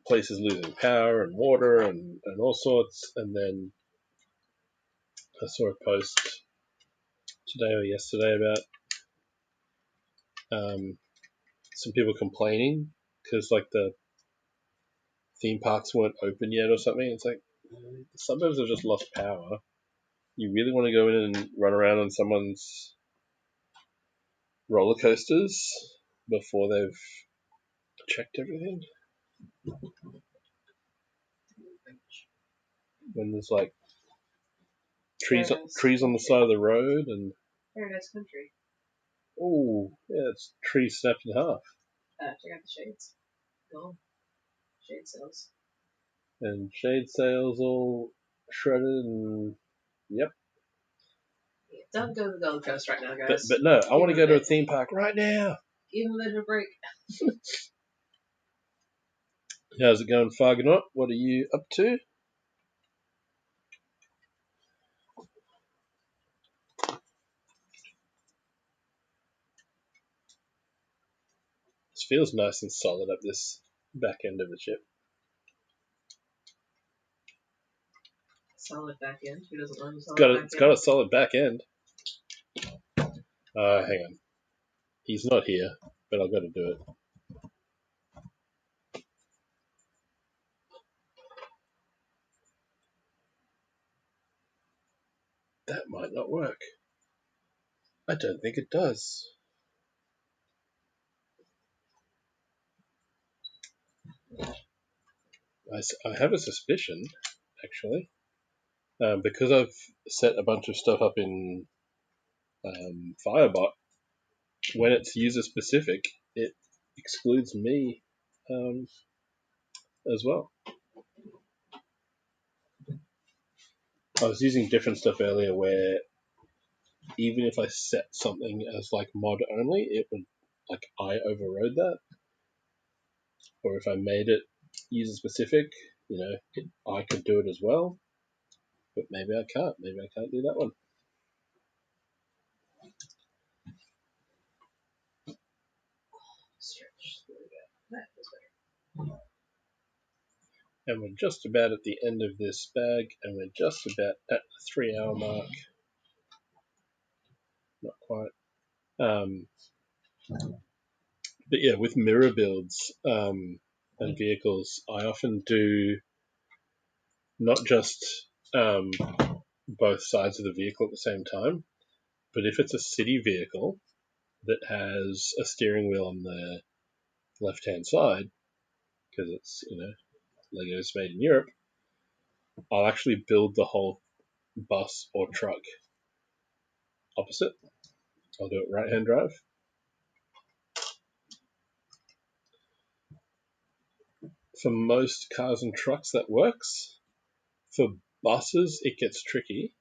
places losing power and water and all sorts. And then I saw a post today or yesterday about some people complaining because like the theme parks weren't open yet or something. It's like the suburbs have just lost power. You really want to go in and run around on someone's roller coasters before they've checked everything? When there's like trees on the side of the road and Paradise Country. Oh, yeah, it's trees snapped in half. Check out the shades. Go. Shade sales. And shade sails all shredded and yep. Yeah, don't go to the Gold Coast right now, guys. But no, I want to go to a theme park right now. Give them a little break. How's it going, Fargonaut? What are you up to? This feels nice and solid up this back end of the ship. Solid back end. Who doesn't love a solid back end? It's got a solid back end. Hang on. He's not here, but I've got to do it. That might not work. I don't think it does. I have a suspicion, actually, because I've set a bunch of stuff up in Firebot. When it's user specific, it excludes me as well. I was using different stuff earlier where even if I set something as like mod only, it would like I overrode that. Or if I made it user specific, I could do it as well, but maybe I can't. Maybe I can't do that one. Stretch. There we go. That feels better. And we're just about at the end of this bag, and we're just about at the 3-hour mark. Not quite. But yeah, with mirror builds and vehicles, I often do not just both sides of the vehicle at the same time, but if it's a city vehicle that has a steering wheel on the left-hand side, because it's, Legos made in Europe, I'll actually build the whole bus or truck opposite. I'll do it right-hand drive. For most cars and trucks, that works. For buses, it gets tricky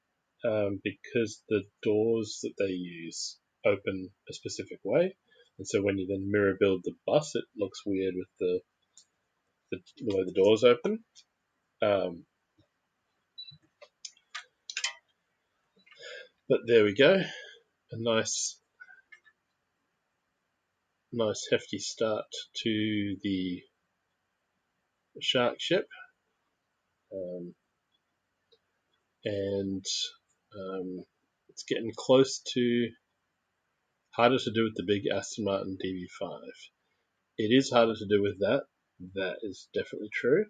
because the doors that they use open a specific way. And so when you then mirror build the bus, it looks weird with the way the doors open. But there we go. A nice hefty start to the shark ship. And it's getting close to harder to do with the big Aston Martin DB5. It is harder to do with that. That is definitely true.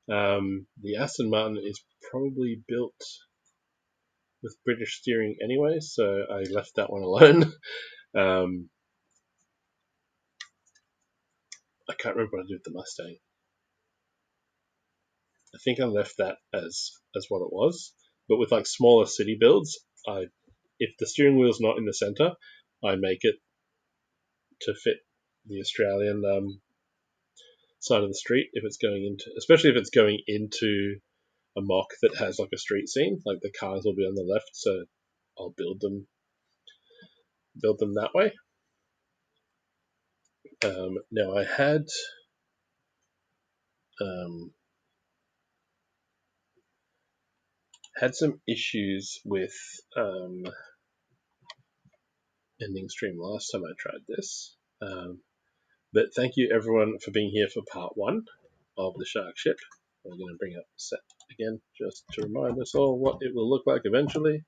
The Aston Martin is probably built with British steering anyway, so I left that one alone. I can't remember what I did with the Mustang. I think I left that as what it was. But with like smaller city builds, if the steering wheel's not in the center, I make it to fit the Australian side of the street. Especially if it's going into a mock that has like a street scene, like the cars will be on the left, so I'll build them that way. Now I had some issues with ending stream last time I tried this, but thank you everyone for being here for part 1 of the shark ship. I'm going to bring up the set again just to remind us all what it will look like eventually.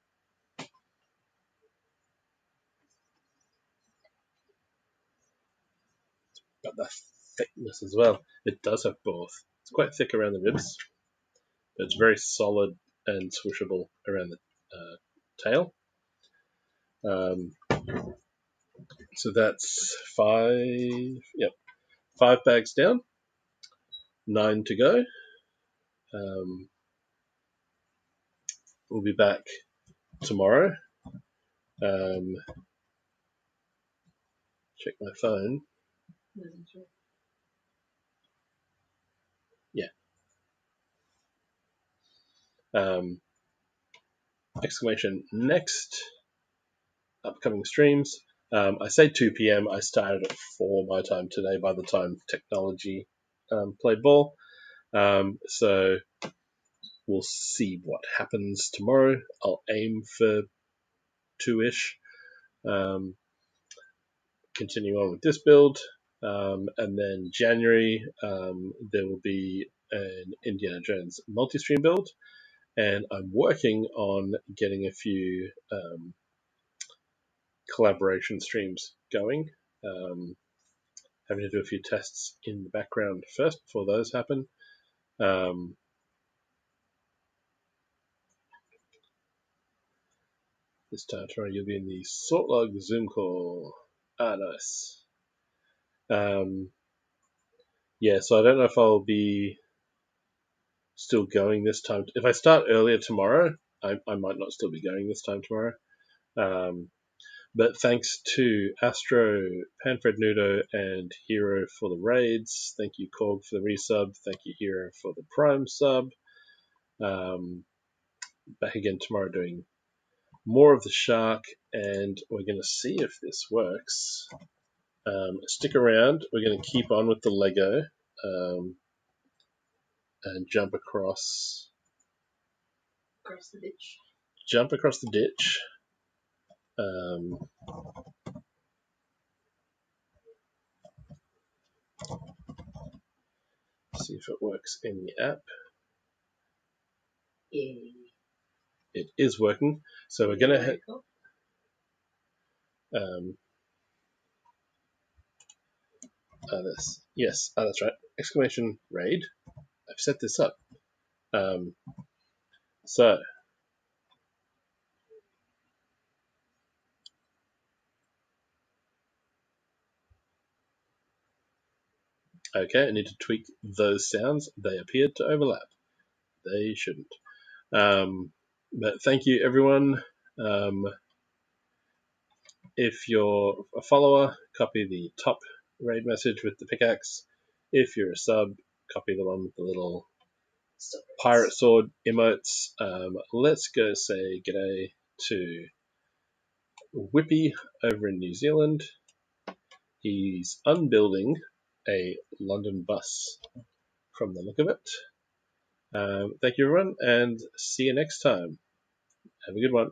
But the thickness as well. It does have both. It's quite thick around the ribs, but it's very solid and swishable around the tail. So that's 5 bags down, 9 to go. We'll be back tomorrow. Check my phone. Yeah. Exclamation next upcoming streams. I say 2 p.m. I started at 4 my time today by the time technology played ball. So we'll see what happens tomorrow. I'll aim for 2-ish. Continue on with this build. And then January, there will be an Indiana Jones multi-stream build. And I'm working on getting a few collaboration streams going. Having to do a few tests in the background first before those happen. This time tomorrow you'll be in the Sortlog Zoom call. Nice. Yeah, so I don't know if I'll be still going this time. If I start earlier tomorrow, I might not still be going this time tomorrow. But thanks to Astro, Panfred Nudo, and Hero for the raids. Thank you, Korg, for the resub. Thank you, Hero, for the Prime sub. Back again tomorrow doing more of the shark, and we're going to see if this works. Stick around. We're going to keep on with the Lego. and jump across the ditch. the ditch. See if it works in the app. Yeah. It is working. So we're gonna hit. Cool. Yes, that's right. Exclamation raid. I've set this up. So okay, I need to tweak those sounds. They appeared to overlap. They shouldn't. But thank you, everyone. If you're a follower, copy the top raid message with the pickaxe. If you're a sub, copy the one with the little pirate sword emotes. Let's go say g'day to Whippy over in New Zealand. He's unbuilding a London bus from the look of it. Thank you, everyone, and see you next time. Have a good one.